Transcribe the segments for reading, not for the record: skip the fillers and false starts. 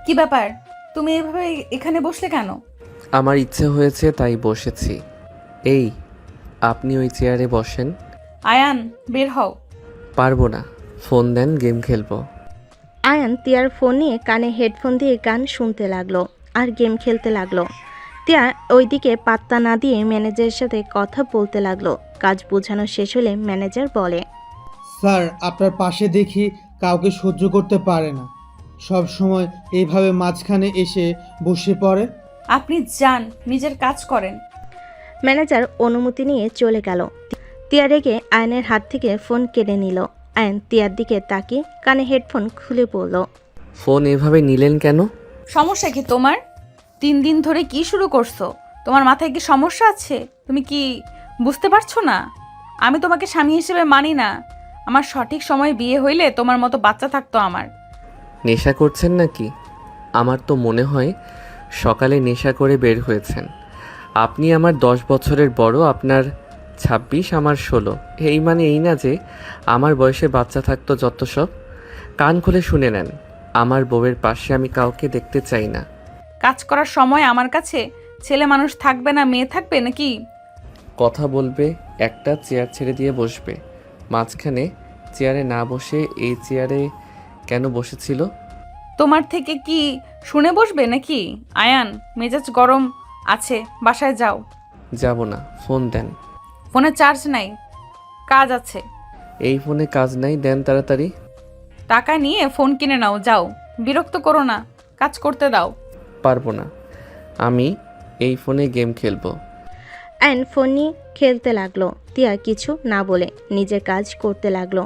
কি ব্যাপার? তুমি এভাবে এখানে বসলে কেন? আমার ইচ্ছে হয়েছে তাই বসেছি। এই, আপনি ওই চেয়ারে বসেন। আয়ান, বের হও। পারবো না, ফোন দেন, গেম খেলবো। আয়ান তিয়ার ফোন নিয়ে কানে হেডফোন দিয়ে গান শুনতে লাগলো আর গেম খেলতে লাগলো। তিয়া ওইদিকে পাত্তা না দিয়ে ম্যানেজারের সাথে কথা বলতে লাগলো। কাজ বোঝানো শেষ হলে ম্যানেজার বলে, স্যার, আপনার পাশে দেখি কাউকে সহ্য করতে পারে না, সব সময় এইভাবে মাঝখানে এসে বসে পড়ে। আপনি যান, নিজের কাজ করেন। ম্যানেজার অনুমতি নিয়ে চলে গেল। তিয়া রেগে আয়নের হাত থেকে ফোন কেড়ে নিল। আয়ন তিয়ার দিকে তাকিয়ে কানে হেডফোন খুলে পড়ল। ফোন এভাবে নিলেন কেন? সমস্যা কি তোমার? 3 দিন ধরে কি শুরু করছো? তোমার মাথায় কি সমস্যা আছে? তুমি কি বুঝতে পারছো না? আমি তোমাকে স্বামী হিসেবে মানি না। আমার সঠিক সময়ে বিয়ে হইলে তোমার মতো বাচ্চা থাকতো আমার। নেশা করছেন নাকি? আমার তো মনে হয় সকালে নেশা করে বের হয়েছেন। আপনি আমার 10 বছরের বড়, আপনার 26, আমার 16। এই মানে এই না যে আমার বয়সে বাচ্চা থাকতো যত সব। কান খুলে শুনে নেন, আমার বউয়ের পাশে আমি কাউকে দেখতে চাই না। কাজ করার সময় আমার কাছে ছেলে মানুষ থাকবে না, মেয়ে থাকবে নাকি? কথা বলবে, একটা চেয়ার ছেড়ে দিয়ে বসবে। মাঝখানে চেয়ারে না বসে এই চেয়ারে কেন বসেছিল? তোমার থেকে কি শুনে বসবে নাকি? আয়ান, মেজাজ গরম আছে, বাসায় যাও। যাব না, ফোন দেন। ফোনে চার্জ নাই, কাজ আছে। এই ফোনে কাজ নাই, দেন তাড়াতাড়ি। টাকা নিয়ে ফোন কিনে নাও, যাও। বিরক্ত করো না, কাজ করতে দাও। পারবো না, আমি এই ফোনে গেম খেলবো। আয়ন ফোন নিয়ে খেলতে লাগলো। তিয়া কিছু না বলে নিজের কাজ করতে লাগলো।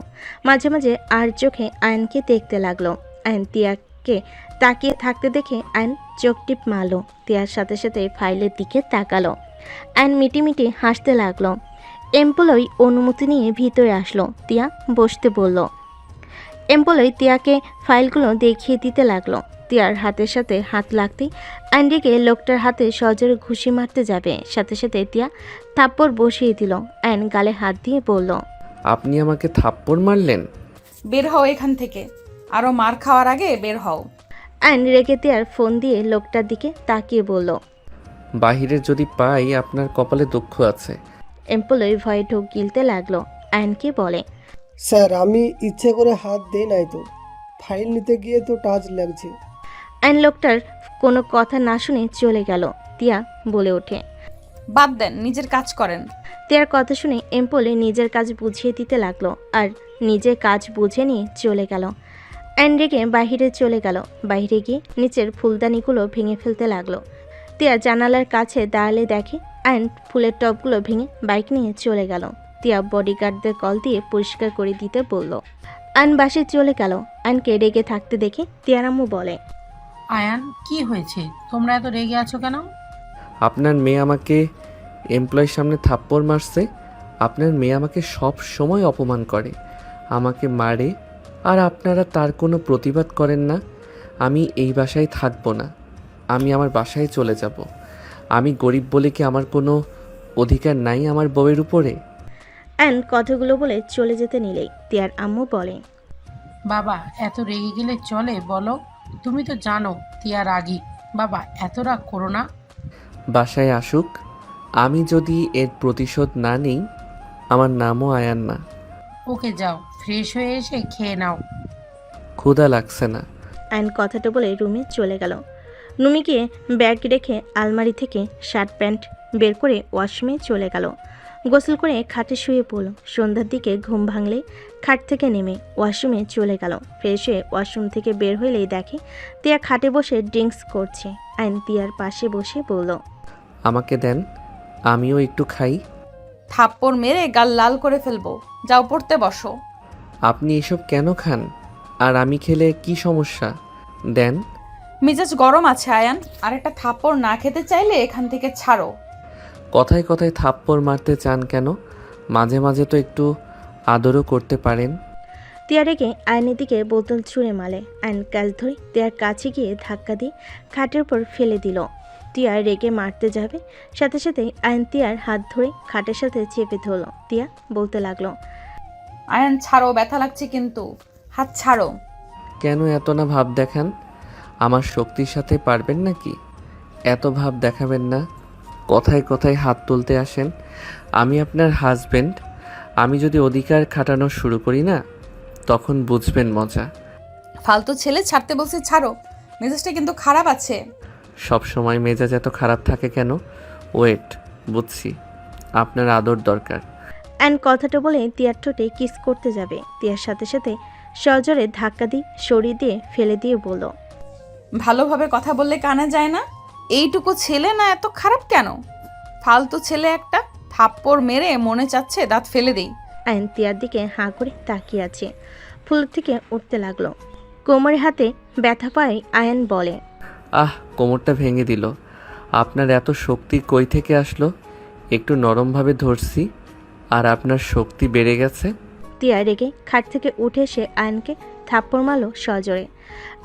মাঝে মাঝে আর চোখে আয়নকে দেখতে লাগলো। আয়ন তিয়াকে তাকিয়ে থাকতে দেখে আয়ন চোখ টিপ মারলো। তিয়ার সাথে সাথে ফাইলের দিকে তাকালো। আয়ন মিটিমিটি হাসতে লাগলো। এমপ্লয়ি অনুমতি নিয়ে ভিতরে আসলো। তিয়া বসতে বলল। এমপ্লয়ি তিয়াকে ফাইলগুলো দেখিয়ে দিতে লাগলো। তিয়ার হাতের সাথে হাত লাগতেই আইনডিকে লোকটার হাতে সজোরে ঘুষি মারতে যাবে, সাথে সাথে তিয়া থাপ্পড় বসিয়ে দিল। আইন গালে হাত দিয়ে বলল, আপনি আমাকে থাপ্পড় মারলেন? বের হও এখান থেকে, আরো মার খাওয়ার আগে বের হও। আইন রেগে তিয়ার ফোন দিয়ে লোকটার দিকে তাকিয়ে বলল। বাহিরে যদি পাই, আপনার কপালে দুঃখ আছে। এমপ্লয়ি ভয়ে ঢোক গিলতে লাগলো। আইনকে বলে, স্যার, আমি ইচ্ছে করে হাত দেই নাই তো, ফাইল নিতে গিয়ে তো টাচ লাগছে। আইন লোকটার কোনো কথা না শুনে চলে গেল। তিয়া বলে ওঠে, বাদ দেন, নিজের কাজ করেন। তিয়ার কথা শুনে এমপ্লয়ি নিজের কাজ বুঝিয়ে দিতে লাগলো আর নিজের কাজ বুঝে নিয়ে চলে গেল। আইন রেগে বাহিরে চলে গেল। বাইরে গিয়ে নিচের ফুলদানিগুলো ভেঙে ফেলতে লাগলো। তিয়া জানালার কাছে দাঁড়ালে দেখে আইন ফুলের টবগুলো ভেঙে বাইক নিয়ে চলে গেল। তিয়া বডিগার্ডদের কল দিয়ে পরিষ্কার করে দিতে বলল। আইন বাসে চলে গেল। আইনকে রেগে থাকতে দেখে তিয়ার আম্মু বলে, আয়ান, কি হয়েছে? তোমরা এত রেগে আছো কেন? আপনার মেয়ে আমাকে এমপ্লয়ের সামনে থাপ্পড় মারছে। আপনার মেয়ে আমাকে সব সময় অপমান করে, আমাকে মারে, আর আপনারা তার কোনো প্রতিবাদ করেন না। আমি এই বাসায় থাকবো না, আমি আমার বাসায় চলে যাব। আমি গরিব বলে কি আমার কোনো অধিকার নাই আমার বউয়ের উপরে? আইন কথাগুলো বলে চলে যেতে নিলেই তিয়ার আম্মু বলে, বাবা, এত রেগে গেলে চলে বলো? তুমি তো জানো তিয়া রাগী। বাবা, এত রাগ করো না। বাসায় আসুক, আমি যদি এর প্রতিশোধ না নিই, আমার নামও আয়ান না। ওকে, যাও, ফ্রেশ হয়ে এসে খেয়ে নাও। ক্ষুধা লাগছে না। আইন কথাটা বলে রুমে চলে গেল। রুমে গিয়ে ব্যাগ রেখে আলমারি থেকে শার্ট প্যান্ট বের করে ওয়াশরুমে চলে গেল। গোসল করে খাটে শুয়ে পড়ল। সন্ধ্যার দিকে ঘুম ভাঙলে খাট থেকে নেমে ওয়াশরুমে চলে গেল। ফ্রেশ হয়ে ওয়াশরুম থেকে বের হইলেই দেখে তিয়া খাটে বসে ড্রিঙ্কস করছে। আইন তিয়ার পাশে বসে বলল, আমাকে দেন, আমিও একটু খাই। থাপ্পড় মেরে গাল লাল করে ফেলবো, যাও পড়তে বসো। আপনি এসব কেন খান? আর আমি খেলে কি সমস্যা? দেন। মেজাজ গরম আছে আয়ান, আর একটা থাপ্পড় না খেতে চাইলে এখান থেকে ছাড়ো। কথায় কথায় থাপ্পড় মারতে চান কেন? মাঝে মাঝে তো একটু আদরও করতে পারেন। তিয়া রেগে আয়নের দিকে বোতল ছুঁড়ে মারে। আয়ন কাজ ধরে তিয়ার কাছে গিয়ে ধাক্কা দিয়ে খাটের উপর ফেলে দিল। তিয়া রেগে মারতে যাবে, সাথে সাথে আয়ন তিয়ার হাত ধরে খাটের সাথে চেপে ধরল। তিয়া বলতে লাগলো, আয়ান ছাড়ো, ব্যথা লাগছে কিন্তু, হাত ছাড়ো। কেন এত না ভাব দেখান? আমার শক্তির সাথে পারবেন নাকি? এত ভাব দেখাবেন না। কথায় কথায় হাত তুলতে আসেন। আমি আপনার হাজবেন্ড। আমি যদি অধিকার খাটানো শুরু করি না, তখন বুঝবেন মজা। ফালতু ছেলে ছাড়তে বলছি ছাড়ো, মেজাজটা কিন্তু খারাপ আছে। সব সময় মেজাজ এত খারাপ থাকে কেন? ওয়েট, বুঝছি, আপনার আদর দরকার। অ্যান কথাটা বলে তিয়ার ঠোঁটে কিস করতে যাবে। তিয়ার সাথে সাথে সজোরে ধাক্কা দিয়ে সরিয়ে দিয়ে ফেলে দিয়ে বলল, ভালোভাবে কথা বললে কানে যায় না? এইটুকু ছেলে না এত খারাপ কেন? ফালতু ছেলে একটা, থাপ্পড় মেরে মনে চাচ্ছে দাঁত ফেলে দেই। আয়ন তিয়ার দিকে হাঁ করে তাকিয়ে আছে। ফুল থেকে উঠতে লাগলো। কোমরে হাতে ব্যথা পায় আয়ন বলে, কোমরটা ভেঙে দিল। আপনার এত শক্তি কই থেকে আসলো? একটু নরমভাবে ধরছি আর আপনার শক্তি বেড়ে গেছে। তিয়া রেগে খাট থেকে উঠে এসে আয়নকে থাপ্পড় মারল সজোরে।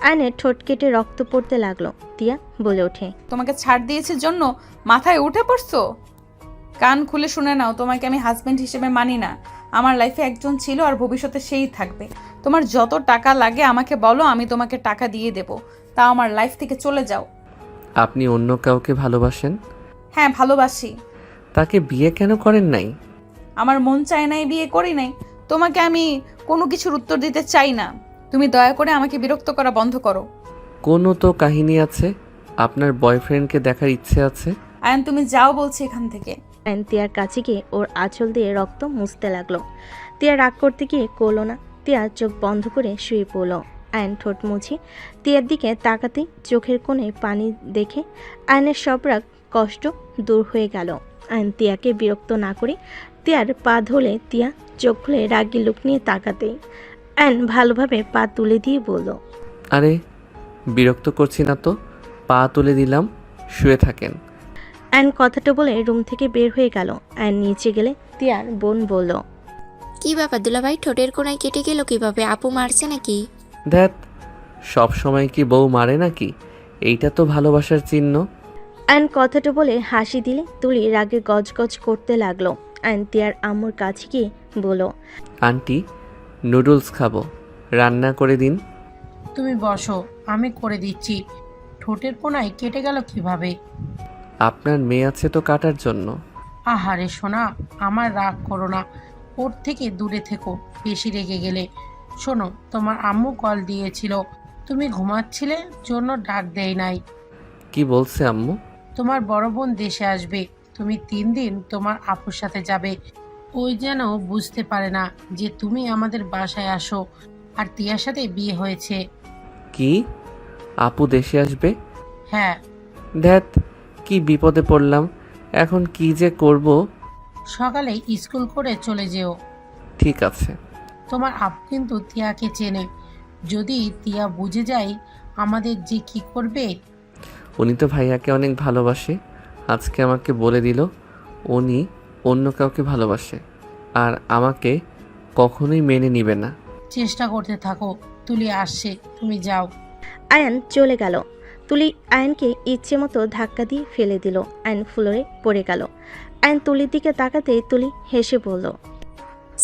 আয়নের ঠোঁট কেটে রক্ত পড়তে লাগলো। তিয়া বলে ওঠে, তোমাকে ছাড় দিয়েছে জন্য মাথায় উঠে পড়ছো? কান খুলে শুনে নাও, তোমাকে আমি হাজবেন্ড হিসেবে মানি না। আমার লাইফে একজন ছিল আর ভবিষ্যতে সেই থাকবে। তোমার যত টাকা লাগে আমাকে বলো, আমি তোমাকে টাকা দিয়ে দেব। তা আমার লাইফ থেকে চলে যাও। আপনি অন্য কাউকে ভালোবাসেন? হ্যাঁ, ভালোবাসি। তাকে বিয়ে কেন করেন নাই? আমার মন চায় নাই, বিয়ে করি নাই। তোমাকে আমি কোনো কিছুর উত্তর দিতে চাই না। তুমি দয়া করে আমাকে বিরক্ত করা বন্ধ করো। কোনো তো কাহিনী আছে। আপনার বয়ফ্রেন্ডকে দেখার ইচ্ছে আছে। আয়ন, তুমি যাও বলছি এখান থেকে। আয়ন তিয়ার কাছে গিয়ে ওর আঁচল দিয়ে রক্ত মুছতে লাগলো। তিয়া রাগ করতে গিয়ে করলো না। তিয়া চোখ বন্ধ করে শুয়ে পড়ল। আয়ন ঠোঁট মুছে তিয়ার দিকে তাকাতে চোখের কোণে পানি দেখে আয়নের সব রাগ কষ্ট দূর হয়ে গেল। আয়ন তিয়াকে বিরক্ত না করে তিয়ার পা ধরে তিয়া চোখ খুলে রাগি লুক নিয়ে তাকাতেই আয়ন ভালোভাবে পা তুলে দিয়ে বলল, আরে বিরক্ত করছি না তো, পা তুলে দিলাম, শুয়ে থাকেন। আয়ন কথাটা বলে রুম থেকে বের হয়ে গেল। আয়ন নিচে গেলে তিয়ার বোন বলল, কি ব্যাপার দুলাভাই, ঠোঁটের কোণায় কেটে গেল কিভাবে? আপু মারছে নাকি? ধ্যাত, সব সময় কি বউ মারে নাকি? এইটা তো ভালোবাসার চিহ্ন। আয়ন কথাটা বলে হাসি দিলে তুলি রাগে গজগজ করতে লাগলো। আয়ন তিয়ার আম্মুর কাছে গিয়ে বলল, আন্টি, নুডলস খাবো, রান্না করে দিন। তুমি বসো, আমি করে দিচ্ছি। ঠোঁটের কোণায় কেটে গেল কিভাবে? আপনার মেয়ে আছে তো কাটার জন্য। আহারে সোনা, আমার রাগ করো না, ওর থেকে দূরে থেকো বেশি রেগে গেলে। শোনো, তোমার আম্মু কল দিয়েছিল, তুমি ঘুমাচ্ছিলে জন্য ডাক দেয় নাই। কি বলছে আম্মু? তোমার বড় বোন দেশে আসবে, তুমি 3 দিন তোমার আপুর সাথে যাবে। ওই যেন বুঝতে পারে না যে তুমি আমাদের বাসায় আসো আর তিয়ার সাথে বিয়ে হয়েছে। কি, আপু দেশে আসবে? হ্যাঁ। ধ্যাত, কি বিপদে পড়লাম। এখন কি যে করব। সকালে স্কুল করে চলে যেও। ঠিক আছে। তোমার আপু কিন্তু তিয়াকে চেনে, যদি তিয়া বুঝে যায় আমাদের যে কি করবে। উনি তো ভাইয়াকে অনেক ভালোবাসে। আজকে আমাকে বলে দিল উনি অন্য কাউকে ভালোবাসে আর আমাকে কখনোই মেনে নিবে না। চেষ্টা করতে থাকো, তুলি আসছে, তুমি যাও। আয়ন চলে গেল। তুলি আয়নকে ইচ্ছে মতো ধাক্কা দিয়ে ফেলে দিল। আয়ন ফ্লোরে পড়ে গেল। আয়ন তুলির দিকে তাকাতে তুলি হেসে বলল,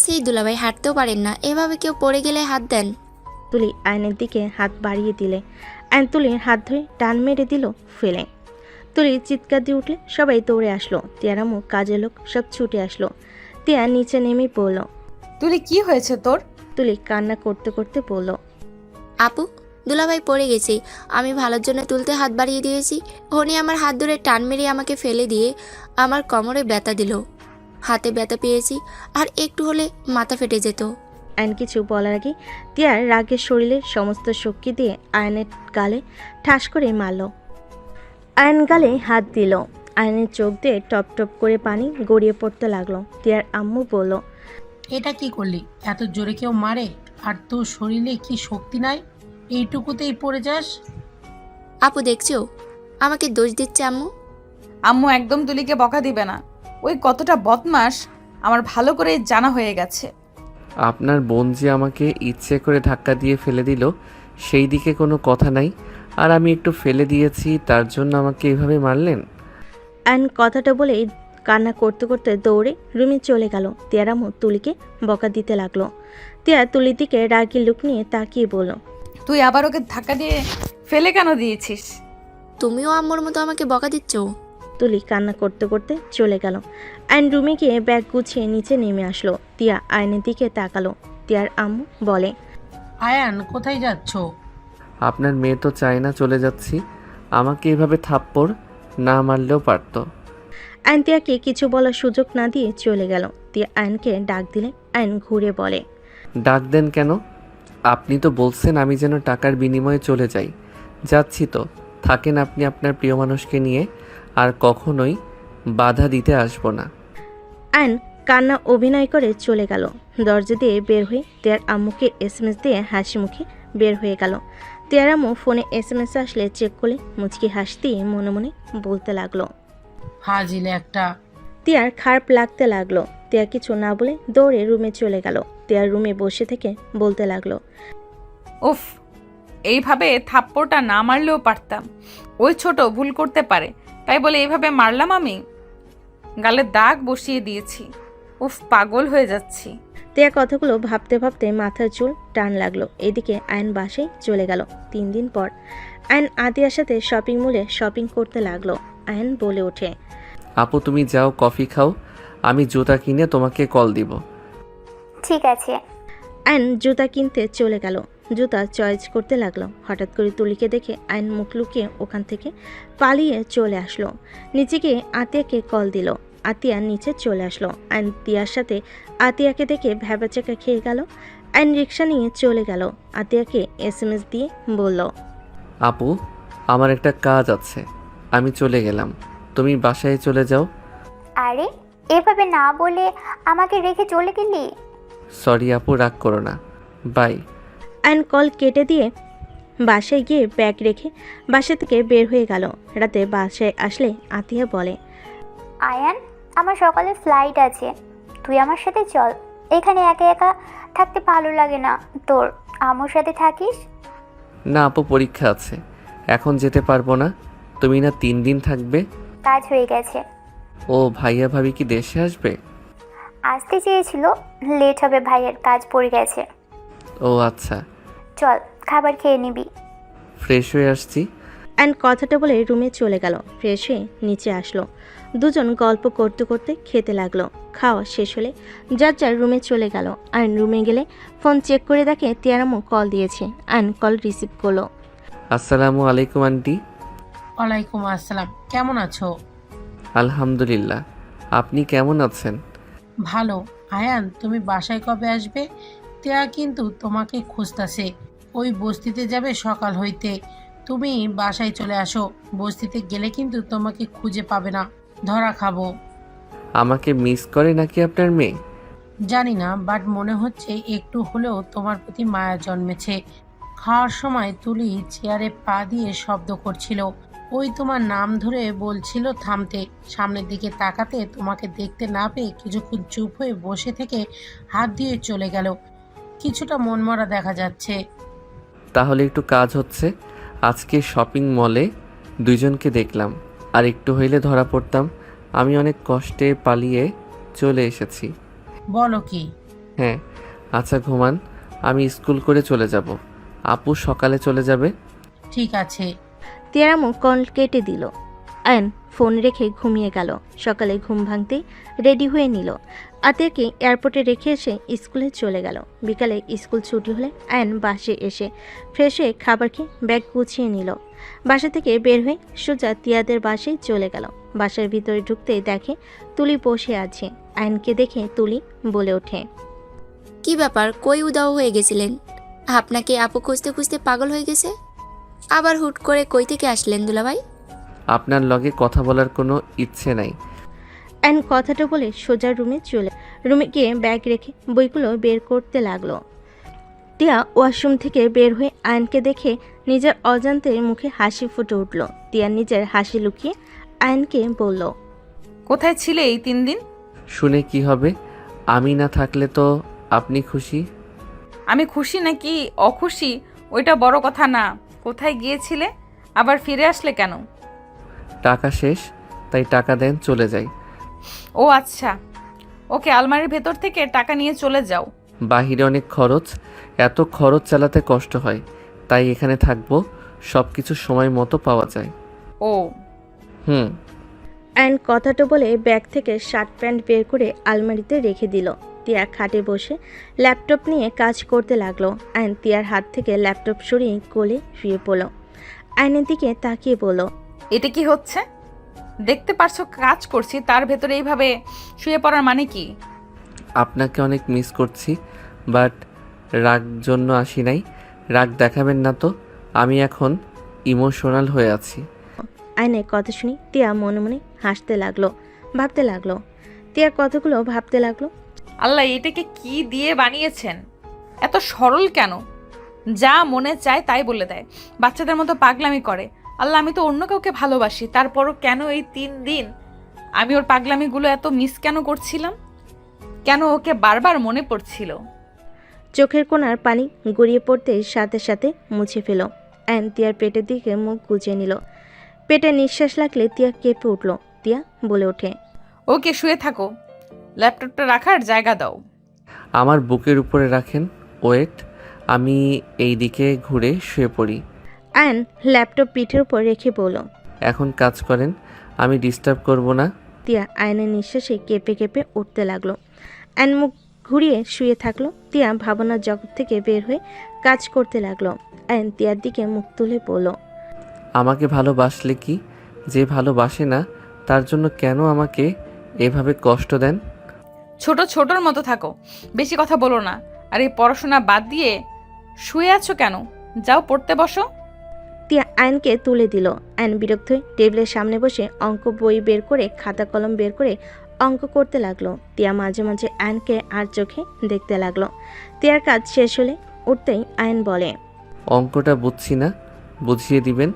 সেই দুলাভাই হাঁটতেও পারেন না, এভাবে কেউ পড়ে গেলে হাত দেন। তুলি আয়নের দিকে হাত বাড়িয়ে দিলে আয়ন তুলির হাত ধরে টান মেরে দিল ফেলে। তুলি চিৎকার দিয়ে উঠলে সবাই দৌড়ে আসলো। তিয়ার আম্মু, কাজের লোক সব ছুটে আসলো। তিয়া নিচে নেমেই পড়ল। তুলি, কি হয়েছে তোর? তুলি কান্না করতে করতে বলল, আপু, দুলাভাই পড়ে গেছে, আমি ভালোর জন্য তুলতে হাত বাড়িয়ে দিয়েছি, উনি আমার হাত ধরে টান মেরে আমাকে ফেলে দিয়ে আমার কোমরে ব্যথা দিল। হাতে ব্যথা পেয়েছি, আর একটু হলে মাথা ফেটে যেত। আয়ন কিছু বলার আগে তিয়ার রাগের শরীরের সমস্ত শক্তি দিয়ে আয়নের গালে ঠাস করে মারল। আয়ন গালে হাত দিল। আয়নের চোখ দিয়ে টপ টপ করে পানি গড়িয়ে পড়তে লাগলো। তিয়ার আম্মু বলল, এটা কি করলি? এত জোরে কেউ মারে? আর তোর শরীরে কি শক্তি নাই? এইটুকুতেই পড়ে যাস? আপু দেখছো, আমাকে দোষ দিচ্ছে আম্মু। আম্মু একদম তুলিকে বকা দিবে না। ওই কতটা বদমাস আমার ভালো করে জানা হয়ে গেছে। আপনার বোন যে আমাকে ইচ্ছে করে ধাক্কা দিয়ে ফেলে দিল, সেই দিকে কোনো কথা নাই। আর আমি একটু ফেলে দিয়েছি, তার জন্য আমাকে এভাবে মারলেন? আয়ন কথাটা বলেই কান্না করতে করতে দৌড়ে রুমে চলে গেল। তিয়ার আম্মু তুলিকে বকা দিতে লাগলো। তিয়া তুলির দিকে রাগি লুক নিয়ে তাকিয়ে বলল, তুই আবার ওকে ধাক্কা দিয়ে ফেলে কেন দিয়েছিস? তুমিও আম্মুর মতো আমাকে বকা দিচ্ছ? তুলি কান্না করতে করতে চলে গেল। আয়ন রুমে গিয়ে ব্যাগ গুছিয়ে নিচে নেমে আসলো। তিয়া আয়নের দিকে তাকালো। তিয়ার আম্মু বলে, আয়ান কোথায় যাচ্ছ? আপনার মেয়ে তো চায় না চলে যাচ্ছি। আমাকে এভাবে থাপ্পড় না মারলেও পারতো। আয়ন তিয়াকে কিছু বলার সুযোগ না দিয়ে চলে গেল। তিয়া আয়নকে ডাক দিলে আয়ন ঘুরে বলে, ডাক দেন কেন? আপনি তো বলছেন আমি যেন টাকার বিনিময়ে চলে যাই। যাচ্ছি তো, থাকেন আপনি আপনার প্রিয় মানুষকে নিয়ে, আর কখনোই বাধা দিতে আসবো না। আয়ন কান্না অভিনয় করে চলে গেল। দরজা দিয়ে বের হয়ে তিয়ার আম্মুকে এসএমএস দিয়ে হাসি মুখে বের হয়ে গেল। তিয়ার আম্মু ফোনে এসএমএস আসলে চেক করলে মুচকি হাসতেই মনে মনে বলতে লাগলো। ফাজিল একটা। তিয়ার খারাপ লাগতে লাগলো। তিয়া কিছু না বলে দৌড়ে রুমে চলে গেল। তিয়ার রুমে বসে থেকে বলতে লাগলো, উফ, এইভাবে থাপ্পড়টা না মারলেও পারতাম। ওই ছোট ভুল করতে পারে, তাই বলে এইভাবে মারলাম আমি? গালে দাগ বসিয়ে দিয়েছি। উফ, পাগল হয়ে যাচ্ছি। তিয়া কথাগুলো ভাবতে ভাবতে মাথার চুল টান লাগলো। এদিকে আয়ন বাসায় চলে গেল। 3 দিন পর আয়ন আদিয়ার সাথে শপিং মলে শপিং করতে লাগলো। আয়ন বলে ওঠে, আপু তুমি যাও, কফি খাও, আমি জুতা কিনে তোমাকে কল দিব। ঠিক আছে। আয়ন জুতা কিনতে চলে গেল। জুতা চয়েস করতে লাগলো। হঠাৎ করে তুলিকে দেখে আয়ন মুখ লুকিয়ে ওখান থেকে পালিয়ে চলে আসলো। নিচে গিয়ে আতিয়াকে কল দিল। আতিয়া নিচে চলে আসলো। আয়ন তিয়ার সাথে আতিয়াকে দেখে ভ্যাবাচাকা খেয়ে গেল। আয়ন রিক্সা নিয়ে চলে গেল। আতিয়াকে এসএমএস দিয়ে বলল, আপু আমার একটা কাজ আছে, আমি চলে গেলাম, তুমি বাসায় চলে যাও। আরে এভাবে না বলে আমাকে রেখে চলে গেলি? সরি আপু, রাগ করো না, বাই। আয়ন কল কেটে দিয়ে বাসায় গিয়ে ব্যাগ রেখে বাসা থেকে বের হয়ে গেল। রাতে বাসায় আসলে আতিয়া বলে, আয়ান, আমার সকালে ফ্লাইট আছে, তুই আমার সাথে চল। এখানে একা একা থাকতে ভালো লাগে না তোর, আমার সাথে থাকিস। না আপু, পরীক্ষা আছে, এখন যেতে পারবো না। তুমি না 3 দিন থাকবে? কাজ হয়ে গেছে। ও ভাইয়া ভাবি কি দেশে আসবে? আসতে চেয়েছিল, লেট হবে, ভাইয়ের কাজ পড়ে গেছে। ও আচ্ছা, চল খাবার খেয়ে নিবি। ফ্রেশ হয়ে আসছি। অ্যান্ড কথাটা বলে রুমে চলে গেল। ফ্রেশ হয়ে নিচে আসলো। দুজন গল্প করতে করতে খেতে লাগলো। খাওয়া শেষ হলে যার যার রুমে চলে গেল। আয়ন রুমে গেলে ফোন চেক করে দেখে তিয়ারামু কল দিয়েছে। আয়ন কল রিসিভ করলো। আসসালামু আলাইকুম আন্টি। ওয়ালাইকুম আসসালাম, কেমন আছো? আলহামদুলিল্লাহ, আপনি কেমন আছেন? ভালো। আয়ান, তুমি বাসায় কবে আসবে? তিয়া কিন্তু তোমাকে খুঁজতাছে। ওই বস্তিতে যাবে সকাল হইতে। তুমি বাসায় চলে আসো, বস্তিতে গেলে কিন্তু তোমাকে খুঁজে পাবে না, ধরা খাবো। আমাকে মিস করে নাকি আপনার মেয়ে? জানি না, বাট মনে হচ্ছে একটু হলেও তোমার প্রতি মায়া জন্মেছে। খাওয়ার সময় তুলি চেয়ারে পা দিয়ে শব্দ করছিল, ওই তোমার নাম ধরে বলছিল থামতে। সামনের দিকে তাকাতে তোমাকে দেখতে না পেয়ে কিছুক্ষণ চুপ হয়ে বসে থেকে হাত দিয়ে চলে গেল। কিছুটা মনমরা দেখা যাচ্ছে। তাহলে একটু কাজ হচ্ছে। আজকে শপিং মলে দুইজনকে দেখলাম, আর একটু হইলে ধরা পড়তাম। আমি অনেক কষ্টে পালিয়ে চলে এসেছি। বলো কি? হ্যাঁ। আচ্ছা ঘুমান, আমি স্কুল করে চলে যাব। আপু সকালে চলে যাবে। ঠিক আছে। তিয়ারামু কল কেটে দিল। আয়ন ফোন রেখে ঘুমিয়ে গেল। সকালে ঘুম ভাঙতেই রেডি হয়ে নিল। আতিয়াকে এয়ারপোর্টে রেখে এসে স্কুলে চলে গেল। বিকালে স্কুল ছুটি হলে আয়ন বাসে এসে ফ্রেশ হয়ে খাবার খেয়ে ব্যাগ গুছিয়ে নিল। বাসা থেকে বের হয়ে সোজা তিয়াদের বাসায় চলে গেল। বাসার ভিতরে ঢুকতেই দেখে তুলি বসে আছে। আয়নকে দেখে তুলি বলে ওঠে, কি ব্যাপার, কই উদাও হয়ে গেছিলেন? আপনাকে আপু খুঁজতে খুঁজতে পাগল হয়ে গেছে। আবার হুট করে কই থেকে আসলেন দুলাভাই? আপনার লগে কথা বলার কোনো ইচ্ছে নাই। অ্যান কথাটা বলে সোজা রুমে গিয়ে ব্যাগ রেখে বইগুলো বের করতে লাগলো। টিয়া ওয়াশরুম থেকে বের হয়ে আয়নকে দেখে নিজের অজান্তে মুখে হাসি ফুটে উঠল। টিয়া নিজের হাসি লুকিয়ে আয়নকে বলল, কোথায় ছিলে এই 3 দিন? শুনে কি হবে? আমি না থাকলে তো আপনি খুশি। আমি খুশি নাকি অখুশি ওইটা বড় কথা না। কোথায় গিয়েছিলে, আবার ফিরে আসলে কেন? টাকা শেষ, তাই টাকা দেন, চলে যাই। ও আচ্ছা, ওকে, আলমারির ভেতর থেকে টাকা নিয়ে চলে যাও। বাহিরে অনেক খরচ, এত খরচ চালাতে কষ্ট হয়, তাই এখানে থাকবো। সব কিছু সময় মতো পাওয়া যায়। ও হুম। আয়ন কথাটা বলে ব্যাগ থেকে শার্ট প্যান্ট বের করে আলমারিতে রেখে দিল। তিয়া খাটে বসে ল্যাপটপ নিয়ে কাজ করতে লাগলো। আয়ন তিয়ার হাত থেকে ল্যাপটপ সরিয়ে কোলে শুয়ে পড়ল। আয়নের দিকে তাকিয়ে বলল, এটা কি হচ্ছে? দেখতে পারছো কাজ করছি, তার ভেতরে এইভাবে শুয়ে পড়ার মানে কি? আপনাকে অনেক মিস করছি, বাট রাগ জন্য আসি নাই। রাগ দেখাবেন না তো, আমি এখন ইমোশনাল হয়ে আছি। আয়নের কথা শুনি তিয়া মনে মনে হাসতে লাগলো, ভাবতে লাগলো। তিয়ার কথাগুলো ভাবতে লাগলো। আল্লাহ, এটাকে কি দিয়ে বানিয়েছেন? এত সরল কেন? যা মনে চায় তাই বলে দেয়, বাচ্চাদের মতো পাগলামি করে। আল্লাহ, আমি তো অন্য কাউকে ভালোবাসি, তারপরও কেন এই 3 দিন আমি ওর পাগলামিগুলো এত মিস কেন করছিলাম? কেন ওকে বারবার মনে পড়ছিল? চোখের কোণার পানি গড়িয়ে পড়তেই সাথে সাথে মুছে ফেল। আয়ন তিয়ার পেটের দিকে মুখ গুজে নিল। পেটে নিঃশ্বাস লাগলে তিয়া কেঁপে উঠল। তিয়া বলে ওঠে, ওকে, শুয়ে থাকো, ল্যাপটপটা রাখার জায়গা দাও। আমার বুকের উপরে রাখেন, ওয়েট। আমি এই দিকে ঘুরে শুয়ে পড়ি। আয়ন ল্যাপটপ পিঠের উপর রেখে বলল। এখন কাজ করেন, আমি ডিস্টার্ব করব না। তিয়া আয়নের নিঃশ্বাসে কেঁপে কেঁপে উঠতে লাগলো। আয়ন মুখ ঘুরিয়ে শুয়ে থাকলো। তিয়া ভাবনার জগৎ থেকে বের হয়ে কাজ করতে লাগলো। আয়ন তিয়ার দিকে মুখ তুলে বলল, আমাকে ভালোবাসলে কি, যে ভালোবাসে না তার জন্য কেন আমাকে এভাবে কষ্ট দেন? ছোট ছোটর মতো থাকো, বেশি কথা বলো না। আর এই পড়াশোনা বাদ দিয়ে শুয়ে আছো কেন? যাও পড়তে বসো। তিয়া আয়নকে তুলে দিল। আয়ন বিরক্ত হয়ে টেবিলের সামনে বসে অঙ্ক বই বের করে খাতা কলম বের করে অঙ্ক করতে লাগলো। তিয়া মাঝে মাঝে আয়নকে আর চোখে দেখতে লাগলো। তিয়ার কাজ শেষ হলে উঠতেই আয়ন বলে, অঙ্কটা বুঝছি না, বুঝিয়ে দিবেন?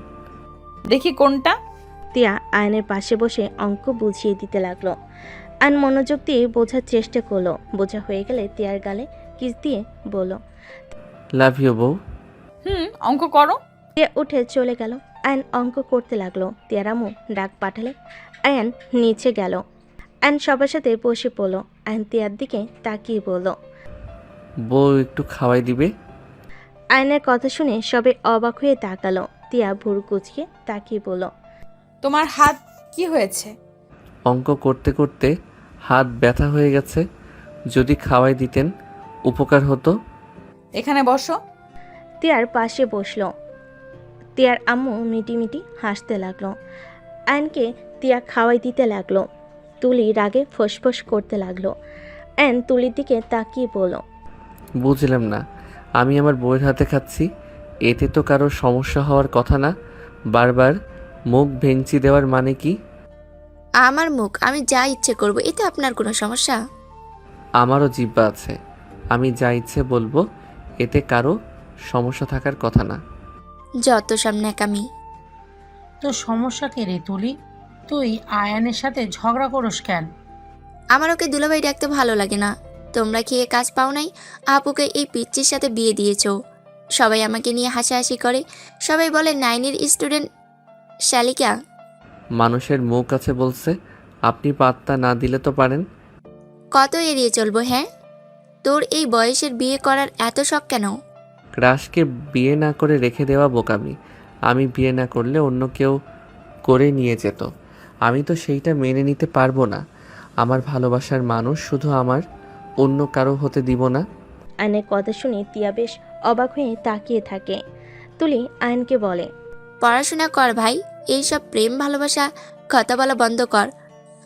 দেখি কোনটা। তিয়া আয়নের পাশে বসে অঙ্ক বুঝিয়ে দিতে লাগলো। আয়ন মনোযোগ দিয়ে বোঝার চেষ্টা করলো। বোঝা হয়ে গেলে তিয়ার গালে কিস দিয়ে বলল। লাভ ইউ বউ। অঙ্ক করো। তিয়া উঠে চলে গেল। আয়ন অঙ্ক করতে লাগলো। তিয়ার আম্মু ডাক পাঠালে আয়ন নিচে গেল। আয়ন সবার সাথে বসে পড়ল। আয়ন তিয়ার দিকে তাকিয়ে বলল। বউ একটু খাওয়াই দিবে? আয়নের কথা শুনে সবে অবাক হয়ে তাকালো। তিয়া ভুরু কুচকে তাকিয়ে বলল, তোমার হাত কি হয়েছে? অঙ্ক করতে করতে হাত ব্যথা হয়ে গেছে, যদি খাওয়াই দিতেন উপকার হতো। এখানে বসো। তিয়ার পাশে বসলো। তিয়ার আম্মু মিটিমিটি হাসতে লাগলো। আয়নকে তিয়া খাওয়াই দিতে লাগলো। তুলি রাগে ফোঁসফোঁস করতে লাগলো। আয়ন তুলির দিকে তাকিয়ে বলল, বুঝলাম না, আমি আমার বউয়ের হাতে খাচ্ছি, এতে তো কারো সমস্যা হওয়ার কথা না। বারবার মুখ ভেঙচি দেওয়ার মানে কি? আমার মুখ, আমি যা ইচ্ছে করব, এতে আপনার কোনো সমস্যা? আমারও জিহ্বা আছে, আমি যা ইচ্ছে বলবো, এতে কারো সমস্যা থাকার কথা না। যত সব ন্যাকামি। তো সমস্যা কে রে তুলি? তুই আয়ানের সাথে ঝগড়া করস কেন? আমার ওকে দুলাভাই ডাকতে ভালো লাগে না। তোমরা খেয়ে কাজ পাও নাই, আপুকে এই পিচ্চির সাথে বিয়ে দিয়েছো। সবাই আমাকে নিয়ে হাসাহাসি করে, সবাই বলে 9-এর স্টুডেন্ট শালিকা। মানুষের মুখ আছে বলছে, আপনি পাত্তা না দিলে তো পারেন। কত এড়িয়ে চলবো? হ্যাঁ, তোর এই বয়সের বিয়ে করার এত শখ কেন? ক্রাশকে বিয়ে না করে রেখে দেওয়া বোকামি। আমি বিয়ে না করলে অন্য কেউ করে নিয়ে যেত, আমি তো সেইটা মেনে নিতে পারবো না। আমার ভালোবাসার মানুষ শুধু আমার, অন্য কারো হতে দিব না। আয়নের কথা শুনে তিয়া বেশ অবাক হয়ে তাকিয়ে থাকে। তুলি আয়নকে বলে, পড়াশোনা কর ভাই, এইসব প্রেম ভালোবাসা কথা বলা বন্ধ কর।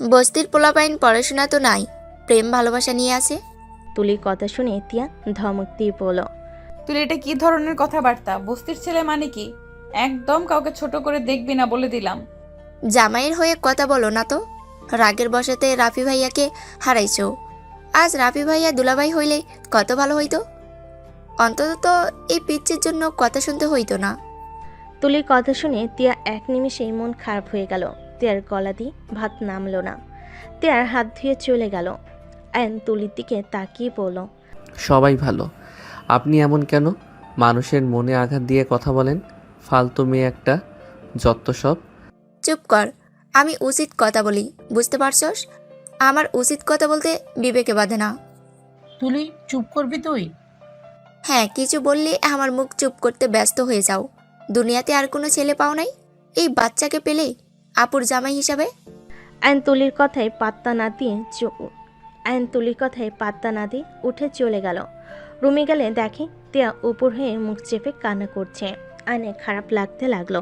বস্তির পোলাপাইন পড়াশোনা তো নাই, প্রেম ভালোবাসা নিয়ে আসে। তুলির কথা শুনে তিয়া ধমক দিয়ে বলল, তুই এটা কি ধরনের কথাবার্তা? বস্তির ছেলে মানে কি? একদম কাউকে ছোট করে দেখবি না, বলে দিলাম। জামাইয়ের হয়ে কথা বলো না তো। রাগের বসাতে রাফি ভাইয়াকে হারাইছো। আজ রাফি ভাইয়া দুলাভাই হইলে কত ভালো হইতো। অন্তত তো এই পিচ্চির জন্য কথা শুনতে হইতো না। তুলির কথা শুনে তিয়া এক নিমিষেই মন খারাপ হয়ে গেল। তিয়ার গলা দিয়ে ভাত নামলো না। তিয়ার হাত ধুয়ে চলে গেল। আয়ন তুলির দিকে তাকিয়ে বলল, সবাই ভালো, আপনি এমন কেন? মানুষের মনে আঘাত দিয়ে কথা বলেন, ফালতু মেয়ে একটা, যত সব। চুপ কর, আমি উচিত কথা বলি, বুঝতে পারছস? আমার উচিত কথা বলতে বিবেকে বাঁধে না। তুলি চুপ করবি তুই? হ্যাঁ, কিছু বললে আমার মুখ চুপ করতে ব্যস্ত হয়ে যাও। দুনিয়াতে আর কোনো ছেলে পাও নাই এই বাচ্চাকে পেলে আপুর জামাই হিসাবে? আয়ন তুলির কথায় পাত্তা না দিয়ে উঠে চলে গেল। রুমে গেলে দেখে তিয়া উপর হয়ে মুখ চেপে কান্না করছে। আয়নে খারাপ লাগতে লাগলো।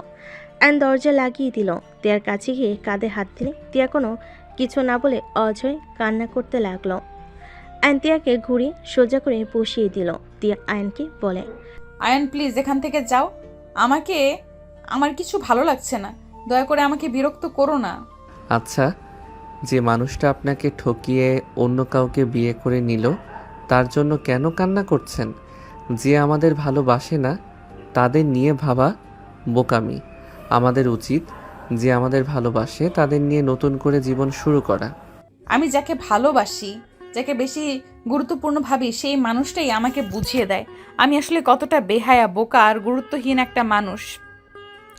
আয়ন দরজা লাগিয়ে দিল। তিয়ার কাছে গিয়ে কাঁধে হাত দিলে তিয়া কোনো কিছু না বলে অঝরে কান্না করতে লাগলো। আয়ন তিয়াকে ঘুরিয়ে সোজা করে বসিয়ে দিল। তিয়া আয়নকে বলে, আয়ান প্লিজ এখান থেকে যাও। আমার কিছু ভালো লাগছে না, দয়া করে আমাকে বিরক্ত করো না। আচ্ছা, যে মানুষটা আপনাকে ঠকিয়ে অন্য কাউকে বিয়ে করে নিল তার জন্য কেন কান্না করছেন? যে আমাদের ভালোবাসে না তাদের নিয়ে ভাবা বোকামি। আমাদের উচিত যে আমাদের ভালোবাসে তাদের নিয়ে নতুন করে জীবন শুরু করা। আমি যাকে ভালোবাসি, যাকে বেশি গুরুত্বপূর্ণ ভাবি, সেই মানুষটাই আমাকে বুঝিয়ে দেয় আমি আসলে কতটা বেহায়া, বোকা আর গুরুত্বহীন একটা মানুষ।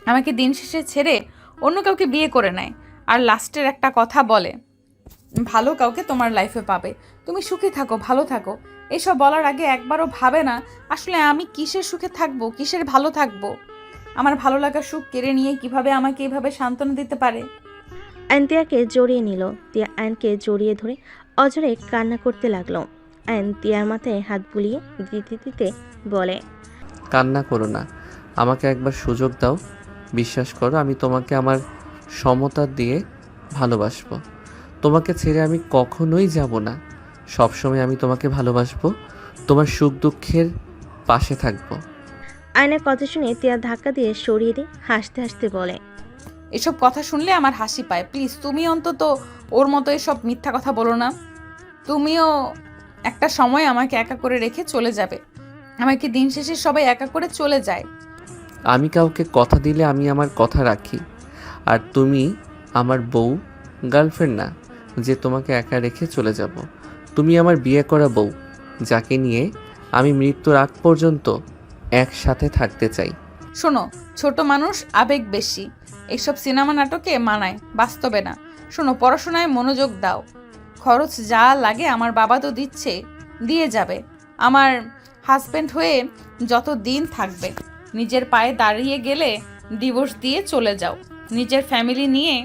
আমাকে দিন শেষে ছেড়ে অন্য কাউকে বিয়ে করে নেয় আর লাস্টের একটা কথা বলে, ভালো কাউকে তোমার লাইফে পাবে, তুমি সুখে থাকো, ভালো থাকো। এসব বলার আগে একবারও ভাবে না আসলে আমি কিসের সুখে থাকবো, কিসের ভালো থাকবো। আমার ভালো লাগা সুখ কেড়ে নিয়ে কিভাবে আমাকে এইভাবে সান্ত্বনা দিতে পারে। আয়ন তিয়াকে জড়িয়ে নিল। তিয়া আয়নকে জড়িয়ে ধরে অঝরে কান্না করতে লাগলো। আয়ন তিয়ার মাথায় হাত বুলিয়ে দিতে দিতে বলে, কান্না করো না, আমাকে একবার সুযোগ দাও। বিশ্বাস করো, আমি তোমাকে আমার সমতা দিয়ে ভালোবাসবো। তোমাকে ছেড়ে আমি কখনোই যাব না। সবসময় আমি তোমাকে ভালোবাসবো, তোমার সুখ দুঃখের পাশে থাকবো। আয়নের কথা শুনে তিয়া ধাক্কা দিয়ে সরিয়ে দিয়ে হাসতে হাসতে বলে, এসব কথা শুনলে আমার হাসি পায়। প্লিজ তুমি অন্তত ওর মতো এসব মিথ্যা কথা বলো না। তুমিও একটা সময় আমাকে একা করে রেখে চলে যাবে। আমাকে দিন শেষে সবাই একা করে চলে যায়। আমি কাউকে কথা দিলে আমি আমার কথা রাখি। আর তুমি আমার বউ, গার্লফ্রেন্ড না যে তোমাকে একা রেখে চলে যাব। তুমি আমার বিয়ে করা বউ, যাকে নিয়ে আমি মৃত্যুর আগ পর্যন্ত একসাথে থাকতে চাই। শোনো, ছোট মানুষ, আবেগ বেশি, এইসব সিনেমা নাটকে মানায়, বাস্তবে না। শোনো, পড়াশোনায় মনোযোগ দাও। খরচ যা লাগে আমার বাবা তো দিচ্ছে, দিয়ে যাবে। আমার হাজব্যান্ড হয়ে যত দিন থাকবে। নিজের পায়ে দাঁড়িয়ে গেলে ডিভোর্স দিয়ে চলে যাও। নিজের ফ্যামিলি নিয়ে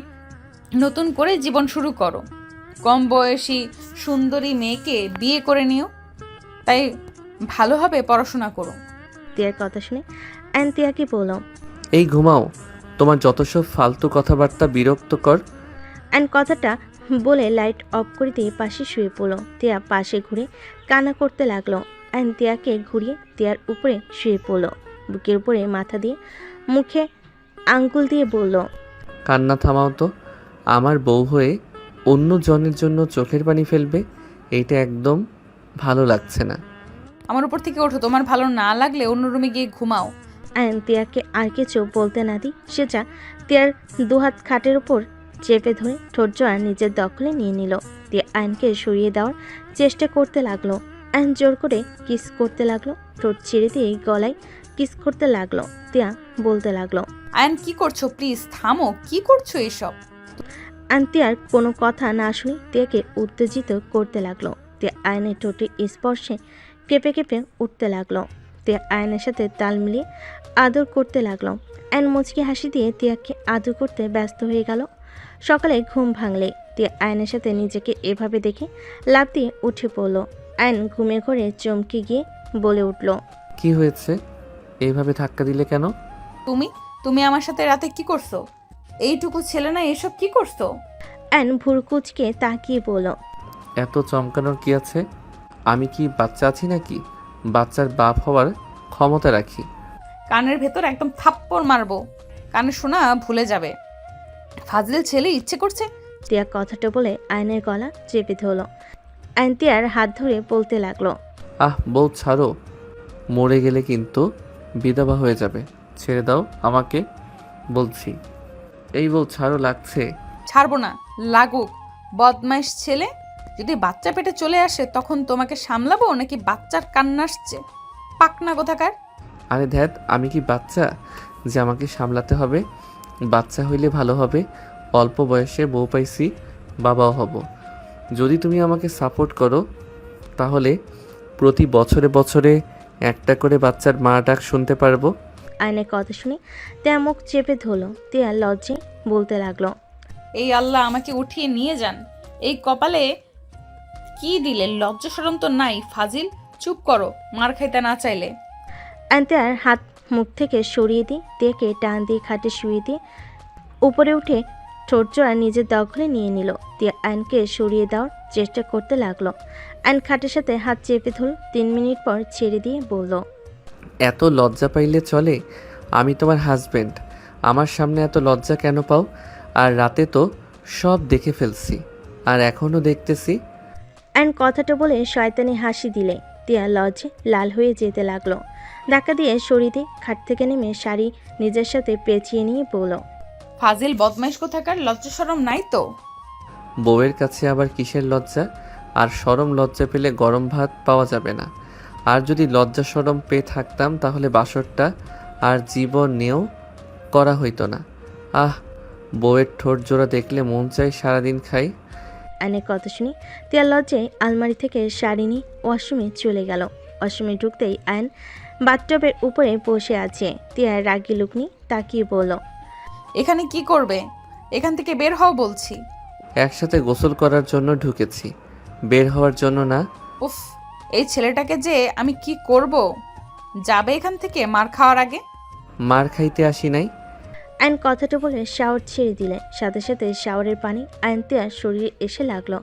নতুন করে জীবন শুরু করো। কম বয়সী সুন্দরী মেয়েকে বিয়ে করে নিও। তাই ভালোভাবে পড়াশোনা করো। তিয়ার কথা শুনে আয়ন তিয়াকে বলল, এই ঘুমাও, তোমার যত সব ফালতু কথাবার্তা বিরক্তকর। আয়ন কথাটা বলে লাইট অফ করে দিয়ে পাশে শুয়ে পড়ল। তিয়া পাশে ঘুরে কান্না করতে লাগলো। আয়ন তিয়াকে ঘুরিয়ে তিয়ার উপরে শুয়ে পড়ল। বুকের উপরে মাথা দিয়ে মুখে আঙ্গুল দিয়ে বলল, কান্না থামাও তো। আমার বউ হয়ে অন্য জনের জন্য চোখের পানি ফেলবে, এইটা একদম ভালো লাগছে না। আমার উপর থেকে ওঠো, তোমার ভালো না লাগলে অন্য রুমে গিয়ে ঘুমাও। আয়ন তিয়াকে আর কিছু বলতে না দি সে যা তিয়ার দুহাত খাটের উপর চেপে ধরে ঠোঁট জোড়া নিজের দখলে নিয়ে নিল। তিয়া আয়নকে সরিয়ে দেওয়ার চেষ্টা করতে লাগলো। আয়ন জোর করে কিস করতে লাগলো। ঠোঁট ছেড়ে দিয়ে গলায় কিস করতে লাগলো। তিয়া বলতে লাগলো, আয়ন কি করছো? প্লিজ থামো, কি করছো এসব? আয়ন তিয়ার কোনো কথা না শুনে তিয়াকে উত্তেজিত করতে লাগলো। তিয়া আয়নের ঠোঁটের স্পর্শে কেঁপে কেঁপে উঠতে লাগলো। তিয়া আয়নের সাথে তাল মিলিয়ে আদর করতে লাগলো। আয়ন মুচকি হাসি দিয়ে তিয়াকে আদর করতে ব্যস্ত হয়ে গেল। সকালে ঘুম ভাঙলে তিয়া আয়নের সাথে নিজেকে এভাবে দেখে লাফ দিয়ে উঠে পড়ল। আয়ন ঘুমে ঘরে চমকে গিয়ে বলে উঠল, কি হয়েছে? এইভাবে ধাক্কা দিলে কেন? তুমি আমার সাথে রাতে কি করছো? এইটুকু ছেলে না, এসব কি করছো? আয়ন ভুরকুচকে তাকিয়ে বলল, এত চমকানোর কি আছে? আমি কি বাচ্চা আছি নাকি? বাচ্চার বাপ হওয়ার ক্ষমতা রাখি। কানের ভেতর একদম থাপ্পড় মারবো, কানে শোনা ভুলে যাবে। ফাজিল ছেলে, ইচ্ছে করছে। তিয়া কথাটা বলে আয়নের গলা চেপে ধরল। আয়ন তিয়ার হাত ধরে বলতে লাগলো, বউ ছাড়ো, মরে গেলে কিন্তু বিধবা হয়ে যাবে। ছেড়ে দাও আমাকে বলছি। এই বউ ছাড়ো, লাগছে। ছাড়বো না, লাগুক। বদমাইশ ছেলে, যদি বাচ্চা পেটে চলে আসে তখন তোমাকে সামলাবো নাকি বাচ্চার কান্না আসছে? পাকনা কোথাকার। আরে ধ্যাত, আমি কি বাচ্চা যে আমাকে সামলাতে হবে? বাচ্চা হইলে ভালো হবে, অল্প বয়সে বউ পাইছি, বাবাও হব। যদি তুমি আমাকে সাপোর্ট করো তাহলে প্রতি বছরে বছরে একটা করে বাচ্চার মা ডাক শুনতে পারবো। আয়নের কথা শুনে তিয়া মুখ চেপে ধরলো। তিয়া লজ্জায় বলতে লাগলো, এই আল্লাহ আমাকে উঠিয়ে নিয়ে যান। এই কপালে কি দিলে? লজ্জা শরম তো নাই। ফাজিল, চুপ করো, মার খাইতে না চাইলে। আয়ন তিয়ার হাত মুখ থেকে সরিয়ে দিয়ে তিয়াকে টান দিয়ে খাটে শুয়ে দিয়ে উপরে উঠে ঠোঁট জোড়া নিজের দখলে নিয়ে নিল। তিয়া আয়নকে সরিয়ে দেওয়ার চেষ্টা করতে লাগলো। আয়ন খাটের সাথে হাত চেপে ধরল। 3 মিনিট পর ছেড়ে দিয়ে বলল, এত লজ্জা পাইলে চলে? আমি তোমার হাজবেন্ড, আমার সামনে এত লজ্জা কেন পাও? আর রাতে তো সব দেখে ফেলছি, আর এখনও দেখতেছি। আয়ন কথাটা বলে শয়তানি হাসি দিলে তিয়া লজ্জে লাল হয়ে যেতে লাগলো। ধাক্কা দিয়ে সরিয়ে দিয়ে খাট থেকে নেমে শাড়ি নিজের সাথে পেঁচিয়ে নিয়ে বলল, ফাজিল বদমাইশ কোথাকার, লজ্জা শরম নাই তো? বউয়ের কাছে আবার কিসের লজ্জা? আর শরম লজ্জা পেলে গরম ভাত পাওয়া যাবে না। আর যদি লজ্জা শরম পেয়ে থাকতাম তাহলে বাসরটা আর জীবনেও করা হইতো না। আহ, বউয়ের ঠোঁট জোড়া দেখলে মন চাই সারাদিন খাই। আয়নের কথা শুনে তিয়া লজ্জায় আলমারি থেকে শাড়ি নিয়ে ওয়াশরুমে চলে গেল। ওয়াশরুমে ঢুকতেই আয়ন বাথটবের উপরে বসে আছে। তিয়া রাগি লুক নিয়ে তাকিয়ে বলল, এখানে কি করবে? এখান থেকে বের হও বলছি। একসাথে গোসল করার জন্য ঢুকেছি, বের হওয়ার জন্য না। উফ, এই ছেলেটাকে যে আমি কি করব? যাবে এখান থেকে মার খাওয়ার আগে। মার খাইতে আসি নাই। আয়ন কথাটা বলে শাওয়ার ছেড়ে দিলে। সাথে সাথে শাওয়ারের পানি আয়ন তিয়ার শরীরে এসে লাগলো।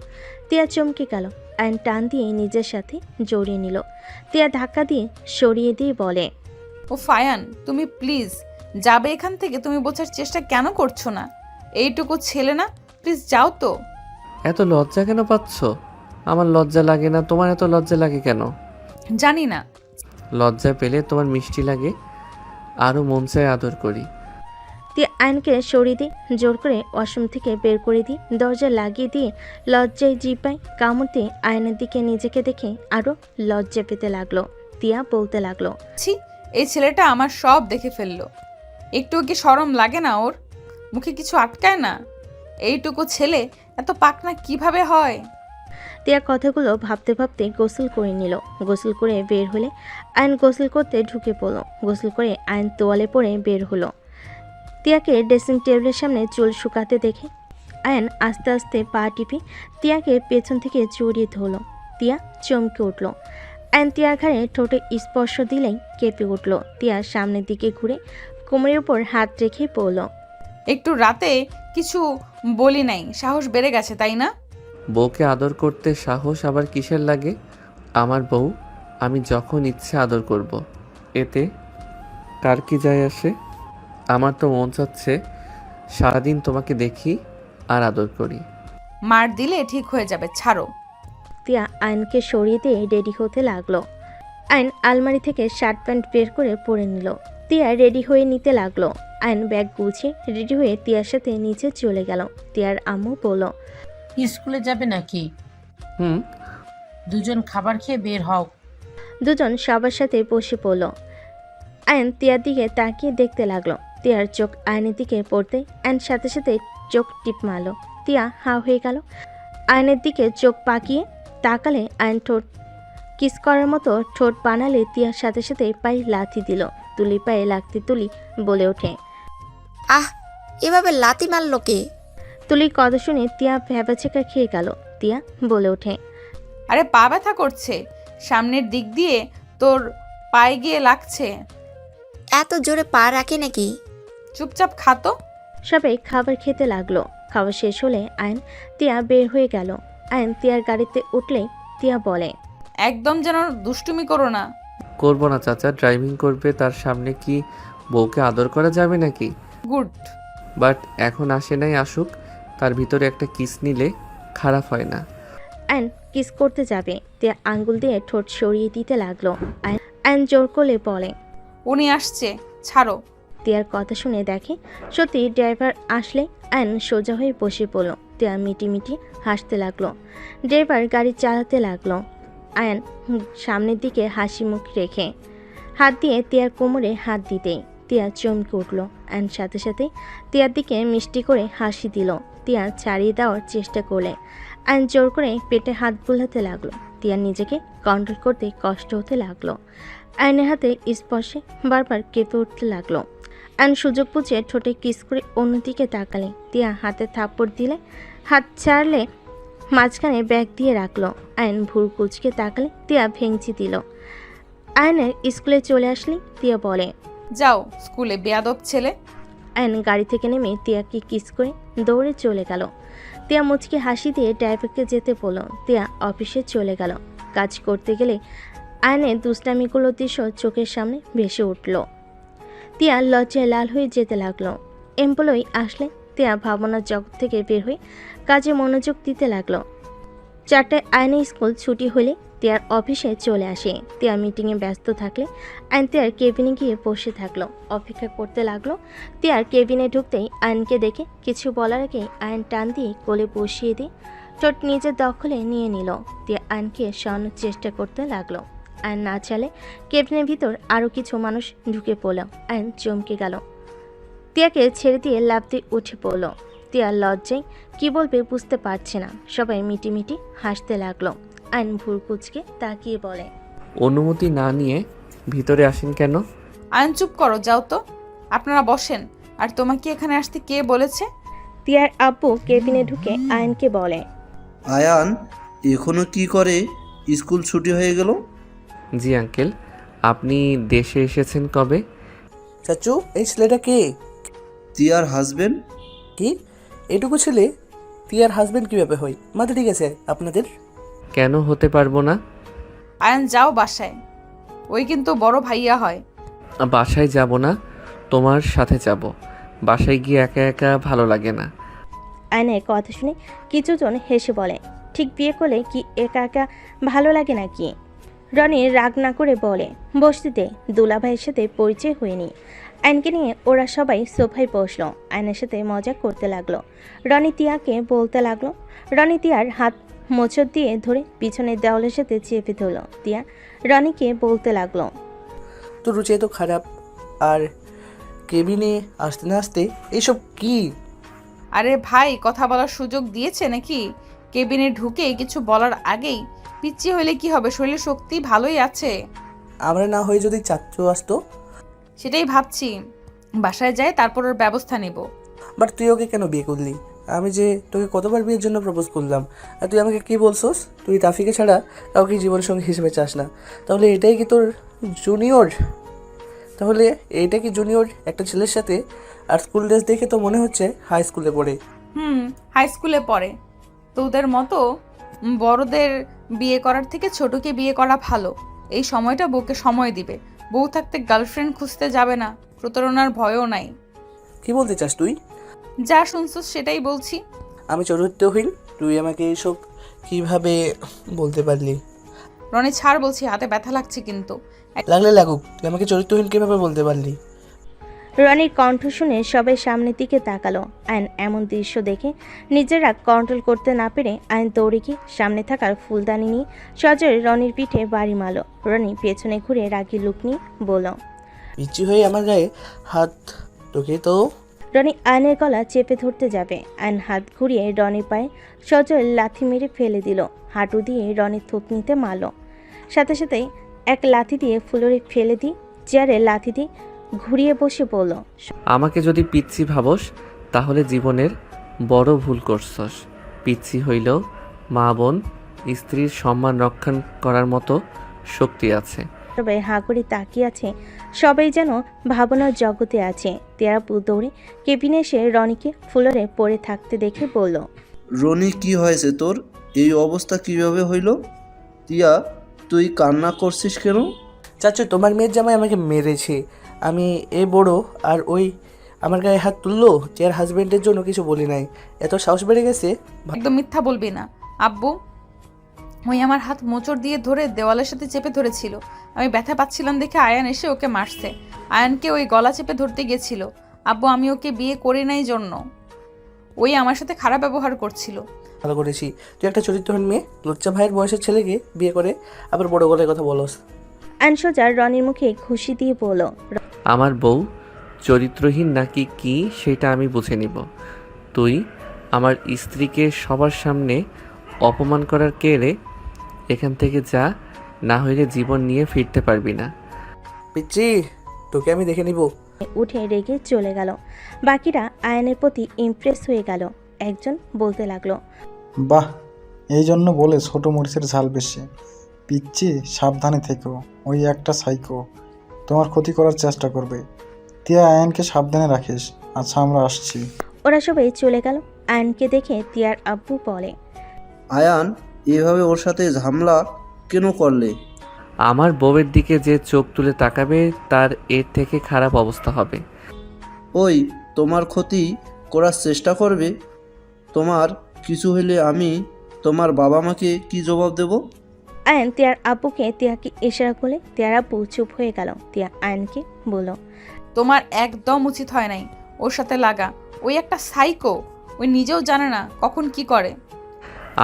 তিয়া চমকে গেল। আয়ন টান দিয়ে নিজের সাথে জড়িয়ে নিল। তিয়া ধাক্কা দিয়ে সরিয়ে দিয়ে বলে, ও ফায়ান, তুমি প্লিজ যাবে এখান থেকে। তুমি বোঝার চেষ্টা কেন করছো না? এইটুকু ছেলে না, প্লিজ যাও তো। এত লজ্জা কেন পাচ্ছ? আমার লজ্জা লাগে না, তোমার এত লজ্জা লাগে কেন? জানি না। লজ্জা পেলে তোমার মিষ্টি লাগে, আরও মন চায় আদর করি। তিয়া আয়নকে সরিয়ে দিয়ে জোর করে ওয়াশরুম থেকে বের করে দিয়ে দরজা লাগিয়ে দিয়ে লজ্জায় জিপায় কামড় দিয়ে আয়নের দিকে নিজেকে দেখে আরও লজ্জা পেতে লাগলো। তিয়া বলতে লাগলো, ছি, এই ছেলেটা আমার সব দেখে ফেললো। একটু কি শরম লাগে না ওর? মুখে কিছু আটকায় না? এইটুকু ছেলে এত পাকনা কিভাবে হয়? তিয়া কথাগুলো ভাবতে ভাবতে গোসল করে নিল। গোসল করে বের হলে আয়ন গোসল করতে ঢুকে পড়ল। গোসল করে আয়ন তোয়ালে পরে বের হলো। তিয়াকে ড্রেসিং টেবিলের সামনে চুল শুকাতে দেখে আয়ন আস্তে আস্তে পা টিপে তিয়াকে পেছন থেকে জড়িয়ে ধরল। তিয়া চমকে উঠল। আয়ন তিয়ার ঘাড়ে ঠোঁটে স্পর্শ দিলেই কেঁপে উঠল। তিয়া সামনের দিকে ঘুরে কোমরের উপর হাত রেখে পড়ল। একটু রাতে কিছু বলি নাই, সাহস বেড়ে গেছে তাই না? বউকে আদর করতে সাহস আবার কিসের লাগে? আমার বউ, আমি যখন ইচ্ছে আদর করব। এতে কার কি যায় আসে? আমার তো মন চাচ্ছে সারাদিন তোমাকে দেখি আর আদর করি। মার দিলে ঠিক হয়ে যাবে, ছাড়ো। তিয়া আয়নকে সরিয়ে দিয়ে রেডি হতে লাগলো। আয়ন আলমারি থেকে শার্ট প্যান্ট বের করে পরে নিল। তিয়া রেডি হয়ে নিতে লাগলো। আয়ন ব্যাগ গুছিয়ে রেডি হয়ে তিয়ার সাথে নিচে চলে গেল। তিয়ার আম্মু বলল, স্কুলে যাবে নাকি? হুম। দুজন খাবার খেয়ে বের হও। দুজন সবার সাথে বসে পড়ল। আয়ন তিয়ার দিকে তাকিয়ে দেখতে লাগলো। তিয়ার চোখ আয়নের দিকে পড়তে আয়ন সাথে সাথে চোখ টিপ মারল। তিয়া হা হয়ে গেল। আয়নের দিকে চোখ পাকিয়ে তাকালে আয়ন ঠোঁট কিস করার মতো ঠোঁট বানালে তিয়ার সাথে সাথে পায়ে লাথি দিল। তুলি পায়ে লাগতে তুলি বলে ওঠে, আহ, এভাবে লাথি মারলো কে? তুলির কথা শুনে তিয়া ভ্যাবাচেকা খেয়ে গেল। তিয়া বলে ওঠে, আরে পা ব্যথা করছে, সামনের দিক দিয়ে তোর পায়ে গিয়ে লাগছে। এত জোরে পা রাখে নাকি? চুপচাপ খাতো। সবাই খাবার খেতে লাগলো। খাবার শেষ হলে আয়ন তিয়া বের হয়ে গেল। আয়ন তিয়ার গাড়িতে উঠলেই তিয়া বলে, একদম যেন দুষ্টুমি করো না। করবো না চাচা, ড্রাইভিং করবে তার সামনে কি বউকে আদর করা যাবে নাকি? গুড। বাট এখন আসে নাই, আসুক, তার ভিতরে একটা কিস নিলে খারাপ হয় না। আয়ন কিস করতে যাবে। তিয়া আঙ্গুল দিয়ে ঠোঁট সরিয়ে দিতে লাগলো। আয়ন জোর করলে বলে, উনি আসছে, ছাড়ো। তিয়ার কথা শুনে দেখে সত্যি ড্রাইভার আসলে আয়ন সোজা হয়ে বসে পড়ল। তিয়া মিটি মিটি হাসতে লাগলো। ড্রাইভার গাড়ি চালাতে লাগলো। আয়ন সামনের দিকে হাসি মুখ রেখে হাত দিয়ে তিয়ার কোমরে হাত দিতেই তিয়া চমকে উঠল। আয়ন সাথে সাথে তিয়ার দিকে মিষ্টি করে হাসি দিল। তিয়া ছাড়িয়ে দেওয়ার চেষ্টা করলে আয়ন জোর করে পেটে হাত বুলাতে লাগলো। তিয়া নিজেকে কন্ট্রোল করতে কষ্ট হতে লাগলো। আয়নের হাতে স্পর্শে বারবার কেঁপে উঠতে লাগলো। আয়ন সুযোগ বুঝে ঠোঁটে কিস করে অন্যদিকে তাকালে তিয়া হাতে থাপ্পড় দিলে, হাত ছাড়লে মাঝখানে ব্যাগ দিয়ে রাখলো। আয়ন ভুর কুচকে তাকালে তিয়া ভেঙচি দিল। আয়নের স্কুলে চলে আসলে তিয়া বলে, যাও স্কুলে, বেয়াদব ছেলে। আয়ন গাড়ি থেকে নেমে তিয়াকে কিস করে দৌড়ে চলে গেল। তিয়া মুচকি হাসি দিয়ে ড্রাইভারকে যেতে বলল। তিয়া অফিসে চলে গেল। কাজ করতে গেলে আয়নের দুষ্টামিগুলো দৃশ্য চোখের সামনে ভেসে উঠল। তিয়া লজ্জায় লাল হয়ে যেতে লাগলো। এমপ্লয়ি আসলে তিয়া ভাবনার জগৎ থেকে বের হয়ে কাজে মনোযোগ দিতে লাগলো। 4টায় আয়নের স্কুল ছুটি হলে তিয়ার অফিসে চলে আসে। তিয়া মিটিংয়ে ব্যস্ত থাকলে আয়ন তিয়ার কেবিনে গিয়ে বসে থাকলো, অপেক্ষা করতে লাগলো। তিয়ার কেবিনে ঢুকতেই আয়নকে দেখে কিছু বলার আগে আয়ন টান দিয়ে কোলে বসিয়ে দিয়ে ঠোঁট নিজের দখলে নিয়ে নিল। তিয়া আয়নকে সরানোর চেষ্টা করতে লাগলো। আয়ন না চালে কেবিনের ভিতর আরও কিছু মানুষ ঢুকে পড়ল। আয়ন চমকে গেল। তিয়াকে ছেড়ে দিয়ে লাফ দিয়ে উঠে পড়ল। তিয়া লজ্জায় কি বলবে বুঝতে পারছে না। সবাই মিটিমিটি হাসতে লাগলো। আইন ভুর কুচকে তাকিয়ে বলে, অনুমতি না নিয়ে ভিতরে আসেন কেন? আয়ন চুপ করো, যাও তো। আপনারা বসেন। আর তোমাকে এখানে আসতে কে বলেছে? তিয়ার আব্বু কেবিনে ঢুকে আয়নকে বলে, আয়ান এখনো কি করে? স্কুল ছুটি হয়ে গেল? জি আঙ্কেল, আপনি দেশে এসেছেন কবে? চাচু, এই ছেলেটা কে? তিয়ার হাজবেন্ড। কি এটুকু ছেলে তিয়ার হাজবেন্ড কিভাবে হয়? মাথা ঠিক আছে আপনাদের? কেন হতে পারবো না? আয়ন যাও বাসায়, ওই কিন্তু বড় ভাইয়া হয়। বাসায় যাব না, তোমার সাথে যাব। বাসায় গিয়ে একা একা ভালো লাগে না। আয়নের কথা শুনে কিছুজন হেসে বলে, ঠিক বিয়ে করলে কি একা একা ভালো লাগে নাকি? রনি রাগ না করে বলে, বসতিতে দুলাভাইয়ের সাথে পরিচয় হয়নি। আয়নকে নিয়ে ওরা সবাই সোফায় বসলো। আয়নের সাথে মজা করতে লাগলো। রনি তিয়াকে বলতে লাগলো। রনি তিয়ার হাত মোচড় দিয়ে ধরে পিছনের দেওয়ালের সাথে চেপে ধরল। তিয়া রনিকে বলতে লাগলো, তো রুচি এত খারাপ, আর কেবিনে আসতে না আসতে এইসব কি? আরে ভাই, কথা বলার সুযোগ দিয়েছে নাকি? কেবিনে ঢুকে কিছু বলার আগেই পিচ্ছি হইলে কি হবে? শরীরে শক্তি ভালোই আছে। আমরা না হয়ে যদি চাচু আসতো? সেটাই ভাবছি, বাসায় যাই তারপর ওর ব্যবস্থা নেব। বাট তুই ওকে কেন বিয়ে করলি? আমি যে তোকে কতবার বিয়ের জন্য প্রপোজ করলাম, আর তুই আমাকে কি বলছস? তুই তাফিকে ছাড়া কাউকে জীবনসঙ্গী হিসেবে চাস না। তাহলে এটাই কি তোর জুনিয়র? তাহলে এইটা কি জুনিয়র একটা ছেলের সাথে? আর স্কুল ড্রেস দেখে তো মনে হচ্ছে হাই স্কুলে পড়ে। হাই স্কুলে পড়ে। তোদের মতো বড়দের বিয়ে করার থেকে ছোটকে বিয়ে করা ভালো। এই সময়টা বউকে সময় দিবে। বউ থাকতে গার্লফ্রেন্ড খুঁজতে যাবে না, প্রতারণার ভয়ও নাই। কি বলতে চাস তুই? যা শুনছস সেটাই বলছি। আমি চরিত্রহীন? তুই আমাকে এইসব কিভাবে বলতে পারলি? রনি ছাড় বলছি, হাতে ব্যথা লাগছে কিন্তু। লাগলে লাগুক, তুই আমাকে চরিত্রহীন কিভাবে বলতে পারলি? রনির কণ্ঠ শুনে সবাই সামনের দিকে তাকালো। আয়ন এমন দৃশ্য দেখে নিজেরা কন্ট্রোল করতে না পেরে আয়ন দৌড়ে গিয়ে সামনে থাকার ফুলদানি নিয়ে সজোরে রনির পিঠে বাড়ি মারল। রনি পেছনে ঘুরে রাগি লুক নিয়ে বলল, পিচ্ছি হয়ে আমার গায়ে হাত, তোকে তো। রনি আয়নের গলা চেপে ধরতে যাবে। আয়ন হাত ঘুরিয়ে রনির পায়ে সজোরে লাথি মেরে ফেলে দিল। হাঁটু দিয়ে রনির থুতনিতে মারল। সাথে সাথে এক লাথি দিয়ে ফ্লোরে ফেলে দিয়ে চেয়ারে লাথি দিয়ে ঘুরিয়ে বসে বলল, আমাকে যদি পিচ্ছি ভাবস তাহলে জীবনের বড় ভুল করছস। পিচ্ছি হইলেও মা বোন স্ত্রীর সম্মান রক্ষা করার মতো শক্তি আছে। সবাই হাঁ করে তাকিয়ে আছে। সবাই যেন ভাবনার জগতে আছে। তিয়াপু দৌড়ে কেবিনে এসে রনিকে ফ্লোরে পড়ে থাকতে দেখে বলল, রনি কি হয়েছে তোর? এই অবস্থা কিভাবে হইল? তিয়া তুই কান্না করছিস কেন? চাচু, তোমার মেয়ের জামাই আমাকে মেরেছে। আমি বড় আর ওই আমার গায়ে হাত তুললো। চেয়ার হাজবেন্ডের জন্য কিছু বলি নাই, এত সাহস বেড়ে গেছে। একদম মিথ্যা বলবি না আব্বু। ওই আমার হাত মোচড় দিয়ে ধরে দেওয়ালের সাথে চেপে ধরেছিল। আমি ব্যথা পাচ্ছিলাম দেখে আয়ান এসে ওকে মারছে। আয়ানকে ওই গলা চেপে ধরতে গেছিল। আব্বু, আমি ওকে বিয়ে করি নাই জন্য ওই আমার সাথে খারাপ ব্যবহার করছিল। ভালো করেছি। তুই একটা চরিত্রহীন মেয়ে লুচ্চা ভাইয়ের বয়সের ছেলেকে বিয়ে করে আবার বড় গলায় কথা বলস। আয়ন সোজা রনির মুখে খুশি দিয়ে বলল, আমার বউ চরিত্রহীন নাকি কি সেটা আমি বুঝে নিব। তুই আমার স্ত্রীকে সবার সামনে অপমান করার কে রে? এখান থেকে যা, না হইলে জীবন নিয়ে ফিরতে পারবি না। পিচ্ছি, তোকে আমি দেখে নিব। উঠে রেগে চলে গেল। বাকিরা আয়ানের প্রতি ইমপ্রেস হয়ে গেল। একজন বলতে লাগলো, বাহ, এই জন্য বলে ছোট মরিচের ঝাল বেশি। পিচ্ছি, সাবধানে থেকো, ওই একটা সাইকো তোমার ক্ষতি করার চেষ্টা করবে। তিয়া, আয়নকে সাবধানে রাখিস। আচ্ছা, আমরা আসছি। ওরা সবাই চলে গেল। আয়ানকে দেখে তিয়ার আব্বু বলে, আয়ান, এভাবে ওর সাথে ঝামেলা কেন করলে? আমার বউয়ের দিকে যে চোখ তুলে তাকাবে তার এর থেকে খারাপ অবস্থা হবে। ওই তোমার ক্ষতি করার চেষ্টা করবে। তোমার কিছু হলে আমি তোমার বাবা মাকে কি জবাব দেব? আয়ান তিয়ার আব্বুকে তিয়াকে ইশারা করলে তিয়ার আব্বু চুপ হয়ে গেল। তিয়া আয়ানকে বলল, তোমার একদম উচিত হয় নাই ওর সাথে লাগা। ওই একটা সাইকো, ওই নিজেও জানে না কখন কি করে।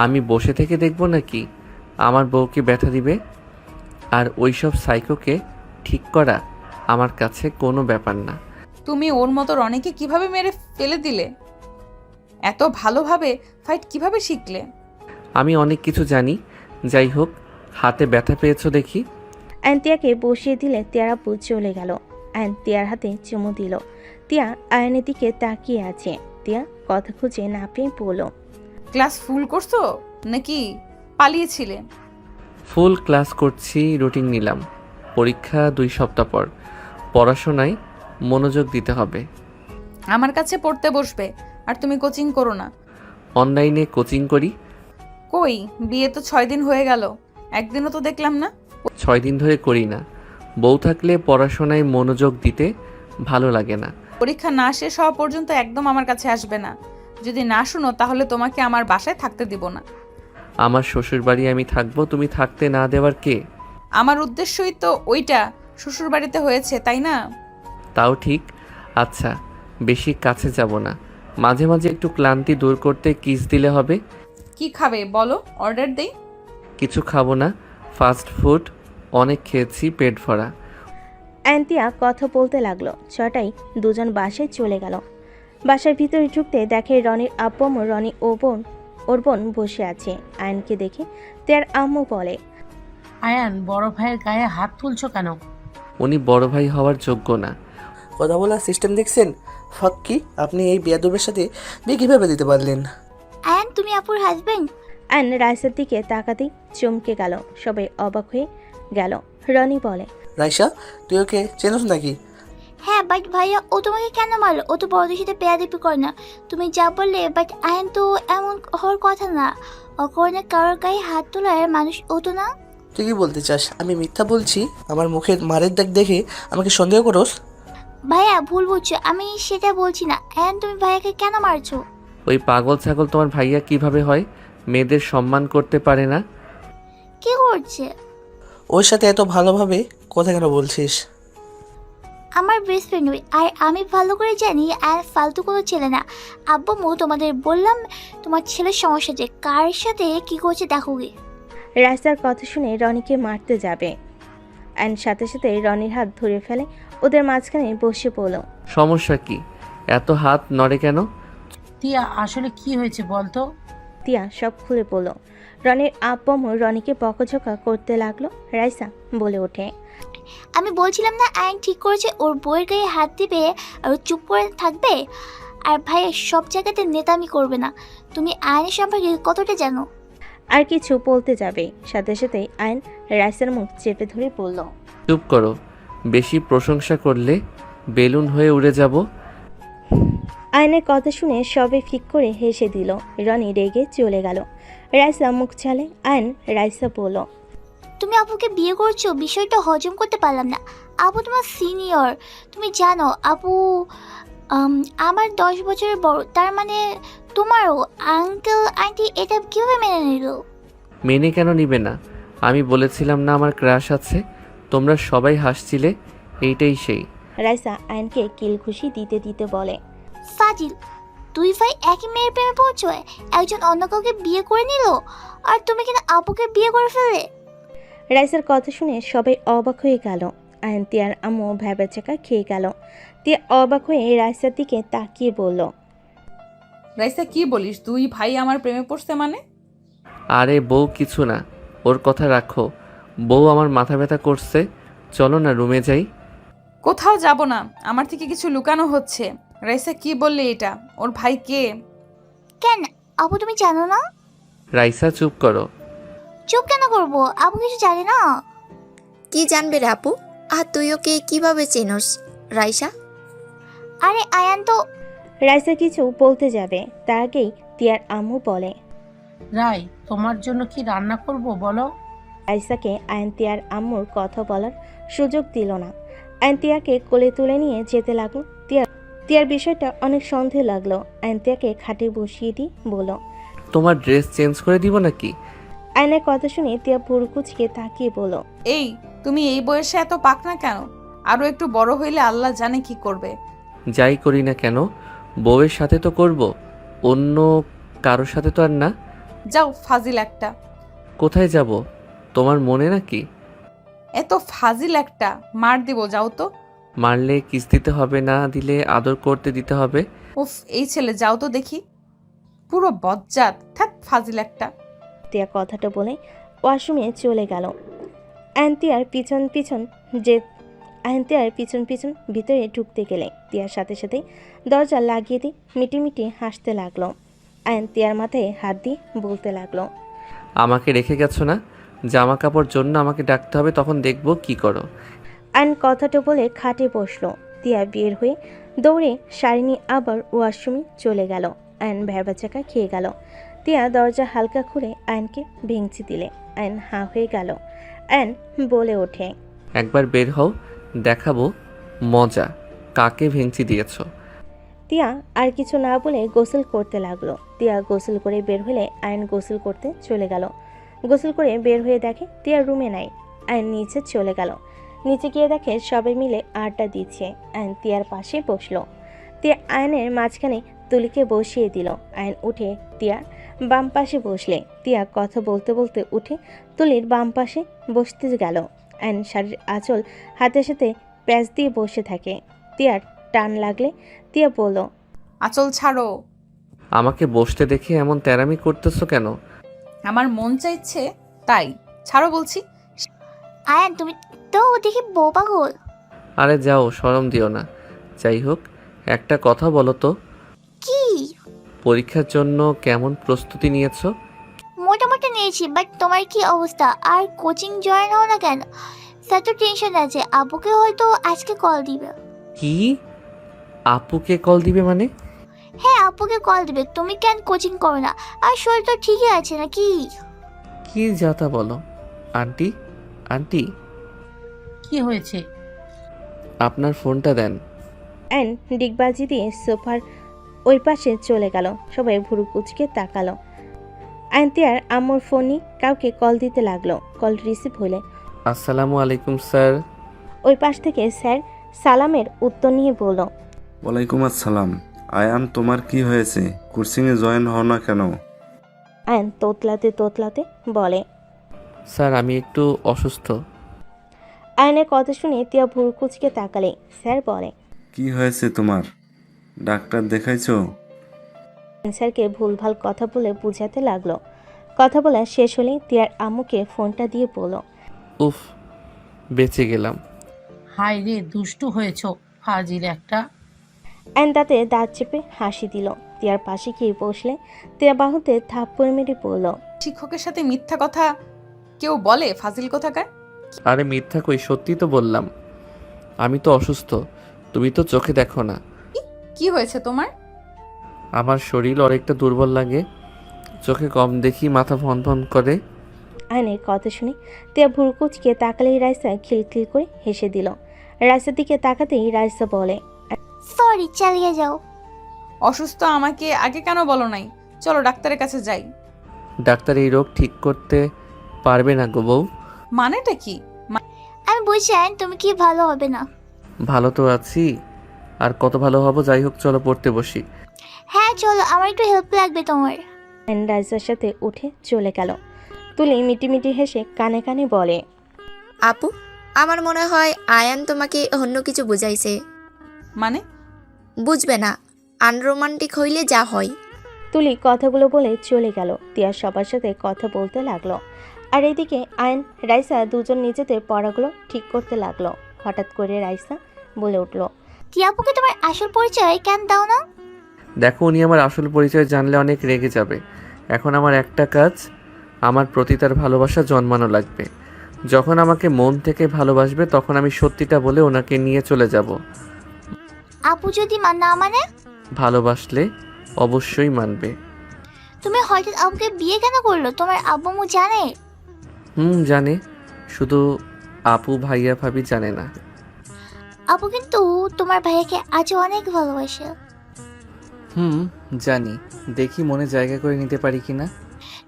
আমি বসে থেকে দেখব নাকি আমার বউকে ব্যথা দিবে? আর ওইসব সাইকোকে ঠিক করা আমার কাছে কোনো ব্যাপার না। তুমি ওর মতো রনিকে কিভাবে মেরে ফেলে দিলে? এত ভালোভাবে ফাইট কিভাবে শিখলে? আমি অনেক কিছু জানি। যাই হোক, হাতে ব্যথা পেয়েছো দেখি। আয়ন তিয়াকে বসিয়ে দিলে তিয়ার আব্বু চলে গেল। আয়ন তিয়ার হাতে চুমু দিল। তিয়া আয়নের দিকে তাকিয়ে আছে। তিয়া কথা খুঁজে না পেয়ে বলল, ক্লাস ফুল করছো নাকি পালিয়েছিলে? ফুল ক্লাস করছি, রুটিন নিলাম। পরীক্ষা 2 সপ্তাহ পর। পড়াশোনায় মনোযোগ দিতে হবে। আমার কাছে পড়তে বসবে, আর তুমি কোচিং করো না। অনলাইনে কোচিং করি। কই, বিয়ে তো 6 দিন হয়ে গেল, একদিনও তো দেখলাম না। 6 দিন ধরে করি না। বউ থাকলে পড়াশোনায় মনোযোগ দিতে ভালো লাগে না। পরীক্ষা না শেষ হওয়া পর্যন্ত একদম আমার কাছে আসবে না। যদি না শুনো তাহলে তোমাকে আমার বাসায় থাকতে দিব না। আমার শ্বশুরবাড়ি আমি থাকবো, তুমি থাকতে না দেওয়ার কে? আমার উদ্দেশ্যই তো ওইটা, শ্বশুরবাড়িতে হয়েছে তাই না? তাও ঠিক। আচ্ছা, বেশি কাছে যাব না। মাঝে মাঝে একটু ক্লান্তি দূর করতে কিস দিলে হবে। কি খাবে বলো, অর্ডার দেই? কিছু খাবো না, ফাস্ট ফুড অনেক খেয়েছি, পেট ভরা। আয়ন তিয়া কথা বলতে লাগলো। ছটায় দুজন বাসায় চলে গেল। বাসার ভিতরে ঢুকতে দেখে রনির আব্বু আম্মু, রনি ওর বোন বসে আছে। আয়নকে দেখে তিয়ার আম্মু বলে, আয়ান, বড় ভাইয়ের গায়ে হাত তুলছো কেন? উনি বড় ভাই হওয়ার যোগ্য না। কথা বলার সিস্টেম দেখছেন? ফাক্কি, আপনি এই বেয়াদবের সাথে বিয়ে কীভাবে দিতে পারলেন? আয়ান, তুমি আপুর হাজবেন্ড? আয়ন রাইসার দিকে তাকাতেই চমকে গেল। সবাই অবাক হয়ে গেল। রনি বলে, রাইসা, তুই ওকে চেনস নাকি? হ্যাঁ, বাট ভাইয়া ও তোমাকে কেন মারলো? ও তো বড়দের সাথে বেয়াদবি করে না। তুমি যা বললে, বাট আয়ান তো এমন হওয়ার কথা না। অকারণে কারোর গায়ে হাত তোলার মানুষ ও তো না। তুই কি বলতে চাস আমি মিথ্যা বলছি? আমার মুখের মারের দাগ দেখে আমাকে সন্দেহ করোস? ভাইয়া ভুল বুঝছো, আমি সেটা বলছি না। আয়ান, তুমি ভাইয়াকে কেন মারছো? ওই পাগল ছাগল তোমার ভাইয়া কিভাবে হয়? মেয়েদের সম্মান করতে পারে না। কি করছে? ওর সাথে এত ভালোভাবে কথা কেন বলছিস? আমার বেস্ট ফ্রেন্ড ওই, আর আমি ভালো করে জানি আয়ান ফালতু কোনো ছেলে না। আব্বু মু তোমাদের বললাম তোমার ছেলের সমস্যা, যে কার সাথে কি করছে দেখো গে। রাইসার কথা শুনে রনিকে মারতে যাবে। আয়ন সাথে সাথে রনির হাত ধরে ফেলে, ওদের মাঝখানে বসে পড়ল। সমস্যা কি? এত হাত নড়ে কেন? তিয়া, আসলে কি হয়েছে বলতো? তিয়া সব খুলে পড়ল। রনির আব্বু আম্মু রনিকে বকাঝকা করতে লাগলো। রাইসা বলে ওঠে, আমি বলছিলাম না আয়ান ঠিক করেছে ওর বইয়ের গায়ে হাত দিবে আর ও চুপ করে থাকবে? আর ভাইয়া সব জায়গাতে নেতামি করবে না। তুমি আয়নের সম্পর্কে কতটা জানো? আর কিছু বলতে যাবে, সাথে সাথে আয়ন রাইসার মুখ চেপে ধরে বলল, চুপ করো। বেশি প্রশংসা করলে বেলুন হয়ে উড়ে যাব। আয়নের কথা শুনে সবে ফিক করে হেসে দিল। রনি রেগে চলে গেল। রাইসা মুখ চালে। আয়ন রাইসা বলল, তুমি আপুকে বিয়ে করছো, বিষয়টা হজম করতে পারলাম না। আপু তোমার সিনিয়র, তুমি জানো আপু আমার 10 বছরের বড়। তার মানে তোমারও আঙ্কেল আন্টি এটা কীভাবে মেনে নিল? মেনে কেন নিবে না? আমি বলেছিলাম না আমার ক্রাশ আছে? তোমরা সবাই হাসছিলে, এইটাই সেই। রাইসা আয়নকে কিল খুশি দিতে দিতে বলে, ফাজিল, দুই ভাই একই মেয়ের প্রেমে পড়ছো, একজন অন্য কাউকে বিয়ে করে নিল, আর তুমি কিনা আপুকে বিয়ে করে ফেললে। রাইসার কথা শুনে সবাই অবাক হয়ে গেল। আয়ন তিয়ার আম্মু ভ্যাবাচাকা খেয়ে গেল। তিয়া অবাক হয়ে রাইসার দিকে তাকিয়ে বলল, রাইসা, কি বলিস? 2 ভাই আমার প্রেমে পড়ছে মানে? আরে বউ কিছু না, ওর কথা রাখো। বউ আমার মাথা ব্যথা করছে, চলো না রুমে যাই। কোথাও যাব না, আমার থেকে কিছু লুকানো হচ্ছে। রাইসা কি বললে এটা? ওর ভাই কে? কেন আপু তুমি জানো না? রাইসা চুপ করো। চুপ কেন করবো? আপু কিছু জানে না। কি জানবে রে আপু? আর তুই ওকে কিভাবে চেনস রাইসা? আরে আয়ান তো রাইসা কিছু বলতে যাবে তার আগেই তিয়ার আম্মু বলে। রাই, তোমার জন্য কি রান্না করব বলো? রাইসাকে আয়ন তিয়ার আম্মুর কথা বলার সুযোগ দিল না। আয়ন তিয়াকে কোলে তুলে নিয়ে যেতে লাগলো। তিয়ার বিষয়টা অনেক সন্দেহ লাগলো। আয়ন তিয়াকে খাটে বসিয়ে দিয়ে বলল। তোমার ড্রেস চেঞ্জ করে দিব নাকি? আয়নের কথা শুনে তিয়া পুরকুচকে তাকিয়ে বলল। এই, তুমি এই বয়সে এত পাকনা কেন? আরো একটু বড় হইলে আল্লাহ জানে কি করবে। যাই করি না কেন বউয়ের সাথে তো করব, অন্য কারোর সাথে তো আর না। যাও ফাজিল একটা। কোথায় যাব তোমার মনে নাকি? এত ফাজিল একটা, মার দিব, যাও তো। মারলে কিস দিতে হবে, না দিলে আদর করতে দিতে হবে। উফ, এই ছেলে, যাও তো দেখি। পুরো বজ্জাত, থাক ফাজিল একটা। তিয়া কথাটা বলে ওয়াশরুমে চলে গেল। আয়ন্তিয়ার পিছন পিছন ভিতরে ঢুকতে গেলে তিয়ার সাথে সাথে দরজা লাগিয়ে দিয়ে মিটিমিটি হাসতে লাগলো। আয়ন্তিয়ার মাথায় হাত দিয়ে বলতে লাগলো। আমাকে রেখে গেছো না? জামা কাপড় জন্য আমাকে ডাকতে হবে, তখন দেখবো কি করো। আয়ন কথাটা বলে খাটে বসলো। তিয়া বের হয়ে দৌড়ে শাড়ি নিয়ে আবার ওয়াশরুমে চলে গেল। আয়ন ভ্যাবাচাকা খেয়ে গেল। তিয়া দরজা হালকা খুলে আয়নকে ভেঙচি দিলে আয়ন হাঁ হয়ে গেল। আয়ন বলে ওঠে। একবার বের হও, দেখাবো মজা কাকে ভেঙচি দিয়েছো। তিয়া আর কিছু না বলে গোসল করতে লাগলো। তিয়া গোসল করে বের হলে আয়ন গোসল করতে চলে গেল। গোসল করে বের হয়ে দেখে তিয়া রুমে নাই। আয়ন নিচে চলে গেল। নিচে গিয়ে দেখে সবাই মিলে আড্ডা দিচ্ছে। আয়ন তিয়ার পাশে বসলো। তিয়া আয়নের মাঝখানে তুলিকে বসিয়ে দিল। আয়ন উঠে তিয়ার বাম পাশে বসলে তিয়া কথা বলতে বলতে উঠে তুলির বাম পাশে বসতে গেল। আয়ন শাড়ির আঁচল হাতের সাথে প্যাঁচ দিয়ে বসে থাকে। তিয়ার টান লাগলে তিয়া বলল। আঁচল ছাড়ো। আমাকে বসতে দেখে এমন তেরামি করতেছো কেন? আমার মন চাইছে তাই, ছাড়ো বলছি। আয়ান তুমি তো দেখি বউ পাগল। আরে যাও, শরম দিও না। যাই হোক, একটা কথা বলো তো, কি? পরীক্ষার জন্য কেমন প্রস্তুতি নিয়েছো? মোটামুটি নিয়েছি, বাট তোমার কি অবস্থা? আর কোচিং জয়েন হও না কেন? স্যার তো টেনশন আছে, আপুকে হয়তো আজকে কল দিবে। কি? আপুকে কল দিবে মানে? হ্যাঁ আপুকে কল দিবে। তুমি কেন কোচিং করো না? আর শরীর তো ঠিকই আছে নাকি? কি যাতা বলো। আন্টি, আন্টি কি হয়েছে? আপনার ফোনটা দেন। অ্যান ডিগবাজি দিয়ে সোফার ওই পাশে চলে গেল। সবাই ভুরু কুচকে তাকালো। আয়ন্তিয়ার আম্মুর ফোনই কাউকে কল দিতে লাগলো। কল রিসিভ হলে আসসালামু আলাইকুম স্যার। ওই পাশ থেকে স্যার সালামের উত্তর নিয়ে বলল। ওয়ালাইকুম আসসালাম। আয়ান, তোমার কি হয়েছে? কোচিংয়ে জয়েন হও না কেন? আয়ন তোতলাতে বলে। স্যার আমি একটু অসুস্থ। আয়নের কথা শুনে তিয়া ভুরু কুচকে তাকালে স্যার বলে। কি হয়েছে তোমার? ডাক্তার দেখাইছো? স্যারকে ভুলভাল কথা বলে বুঝাতে লাগলো। কথা বলা শেষ হলে তিয়ার আম্মুকে ফোনটা দিয়ে বলল। উফ, বেঁচে গেলাম। হাই রে, দুষ্টু হয়েছ ফাজিল একটা। আয়ন তাতে দাঁত চেপে হাসি দিল। তিয়ার পাশে গিয়ে বসলে তিয়া বাহুতে থাপ্পড় মেরে পড়ল। শিক্ষকের সাথে মিথ্যা কথা কেউ বলে? ফাজিল কোথাকার। আরে মিথ্যা কই, সত্যি তো বললাম। আমি তো অসুস্থ, তুমি তো চোখে দেখো না। কি হয়েছে তোমার? আমার শরীর অনেকটা দুর্বল লাগে, চোখে কম দেখি, মাথা ভন ভন করে। আয়নের কথা শুনে তিয়া ভুরু কুচকে তাকালেই রাইসা খিলখিল করে হেসে দিল। রাইসার দিকে তাকাতেই রাইসা বলে। সরি, চালিয়ে যাও। অসুস্থ আমাকে আগে কেন বলো নাই? চলো ডাক্তারের কাছে যাই। ডাক্তার এই রোগ ঠিক করতে পারবে না গো বউ। মানেটা কি? আমি বুঝছি আয়ান, তুমি কি ভালো হবে না। ভালো তো আছি, আর কত ভালো হব। যাই হোক, চলো পড়তে বসি। হ্যাঁ চলো, আমার একটু হেল্প লাগবে তোমার। আয়ন রাইসার সাথে উঠে চলে গেল। তুলি মিটিমিটি হেসে কানে কানে বলে। আপু, আমার মনে হয় আয়ান তোমাকে অন্য কিছু বুঝাইছে। মানে? বুঝবে না, আনরোমান্টিক হইলে যা হয়। তুলি কথাগুলো বলে চলে গেল। তিয়া সবার সাথে কথা বলতে লাগলো। আর এদিকে আয়ন রাইসা দুজন নিজেদের পড়াগুলো ঠিক করতে লাগলো। হঠাৎ করে রাইসা বলে উঠল। টিয়া আপুকে তোমার আসল পরিচয় কেন দাও না? দেখো, উনি আমার আসল পরিচয় জানলে অনেক রেগে যাবে। এখন আমার একটা কাজ, আমার প্রতি তার ভালোবাসা জন্মানো লাগবে। যখন আমাকে মন থেকে ভালোবাসবে তখন আমি সত্যিটা বলে ওনাকে নিয়ে চলে যাব। আপু যদি না মানে? ভালোবাসলে অবশ্যই মানবে। তুমি হঠাৎ আপুকে বিয়ে কেন করলো? তোমার আব্বু আম্মু জানে? জানে, শুধু আপু ভাইয়া ভাবি জানে না। আপু কিন্তু তোমার ভাইয়াকে আজও অনেক ভালোবাসে। জানি, দেখি মনে জায়গা করে নিতে পারি কিনা।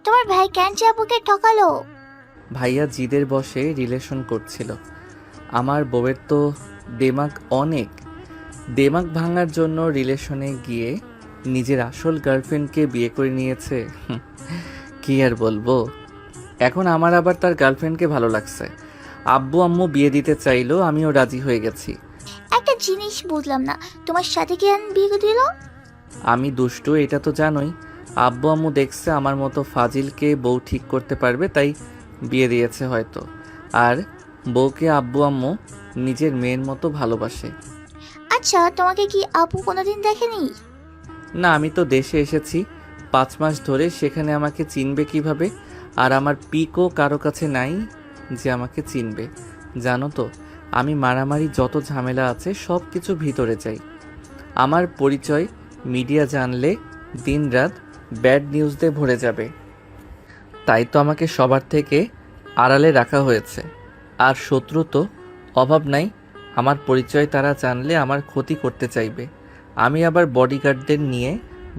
তোমার ভাই কেন যে আপুকে ঠকালো? ভাইয়া জিদের বসে রিলেশন করছিল। আমার বউয়ের তো দেমাগ অনেক, দেমাগ ভাঙার জন্য রিলেশনে গিয়ে নিজের আসল গার্লফ্রেন্ডকে বিয়ে করে নিয়েছে। কি আর বলবো, এখন আমার আবার তার গার্লফ্রেন্ডকে ভালো লাগছে। আব্বু আম্মু বিয়ে দিতে চাইলো, আমিও রাজি হয়ে গেছি। একটা জিনিস বুঝলাম না, তোমার সাথে কেন বিয়ে দিল? আমি দুষ্টু, এটা তো জানোই। আব্বু আম্মু দেখছে আমার মতো ফাজিলকে বউ ঠিক করতে পারবে, তাই বিয়ে দিয়েছে হয়তো। আর বউকে আব্বু আম্মু নিজের মেয়ের মতো ভালোবাসে। আচ্ছা, তোমাকে কি আপু কোনোদিন দেখেনি? না, আমি তো দেশে এসেছি 5 মাস ধরে, সেখানে আমাকে চিনবে কিভাবে? আর আমার পিকও কারো কাছে নাই যে আমাকে চিনবে। জানো তো, আমি মারামারি যত ঝামেলা আছে সব কিছু ভিতরে চাই। আমার পরিচয় মিডিয়া জানলে দিনরাত ব্যাড নিউজ দিয়ে ভরে যাবে, তাই তো আমাকে সবার থেকে আড়ালে রাখা হয়েছে। আর শত্রু তো অভাব নাই, আমার পরিচয় তারা জানলে আমার ক্ষতি করতে চাইবে। আমি আবার বডিগার্ডদের নিয়ে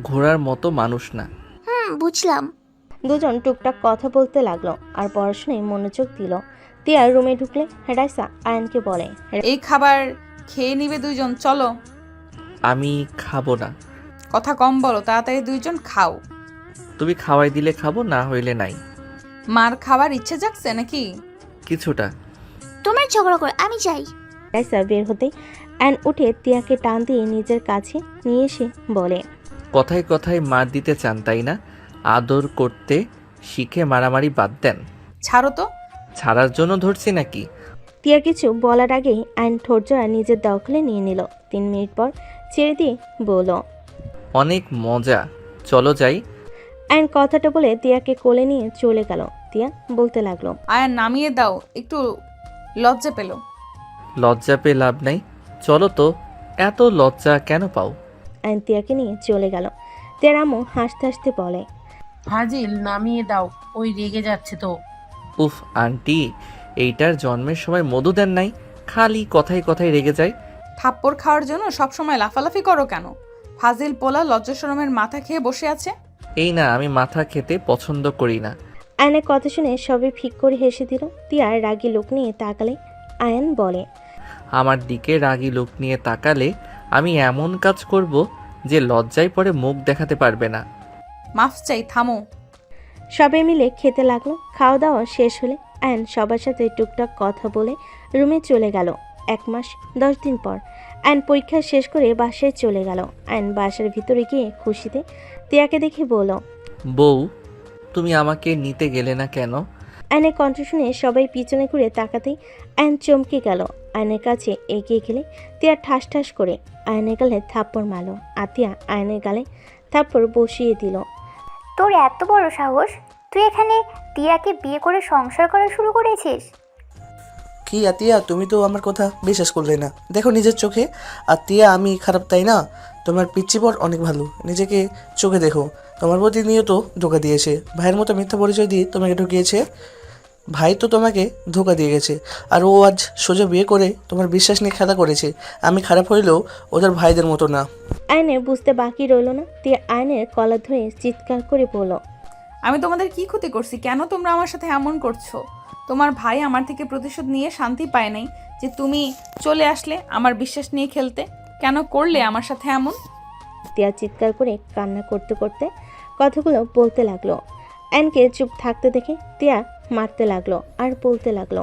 ঘোরার মতো মানুষ না। বুঝলাম। দুজন টুকটাক কথা বলতে লাগলো আর পড়াশোনায় মনোযোগ দিল। তিয়া রুমে ঢুকলে রাইসা আয়ানকে বলে, এই খাবার খেয়ে নিবে দুইজন, চলো। আমি খাবো না। কথা কম বলো, তাড়াতাড়ি দুইজন খাও। তুমি খাওয়াই দিলে খাবো, না হইলে নাই। মার খাবার ইচ্ছে জাগছে নাকি? কিছুটা। তোমার ঝগড়া করে আমি যাই। রাইসা বের হতে আয়ান উঠে তিয়াকে টান দিয়ে নিজের কাছে নিয়ে এসে বলে, কথায় কথায় মার দিতে চান তাই না? আদর করতে শিখে মারামারি বাদ দেন। ছাড়ো তো। ছাড়ার জন্য ধরছি নাকি? তিয়া কিছু বলার আগেই আয়ন ঠোঁটজোড়া নিজের দখলে নিয়ে নিল। 3 মিনিট পর ছেড়ে দিয়ে বলল, অনেক মজা, চলো যাই। আয়ন কথাটা বলে তিয়াকে কোলে নিয়ে চলে গেল। তিয়া বলতে লাগলো, আয়ান নামিয়ে দাও, একটু লজ্জা পেল। লজ্জা পেয়ে লাভ নাই, চলো তো। এত লজ্জা কেন পাও? আয়ন তিয়াকে নিয়ে চলে গেল। তিয়ার আম্মু হাসতে হাসতে বলে, ফাজিল, নামিয়ে দাও, ওই রেগে যাচ্ছে তো। উফ আন্টি, এইটার জন্মের সময় মধু দেন নাই, খালি কথায় কথায় রেগে যায়। থাপ্পড় খাওয়ার জন্য সবসময় লাফালাফি করো কেন? ফাজিল পোলা লজ্জা শরমের মাথা খেয়ে বসে আছে। এই না, আমি মাথা খেতে পছন্দ করি না। আয়নের কথা শুনে সবাই ফিক করে হেসে দিল। তিয়ার রাগী লোক নিয়ে তাকালে আয়ন বলে, আমার দিকে রাগী লোক নিয়ে তাকালে আমি এমন কাজ করব যে লজ্জায় পড়ে মুখ দেখাতে পারবে না। মাফ চাই, থামো। সবাই মিলে খেতে লাগলো। খাওয়া দাওয়া শেষ হলে আয়ন সবার সাথে টুকটাক কথা বলে রুমে চলে গেল। 1 মাস 10 দিন পর আয়ন পরীক্ষা শেষ করে বাসায় চলে গেল। আয়ন বাসার ভিতরে গিয়ে খুশিতে তিয়াকে দেখে বলল, বউ, তুমি আমাকে নিতে গেলে না কেন? আয়নের কণ্ঠ শুনে সবাই পিছনে ঘুরে তাকাতেই আয়ন চমকে গেল। আয়নের কাছে এগিয়ে গেলে তিয়া ঠাস ঠাস করে আয়নের গালে থাপ্পড় মারল। আতিয়া আয়নের গালে থাপ্পড় বসিয়ে দিল। তোর এত বড় সাহস, তুই এখানে টিয়াকে বিয়ে করে সংসার করা শুরু করেছিস? কি আতিয়া, তুমি তো আমার কথা বিশ্বাস করলে না। দেখো নিজের চোখে। আতিয়া আমি খারাপ তাই না? তোমার পিচ্চি পর অনেক ভালো, নিজেকে চোখে দেখো। তোমার প্রতিনিয়ত ধোকা দিয়েছে, ভাইয়ের মতো মিথ্যা পরিচয় দিয়ে তোমাকে ঢুকিয়েছে। ভাই তো তোমাকে ধোকা দিয়ে গেছে, আর ও আজ সোজা বিয়ে করে তোমার বিশ্বাস নিয়ে খেলা করেছে। আমি খারাপ হইলেও ওদের ভাইদের মতো না। আয়নের বুঝতে বাকি রইল না। তিয়া আয়নের কলার ধরে চিৎকার করে বলল, আমি তোমাদের কি ক্ষতি করছি? কেন তোমরা আমার সাথে এমন করছো? তোমার ভাই আমার থেকে প্রতিশোধ নিয়ে শান্তি পায় নাই যে তুমি চলে আসলে আমার বিশ্বাস নিয়ে খেলতে? কেন করলে আমার সাথে এমন? তিয়া চিৎকার করে কান্না করতে করতে কথাগুলো বলতে লাগলো। আয়নকে চুপ থাকতে দেখে তিয়া মারতে লাগলো আর বলতে লাগলো,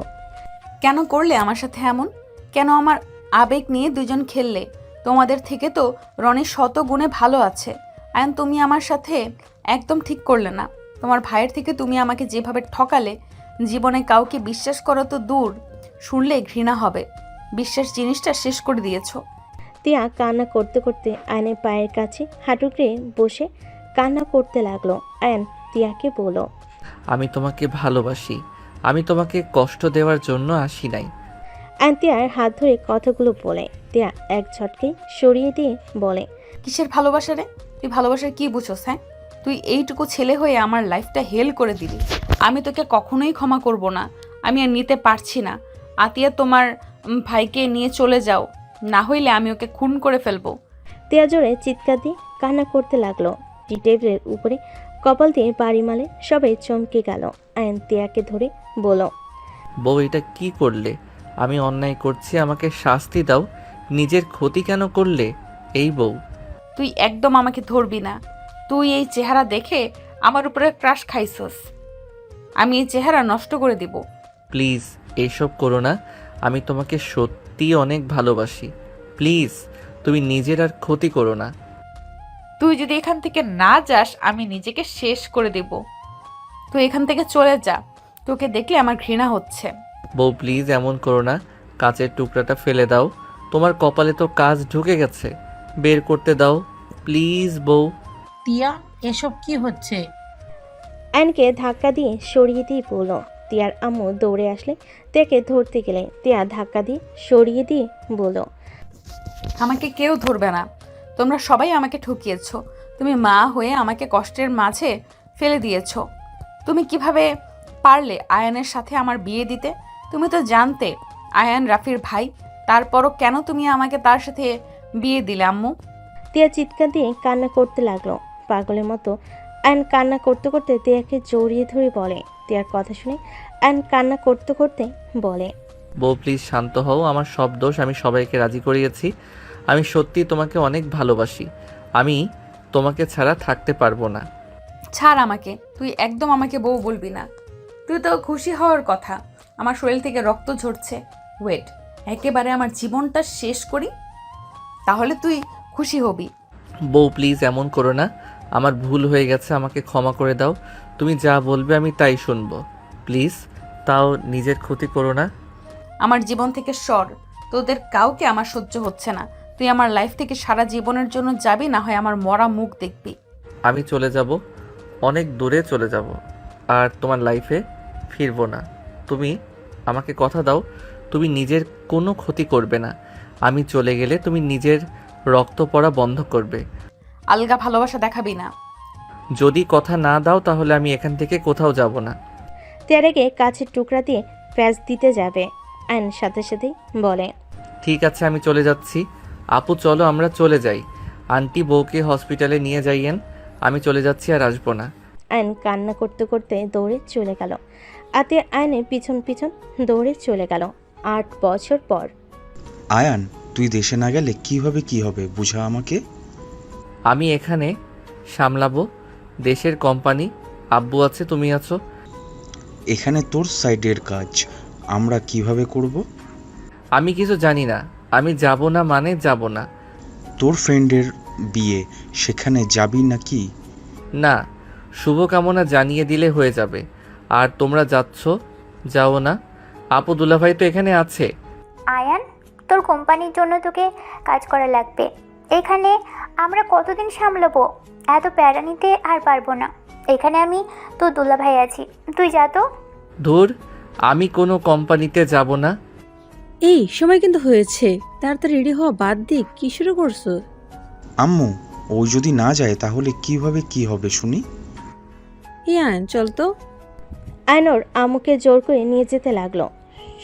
কেন করলে আমার সাথে এমন? কেন আমার আবেগ নিয়ে দুজন খেললে? তোমাদের থেকে তো রনি 100 গুণে ভালো আছে। আয়ন, তুমি আমার সাথে একদম ঠিক করলে না। তোমার ভাইয়ের থেকে তুমি আমাকে যেভাবে ঠকালে, জীবনে কাউকে বিশ্বাস করা তো দূর, শুনলে ঘৃণা হবে। বিশ্বাস জিনিসটা শেষ করে দিয়েছো। তিয়া কান্না করতে করতে আয়নের পায়ের কাছে হাঁটুকে বসে কান্না করতে লাগলো। আয়ন তিয়াকে বলল, আমি তোমাকে ভালোবাসি। আমি তোমাকে কষ্ট দেওয়ার জন্য আসি নাই। আয়ন তিয়ার হাত ধরে কথাগুলো বলে। তিয়া এক ঝটকে সরিয়ে দিয়ে বলে, কিসের ভালোবাসা রে? তুই ভালোবাসার কি বুঝোস? হ্যাঁ, তুই এইটুকু ছেলে হয়ে আমার লাইফটা হেল করে দিলি। আমি তোকে কখনোই ক্ষমা করব না। আমি আর নিতে পারছি না। আতিয়া, তোমার ভাইকে নিয়ে চলে যাও, না হইলে আমি ওকে খুন করে ফেলবো। তিয়া জোরে চিৎকার দিয়ে কান্না করতে লাগলো। টি টেবিলের উপরে কপাল দিয়ে বাড়ি মালে সবাই চমকে গেল। আয়ন তিয়াকে ধরে বলল, বউ, এটা কি করলে? আমি অন্যায় করছি, আমাকে শাস্তি দাও। নিজের ক্ষতি কেন করলে? এই বউ, তুই একদম আমাকে ধরবি না। তুই এই চেহারা দেখে আমার উপরে ক্রাশ খাইছস। আমি এই চেহারা নষ্ট করে দিব। প্লিজ এইসব করো না। আমি তোমাকে সত্যি অনেক ভালোবাসি। প্লিজ তুমি নিজের আর ক্ষতি করো না। তুই যদি এখান থেকে না যাস, আমি নিজেকে শেষ করে দেব। তুই এখান থেকে চলে যা। তোকে দেখলে আমার ঘৃণা হচ্ছে। বউ প্লিজ এমন করো না। কাচের টুকরাটা ফেলে দাও। তোমার কপালে তো কাজ ঢুকে গেছে, বের করতে দাও প্লিজ বউ। তিয়া, এসব কি হচ্ছে? আয়নকে ধাক্কা দিয়ে সরিয়ে দিয়ে বলল। তিয়ার আম্মু দৌড়ে আসলে তিয়াকে ধরতে গেলে তিয়া ধাক্কা দিয়ে সরিয়ে দিয়ে বলল, আমাকে কেউ ধরবে না। তোমরা সবাই আমাকে ঠকিয়েছো। তুমি মা হয়ে আমাকে কষ্টের মাঝে ফেলে দিয়েছো। তুমি কিভাবে পারলে আয়ানের সাথে আমার বিয়ে দিতে? তুমি তো জানতে আয়ান রাফির ভাই, তারপরও কেন তুমি আমাকে তার সাথে বিয়ে দিলে আম্মু? তিয়া চিৎকার দিয়ে কান্না করতে লাগলো পাগলের মতো। আয়ন কান্না করতে করতে তিয়াকে জড়িয়ে ধরে বলে। তিয়ার কথা শুনে আয়ন কান্না করতে করতে বলে, বউ প্লিজ শান্ত হও। আমার সব দোষ, আমি সবাইকে রাজি করিয়েছি। আমি সত্যি তোমাকে অনেক ভালোবাসি। আমি তোমাকে ছাড়া থাকতে পারবো না। ছাড় আমাকে। তুই একদম আমাকে বউ বলবি না। তুই তো খুশি হওয়ার কথা। আমার শরীর থেকে রক্ত ঝরছে। ওয়েট, একেবারে আমার জীবনটা শেষ করি, তাহলে তুই খুশি হবি। বউ প্লিজ এমন করো না। আমার ভুল হয়ে গেছে, আমাকে ক্ষমা করে দাও। তুমি যা বলবে আমি তাই শুনবো। প্লিজ, তাও নিজের ক্ষতি করো না। আমার জীবন থেকে সর। তোদের কাউকে আমার সহ্য হচ্ছে না। তুই আমার লাইফ থেকে সারা জীবনের জন্য যাবি, না হয় আমার মরা মুখ দেখবি। আমি চলে যাব, অনেক দূরে চলে যাব, আর তোমার লাইফে ফিরবো না। তুমি আমাকে কথা দাও, তুমি নিজের কোনো ক্ষতি করবে না। আমি চলে গেলে তুমি নিজের রক্ত পড়া বন্ধ করবে। আলগা ভালোবাসা দেখাবি না। যদি কথা না দাও তাহলে আমি এখান থেকে কোথাও যাব না। তিয়ারেকে কাছের টুকরা দিয়ে প্যাঁচ দিতে যাবে। আয়ন সাথে সাথেই বলে, ঠিক আছে, আমি চলে যাচ্ছি। আপু চলো আমরা চলে যাই। আন্টি বউকে হসপিটালে নিয়ে যাইয়েন। আমি চলে যাচ্ছি, আর আসবো না। আয়ন কান্না করতে করতে দৌড়ে চলে গেল। আতিয়া আয়নের পিছন পিছন দৌড়ে চলে গেল। 8 বছর পর। আয়ান, তুই দেশে না গেলে কিভাবে কি হবে বুঝা আমাকে। আমি এখানে সামলাবো দেশের কোম্পানি। আব্বু আছে, তুমি আছো। এখানে তোর সাইডের কাজ আমরা কিভাবে করব? আমি কিছু জানি না। আমি যাব না মানে যাব না। তোর ফ্রেন্ডের বিয়ে, সেখানে যাবি নাকি? না, শুভকামনা জানিয়ে দিলে হয়ে যাবে। আর তোমরা যাচ্ছ, যাও না। আপু দুলাভাই তো এখানে আছে। আয়ান, তোর কোম্পানির জন্য তোকে কাজ করা লাগবে। এখানে আমরা কতদিন সামলাবো? এত প্যারা নিতে আর পারবো না। এখানে আমি তোর দুলাভাই আছি, তুই যা তো। ধুর, আমি কোনো কোম্পানিতে যাব না। এই সময় কিন্তু হয়েছে, তাড়াতাড়ি রেডি হওয়া বাদ দিয়ে কি শুরু করছো? আম্মু, ও যদি না যায় তাহলে কিভাবে কি হবে শুনি। এই আয়ন চল তো। আয়নর আম্মুকে জোর করে নিয়ে যেতে লাগলো।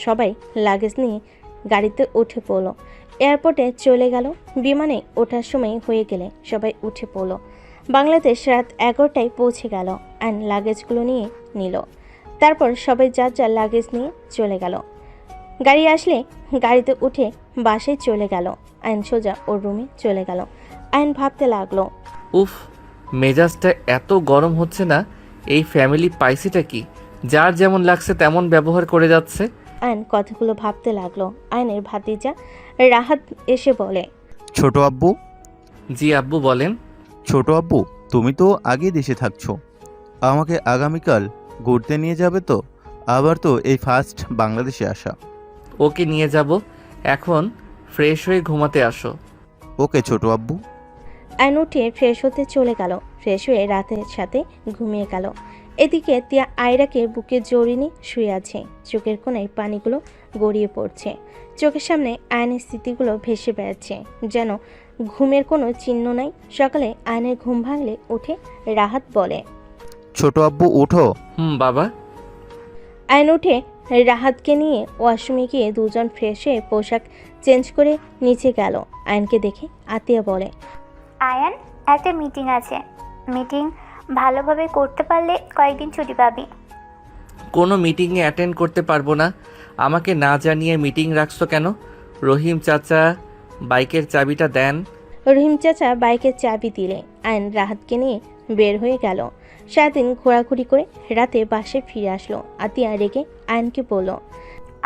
সবাই লাগেজ নিয়ে গাড়িতে উঠে পড়লো। এয়ারপোর্টে চলে গেল। বিমানে ওঠার সময় হয়ে গেলে সবাই উঠে পড়লো। বাংলাদেশ রাত 11টায় পৌঁছে গেল। আয়ন লাগেজগুলো নিয়ে নিল। তারপর সবাই যার যার লাগেজ নিয়ে চলে গেল। গাড়ি আসলে গাড়িতে উঠে বাসায় চলে গেল। আয়ন সোজা ওর রুমে চলে গেল। আয়ন ভাবতে লাগলো, উফ, মেজাজটা এত গরম হচ্ছে না। এই ফ্যামিলি পাইসিটা কি? যার যেমন লাগছে তেমন ব্যবহার করে যাচ্ছে। আয়ন কথাগুলো ভাবতে লাগলো। আয়নের ভাতিজা রাহাত এসে বলে, ছোট আব্বু। জি আব্বু বলেন। ছোট আব্বু, তুমি তো আগে দেশে থাকছো, আমাকে আগামীকাল ঘুরতে নিয়ে যাবে তো? আবার তো এই ফার্স্ট বাংলাদেশে আসা। ওকে নিয়ে যাব। এখন ফ্রেশ হয়ে ঘুমাতে আসো। ওকে ছোট আব্বু। আয়ন উঠে ফ্রেশ হতে চলে গেল। ফ্রেশ হয়ে রাতের সাথে ঘুমিয়ে গেল। এদিকে তিয়া আয়রাকে বুকে জড়িয়ে নিয়ে শুয়ে আছে। চোখের কোণায় পানিগুলো গড়িয়ে পড়ছে। চোখের সামনে আয়নের স্মৃতিগুলো ভেসে বেড়াচ্ছে, যেন ঘুমের কোনো চিহ্ন নাই। সকালে আয়নের ঘুম ভাঙলে উঠে রাহাত বলে, ছোট আব্বু ওঠো। বাবা। আয়ন উঠে রাহাতকে নিয়ে ওয়াশরুমে গিয়ে দুজন ফ্রেশ হয়ে পোশাক চেঞ্জ করে নিচে গেল। আয়নকে দেখে আতিয়া বলে, আয়ান, একটা মিটিং আছে। মিটিং ভালোভাবে করতে পারলে কয়েকদিন ছুটি পাবি। কোনো মিটিংয়ে অ্যাটেন্ড করতে পারবো না। আমাকে না জানিয়ে মিটিং রাখছো কেন? রহিম চাচা বাইকের চাবিটা দেন। রহিম চাচা বাইকের চাবি দিলে আয়ন রাহাতকে নিয়ে বের হয়ে গেল। সারাদিন ঘোরাঘুরি করে রাতে বাসে ফিরে আসলো। আতিয়া রেগে আয়নকে বলল,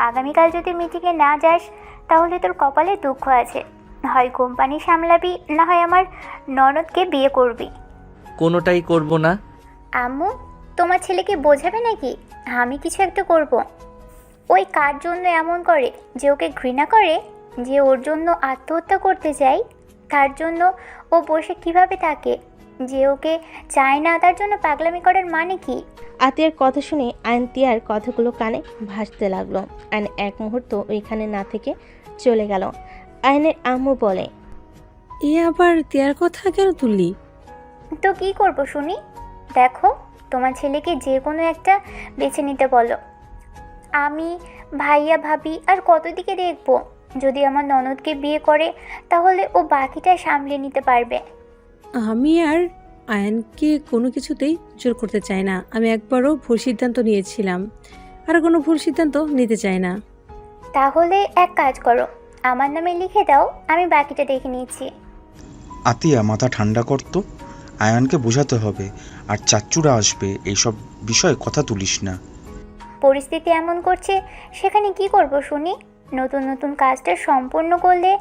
আগামীকাল যদি মিটিংয়ে না যাস তাহলে তোর কপালে দুঃখ আছে। হয় কোম্পানি সামলাবি, না হয় আমার ননদকে বিয়ে করবি। কোনোটাই করব না। আম্মু, তোমার ছেলেকে বোঝাবে নাকি আমি কিছু একটা করব? ওই কার জন্য এমন করে যে ওকে ঘৃণা করে, যে ওর জন্য আত্মহত্যা করতে চায়, তার জন্য ও বসে কিভাবে থাকে, যে ওকে চায় না তার জন্য পাগলামি করার মানে কি? আতিয়ার কথা শুনে আয়ন তিয়ার কথাগুলো কানে ভাসতে লাগলো। আয়ন এক মুহূর্ত ওইখানে না থেকে চলে গেল। আয়নের আম্মু বলে, এ আবার তিয়ার কথা কেন তুললি? তো কি করব শুনি? দেখো, তোমার ছেলেকে যে কোনো একটা বেছে নিতে বলো। আমি, ভাইয়া, ভাবি আর কত দিকে দেখবো? যদি আমার ননদকে বিয়ে করে তাহলে ও বাকিটা সামলে নিতে পারবে। আমি আর আয়নকে কোনো কিছুতেই জোর করতে চাই না। আমি একবারও ভুল সিদ্ধান্ত নিয়েছিলাম, আর কোনো ভুল সিদ্ধান্ত নিতে চাই না। তাহলে এক কাজ করো, আমার নামে লিখে দাও, আমি বাকিটা দেখে নিচ্ছি। আতিয়া মাথা ঠান্ডা করতো, আয়ানকে বোঝাতে হবে, আর চাচ্চুরা আসবে, এইসব বিষয়ে কথা তুলিস না। পরিস্থিতি এমন করছে, সেখানে কি করব শুনি? নতুন নতুন কাজটা সম্পূর্ণ করলে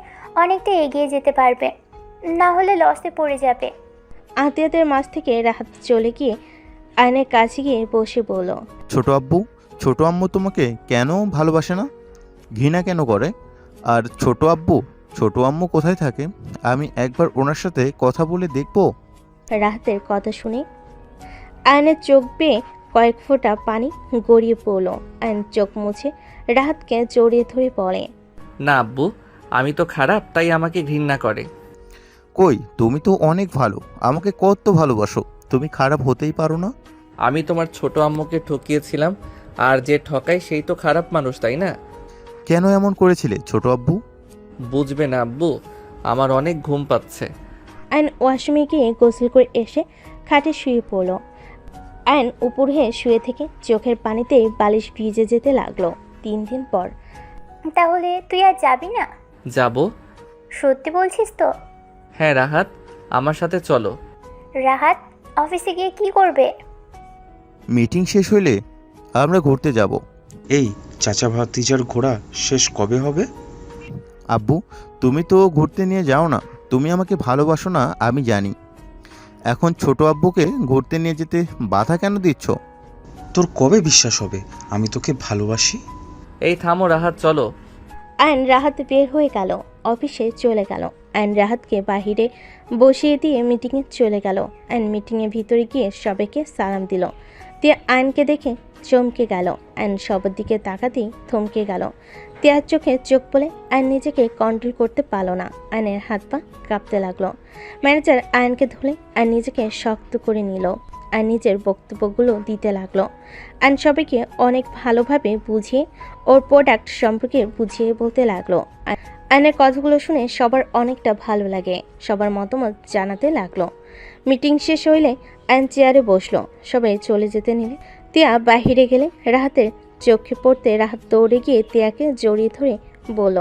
অনেকটা এগিয়ে যেতে পারবে, না হলে লসে পড়ে যাবে। আতিয়াদের মাঝ থেকে রাহাত চলে গিয়ে আয়নের কাছে গিয়ে বসে বলল, ছোট আব্বু, ছোট আম্মু তোমাকে কেন ভালোবাসে না, ঘৃণা কেন করে? আর ছোট আব্বু, ছোট আম্মু কোথায় থাকে? আমি একবার ওনার সাথে কথা বলে দেখবো। রাহাতের কথা শুনে আয়নের চোখ বেয়ে কয়েক ফোঁটা পানি গড়িয়ে পড়ল। আয়ন চোখ মুছে রাহাতকে জড়িয়ে ধরে বলে, না আব্বু, আমি তো খারাপ, তাই আমাকে ঘৃণা করে। কই, তুমি তো অনেক ভালো, আমাকে কত ভালোবাসো, তুমি খারাপ হতেই পারো না। আমি তোমার ছোট আম্মুকে ঠকিয়েছিলাম, আর যে ঠকায় সেই তো খারাপ মানুষ, তাই না? কেন এমন করেছিলে ছোট আব্বু? বুঝবে না আব্বু, আমার অনেক ঘুম পাচ্ছে। আয়ন ওয়াশরুমে গিয়ে গোসল করে এসে খাটে শুয়ে পড়ল। আয়ন উপর হয়ে শুয়ে থেকে চোখের পানিতে বালিশ ভিজে যেতে লাগলো। 3 দিন পর। তাহলে তুই আর যাবি না? যাব। সত্যি বলছিস তো? হ্যাঁ রাহাত, আমার সাথে চলো। রাহাত অফিসে গিয়ে কি করবে? মিটিং শেষ হইলে আমরা ঘুরতে যাব। এই চাচা ভাতিজার ঘোরা শেষ কবে হবে? আব্বু, তুমি তো ঘুরতে নিয়ে যাও না, তুমি আমাকে ভালোবাসো না আমি জানি, এখন ছোট আব্বুকে ঘুরতে নিয়ে যেতে বাধা কেন দিচ্ছ? তোর কবে বিশ্বাস হবে আমি তোকে ভালোবাসি? এই থামো রাহাত, চলো। আয়ন রাহাত বের হয়ে গেল, অফিসে চলে গেল। আয়ন রাহাতকে বাহিরে বসিয়ে দিয়ে মিটিংয়ে চলে গেল। আয়ন মিটিংয়ের ভিতরে গিয়ে সবাইকে সালাম দিল। তিয়া আয়নকে দেখে চমকে গেল। আয়ন সবার দিকে তাকাতেই থমকে গেল। তিয়ার চোখে চোখ পড়ে আয়ন নিজেকে কন্ট্রোল করতে পারল না। আয়নের হাত পা কাঁপতে লাগলো। ম্যানেজার আয়নকে ধরে আয়ন নিজেকে শক্ত করে নিল। আয়ন নিজের বক্তব্যগুলো দিতে লাগলো। আয়ন সবাইকে অনেক ভালোভাবে বুঝিয়ে ওর প্রোডাক্ট সম্পর্কে বুঝিয়ে বলতে লাগলো। আয়নের কথাগুলো শুনে সবার অনেকটা ভালো লাগে। সবার মতামত জানাতে লাগলো। মিটিং শেষ হইলে আয়ন চেয়ারে বসলো। সবাই চলে যেতে নিলে তিয়া বাহিরে গেলে রাহাতের চোখে পড়তে রাহাত দৌড়ে গিয়ে তিয়াকে জড়িয়ে ধরে বলল,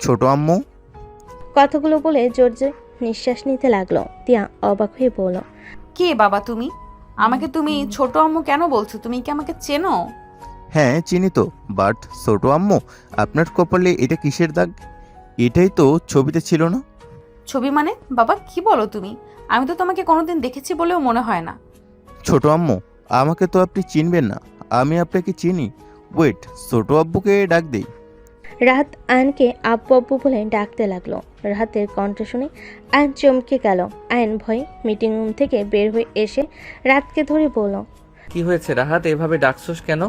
ছোট আম্মু। কথাগুলো বলে জোর জোর নিঃশ্বাস নিতে লাগলো। তিয়া অবাক হয়ে বলল, কে বাবা তুমি? আমাকে তুমি ছোট আম্মু কেন বলছো? তুমি কি আমাকে চেনো? হ্যাঁ চিনি তো, বাট ছোট আম্মু, আপনার কপালে এটা কিসের দাগ? এটাই তো ছবিতে ছিল না। ছবি মানে? বাবা কি বলো তুমি? আমি তো তোমাকে কোনোদিন দেখেছি বলেও মনে হয় না। ছোট আম্মু, আমাকে তো আপনি চিনবেন না, আমি আপনাকে চিনি। ওয়েট, ছোট আব্বুকে ডাক দেই। রাহাত আয়নকে আব্বু আব্বু বলে ডাকতে লাগলো। রাহাতের কণ্ঠ শুনে আয়ন চমকে গেল। আয়ন ভয়ে মিটিং রুম থেকে বের হয়ে এসে রাতকে ধরে বলল, কি হয়েছে রাহাত, এভাবে ডাকছস কেন?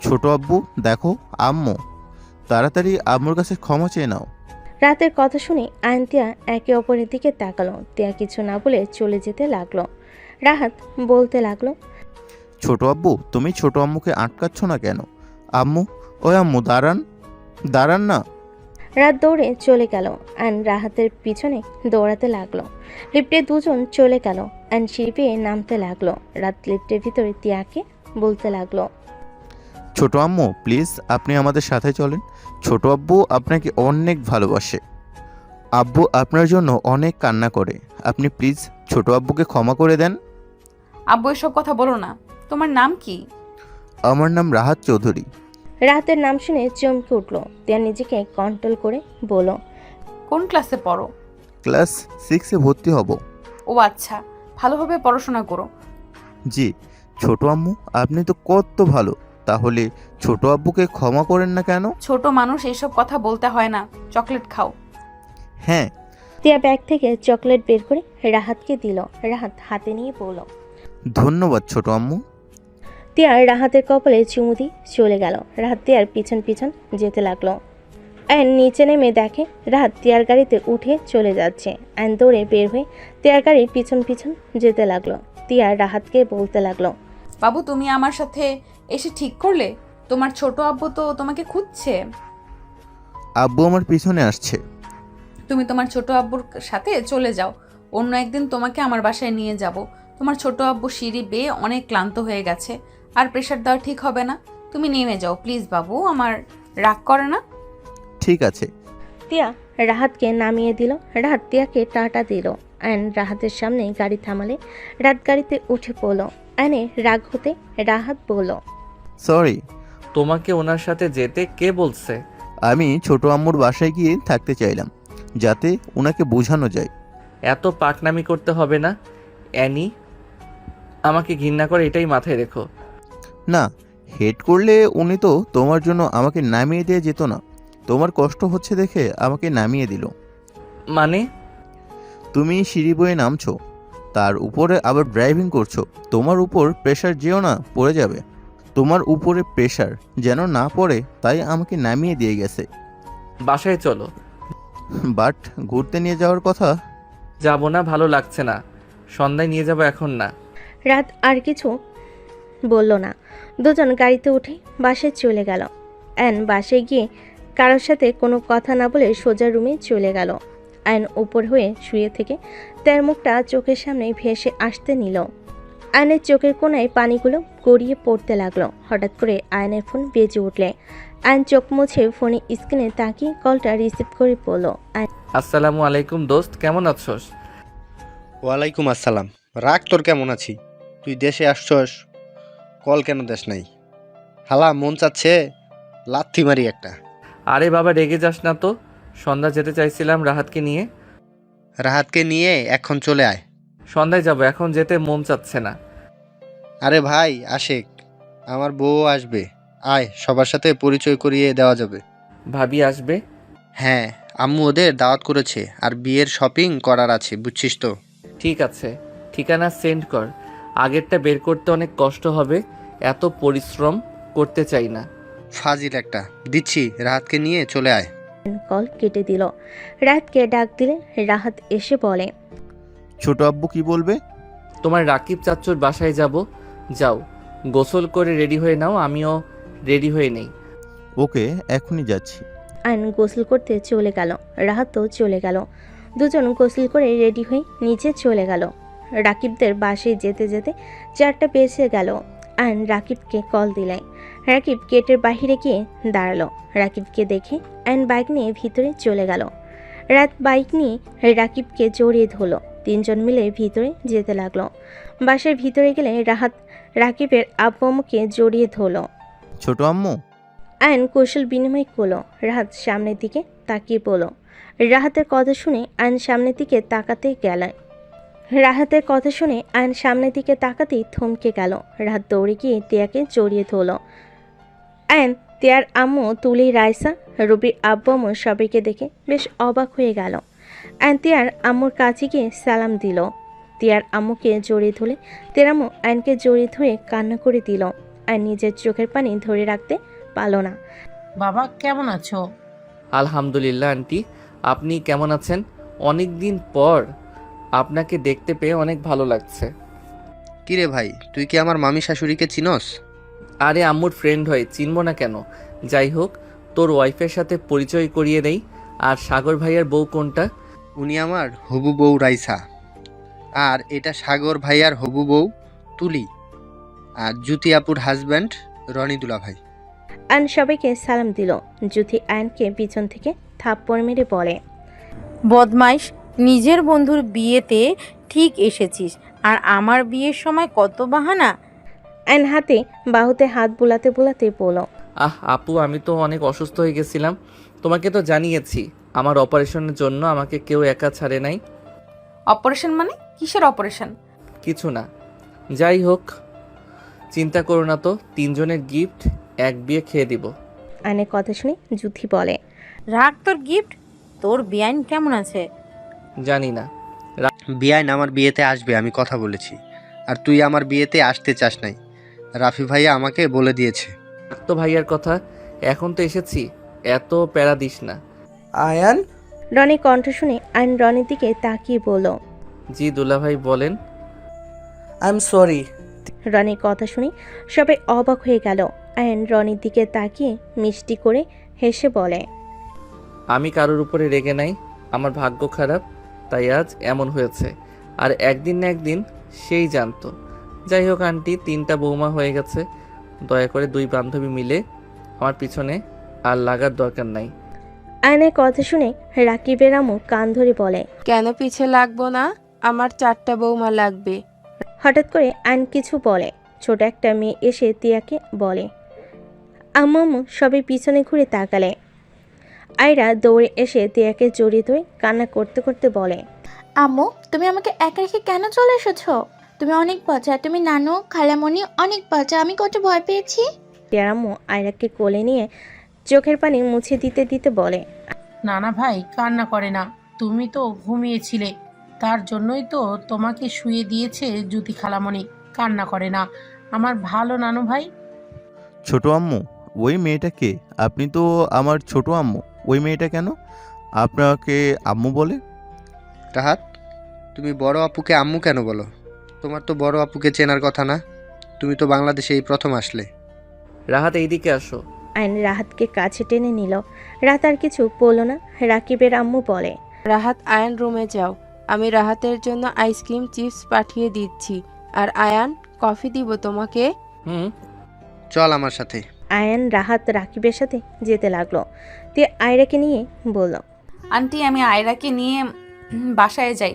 ছোট আব্বু দেখো, আম্মু। তাড়াতাড়ি আম্মুর কাছে ক্ষমা চেয়ে নাও। রাতের কথা শুনে আয়ন তিয়া একে অপরের দিকে তাকালো। তিয়া কিছু না বলে চলে যেতে লাগলো। রাহাত বলতে লাগলো, ছোট আব্বু তুমি ছোট আম্মুকে আটকাচ্ছ না কেন? আম্মু, ওই আম্মু দাঁড়ান, দাঁড়ান না। রাত দৌড়ে চলে গেল। আয়ন রাহাতের পিছনে দৌড়াতে লাগলো। লিফটে দুজন চলে গেল। আয়ন সিঁড়ি পেয়ে নামতে লাগলো। রাত লিফটের ভিতরে তিয়াকে বলতে লাগলো, ছোট আম্মু প্লিজ আপনি আমাদের সাথে চলেন। ছোট আব্বু আপনাকে অনেক ভালোবাসে। আব্বু আপনার জন্য অনেক কান্না করে। আপনি প্লিজ ছোট আব্বুকে ক্ষমা করে দেন। আব্বু এসব কথা বলো না। তোমার নাম কি? আমার নাম রাহাত চৌধুরী। রাহাতের নাম শুনে চমকে উঠলো। তিয়া নিজেকে কন্ট্রোল করে বলল, কোন ক্লাসে পড়ো? ক্লাস 6-এ ভর্তি হব। ও আচ্ছা, ভালোভাবে পড়াশোনা করো। জি। ছোট আম্মু আপনি তো কত ভালো, তাহলে ছোট আব্বুকে ক্ষমা করেন না কেন? ছোট মানুষ এইসব কথা বলতে হয় না। চকলেট খাও। হ্যাঁ। তিয়া ব্যাগ থেকে চকলেট বের করে রাহাতকে দিল। রাহাত হাতে নিয়ে বলল, ধন্যবাদ ছোট আম্মু। তিয়া রাহাতের কপালে চুমু দিয়ে চলে গেল। রাহাত তিয়ার পিছন পিছন যেতে লাগলো। আয়ন নিচে নেমে দেখে রাহাত তিয়ার গাড়িতে উঠে চলে যাচ্ছে। আয়ন দৌড়ে বের হয়ে তিয়ার গাড়ির পিছন পিছন যেতে লাগলো। তিয়া রাহাতকে বলতে লাগলো, বাবু তুমি আমার সাথে এসে ঠিক করলে? তোমার ছোট আব্বু তো তোমাকে খুঁজছে। আব্বু আমার পিছনে আসছে। তুমি তোমার ছোট আব্বুর সাথে চলে যাও। অন্য একদিন তোমাকে আমার বাসায় নিয়ে যাব। তোমার ছোট আব্বু সিঁড়ি বেয়ে অনেক ক্লান্ত হয়ে গেছে, আর প্রেশার দেওয়া ঠিক হবে না। তুমি নেমে যাও প্লিজ বাবু, আমার রাগ করে না। ঠিক আছে। তিয়া রাহাতকে নামিয়ে দিল। রাহাত তিয়াকে টাটা দিল। আয়ন রাহাতের সামনে গাড়ি থামালে রাত গাড়িতে উঠে পড়ল। আয়নে রাগ হতে রাহাত বলল, সরি। তোমাকে ওনার সাথে যেতে কে বলছে? আমি ছোট আম্মুর বাসায় গিয়ে থাকতে চাইলাম, যাতে ওনাকে বোঝানো যায়। এত পাকনামি করতে হবে না। অ্যানি আমাকে ঘৃণা করে, এটাই মাথায় রেখো। না, হেড করলে উনি তো তোমার জন্য আমাকে নামিয়ে দিয়ে যেত না। তোমার কষ্ট হচ্ছে দেখে আমাকে নামিয়ে দিল। মানে? তুমি সিঁড়ি বয়ে নামছো, তার উপরে আবার ড্রাইভিং করছো। তোমার উপর প্রেশার যেও না পড়ে যাবে। তোমার উপরে প্রেশার যেন না পড়ে, তাই আমাকে নামিয়ে দিয়ে গেছে। বাসায় চলো। বাট ঘুরতে নিয়ে যাওয়ার কথা। যাব না, ভালো লাগছে না। সন্ধ্যায় নিয়ে যাব, এখন না। রাত আর কিছু বলল না। দুজন গাড়িতে উঠে বাসায় চলে গেল। অ্যান বাসায় গিয়ে কারোর সাথে কোনো কথা না বলে সোজা রুমে চলে গেল। আয়ন উপর হয়ে শুয়ে থেকে তার মুখটা চোখের সামনে ভেসে আসতে নিল। আয়নের চোখের কোণায় পানিগুলো গড়িয়ে পড়তে লাগলো। হঠাৎ করে আয়নের ফোন বেজে উঠলে আয়ন চোখ মুছে ফোনে স্ক্রিনে তাকিয়ে কলটা রিসিভ করে পড়ল। আসসালামু আলাইকুম দোস্ত, কেমন আছোস? ওয়ালাইকুম আসসালাম। রাগ তোর, কেমন আছি? তুই দেশে আসছস, কল কেন দেশ নাই? হালা মন চাচ্ছে লাথি মারি একটা। আরে বাবা রেগে যাস না তো। সন্ধ্যা যেতে চাইছিলাম রাহাতকে নিয়ে। রাহাতকে নিয়ে এখন চলে আয়। সন্ধ্যায় যাব, এখন যেতে মন চাচ্ছে না। আরে ভাই আশেক, আমার বউ আসবে, আয় সবার সাথে পরিচয় করিয়ে দেওয়া যাবে। ভাবি আসবে? হ্যাঁ, আম্মু ওদের দাওয়াত করেছে, আর বিয়ের শপিং করার আছে, বুঝছিস তো। ঠিক আছে, ঠিকানা সেন্ড কর। আগেরটা বের করতে অনেক কষ্ট হবে, এত পরিশ্রম করতে চাই না। ফাজিল একটা। দিচ্ছি, রাহাতকে নিয়ে চলে আয়। কল কেটে দিল। রাতকে ডাক দিলে রাহাত এসে বলে, ছোট আব্বু কি বলবে? তোমার রাকিব চাচ্চুর বাসায় যাব, যাও গোসল করে রেডি হয়ে নাও, আমিও রেডি হয়ে নেই। ওকে, এখনই যাচ্ছি। আয়ন গোসল করতে চলে গেল। রাহাতও চলে গেল। দুজন গোসল করে রেডি হয়ে নিচে চলে গেল। রাকিবদের বাসায় যেতে যেতে 4টা বেজে গেল। আয়ন রাকিবকে কল দিলে। রাকিব গেটের বাহিরে গিয়ে দাঁড়ালো। রাকিবকে দেখে আয়ন বাইক নিয়ে ভিতরে চলে গেল। রাত বাইক নিয়ে রাকিবকে জড়িয়ে ধরলো। 3 জন মিলে ভিতরে যেতে লাগলো। বাসার ভিতরে গেলে রাহাত রাকিবের আব্বু আম্মুকে জড়িয়ে ধরলো। ছোট আম্মু। আয়ন কৌশল বিনিময় করলো। রাহাত সামনের দিকে তাকিয়ে পড়ল। রাহাতের কথা শুনে আয়ন সামনের দিকে তাকাতেই থমকে গেল। রাহাত দৌড়ে গিয়ে তিয়াকে জড়িয়ে ধরল। আয়ন তিয়ার আম্মু তুলি রাইসা রুবির আব্বু আম্মু সবাইকে দেখে বেশ অবাক হয়ে গেল। আয়ন তিয়ার আম্মুর কাছে গিয়ে সালাম দিল। তিয়ার আম্মুকে জড়িয়ে ধরে তিয়ার আম্মু আয়নকে জড়িয়ে ধরে কান্না করে দিল। আয়ন নিজের চোখের পানি ধরে রাখতে পারল না। বাবা কেমন আছো? আলহামদুলিল্লাহ আন্টি, আপনি কেমন আছেন? অনেক দিন পর আপনাকে দেখতে পেয়ে অনেক ভালো লাগছে। কিরে ভাই, তুই কি আমার মামি শাশুড়িকে চিনস? আরে আম্মুর ফ্রেন্ড হয়, চিনব না কেন? যাই হোক, তোর ওয়াইফের সাথে পরিচয় করিয়ে দেই। আর সাগর ভাইয়ার বউ কোনটা? উনি আমার হবু বউ রাইসা, আর এটা সাগর ভাইয়ার হবু বউ তুলি, আর জ্যোতি আপুর হাজব্যান্ড রনি দুলা ভাই। আয়ন সবাইকে সালাম দিল। জ্যোতি আয়নকে পিছন থেকে থাপ্পড় মেরে বলে, বদমাইশ, নিজের বন্ধুর বিয়েতে ঠিক এসেছিস, আর আমার বিয়ের সময় কত বাহানা। আয়ন হাতে বাহুতে হাত বুলাতে বুলাতে বলল, আপু, আমি তো অনেক অসুস্থ হয়ে গেছিলাম। তোমাকে তো জানিয়েছি আমার অপারেশনের জন্য আমাকে কেউ একা ছাড়ে নাই। অপারেশন মানে? কিসের অপারেশন? কিছু না, যাই হোক, চিন্তা করো না তো, 3 জনের গিফট, এক বিয়ে খেয়ে দিব। আয়নের কথা শুনে জ্যোতি বলে, রাখ তোর গিফট। তোর বিয়াইন কেমন আছে? জানি না। বিয়াইন আমার বিয়েতে আসবে, আমি কথা বলেছি, আর তুই আমার বিয়েতে আসতে চাস নাই, রাফি ভাইয়া আমাকে বলে দিয়েছে। তো ভাইয়ার কথা, এখন তো এসেছি, এত প্যারা দিস না। আয়ান? রনির কণ্ঠ শুনে আয়ন রনির দিকে তাকিয়ে বলল, জি দুলাভাই বলেন। I am sorry. রনির কথা শুনে সবাই অবাক হয়ে গেল। আয়ন রনির দিকে তাকিয়ে মিষ্টি করে হেসে বলে, আমি কারোর উপরে রেগে নাই, আমার ভাগ্য খারাপ, তাই আজ এমন হয়েছে। আর একদিন না একদিন সেই জানতো। যাই হোক আন্টি, 3টা বৌমা হয়ে গেছে, দয়া করে 2 বান্ধবী মিলে আমার পিছনে আর লাগার দরকার নাই। আয়নের কথা শুনে রাকিবের আম্মু কান ধরে বলে, কেন পিছে লাগবো না? আমার 4টা বৌমা লাগবে। হঠাৎ করে আয়ন কিছু বলে। ছোট একটা মেয়ে এসে তিয়াকে বলে। আম্মু সবাই পিছনে ঘুরে তাকালে। আয়রা দৌড়ে এসে তিয়াকে জড়িয়ে ধরে কান্না করতে করতে বলে, আম্মু, তুমি আমাকে একা রেখে কেন চলে এসেছো? তুমি অনেক বাচ্চা, তুমি নানু খালামণি অনেক বাচ্চা, আমি কত ভয় পেয়েছি। তিয়ার আম্মু আয়রাকে কোলে নিয়ে চোখের পানি মুছে দিতে দিতে বলে, নানা ভাই কান্না করে না, তুমি তো ঘুমিয়েছিলে, তার জন্যই তো তোমাকে শুয়ে দিয়েছে জ্যোতি খালামণি। কান্না করে না আমার ভালো নানু ভাই। ছোট আম্মু, ওই মেয়েটা কে? আপনি তো আমার ছোট আম্মু, ওই মেয়েটা কেন আপনাকে আম্মু বলে? রাহাত, তুমি বড় আপুকে আম্মু কেন বলো? তোমার তো বড় আপুকে চেনার কথা না? তুমি তো বাংলাদেশে এই প্রথম আসলে। রাহাত, এইদিকে আসো। আয়ন রাহাতকে কাছে টেনে নিল। রাত আর কিছু বলল না। রাকিবের আম্মু বলে, রাহাত, আয়ান রুমে যাও, আমি রাহাতের জন্য আইসক্রিম চিপস পাঠিয়ে দিচ্ছি। আর আয়ান, কফি দিব তোমাকে? চল আমার সাথে। আয়ান রাহাত রাকিবের সাথে যেতে লাগলো। তে আয়রাকে নিয়ে বলল, আন্টি, আমি আয়রাকে নিয়ে বাসায় যাই,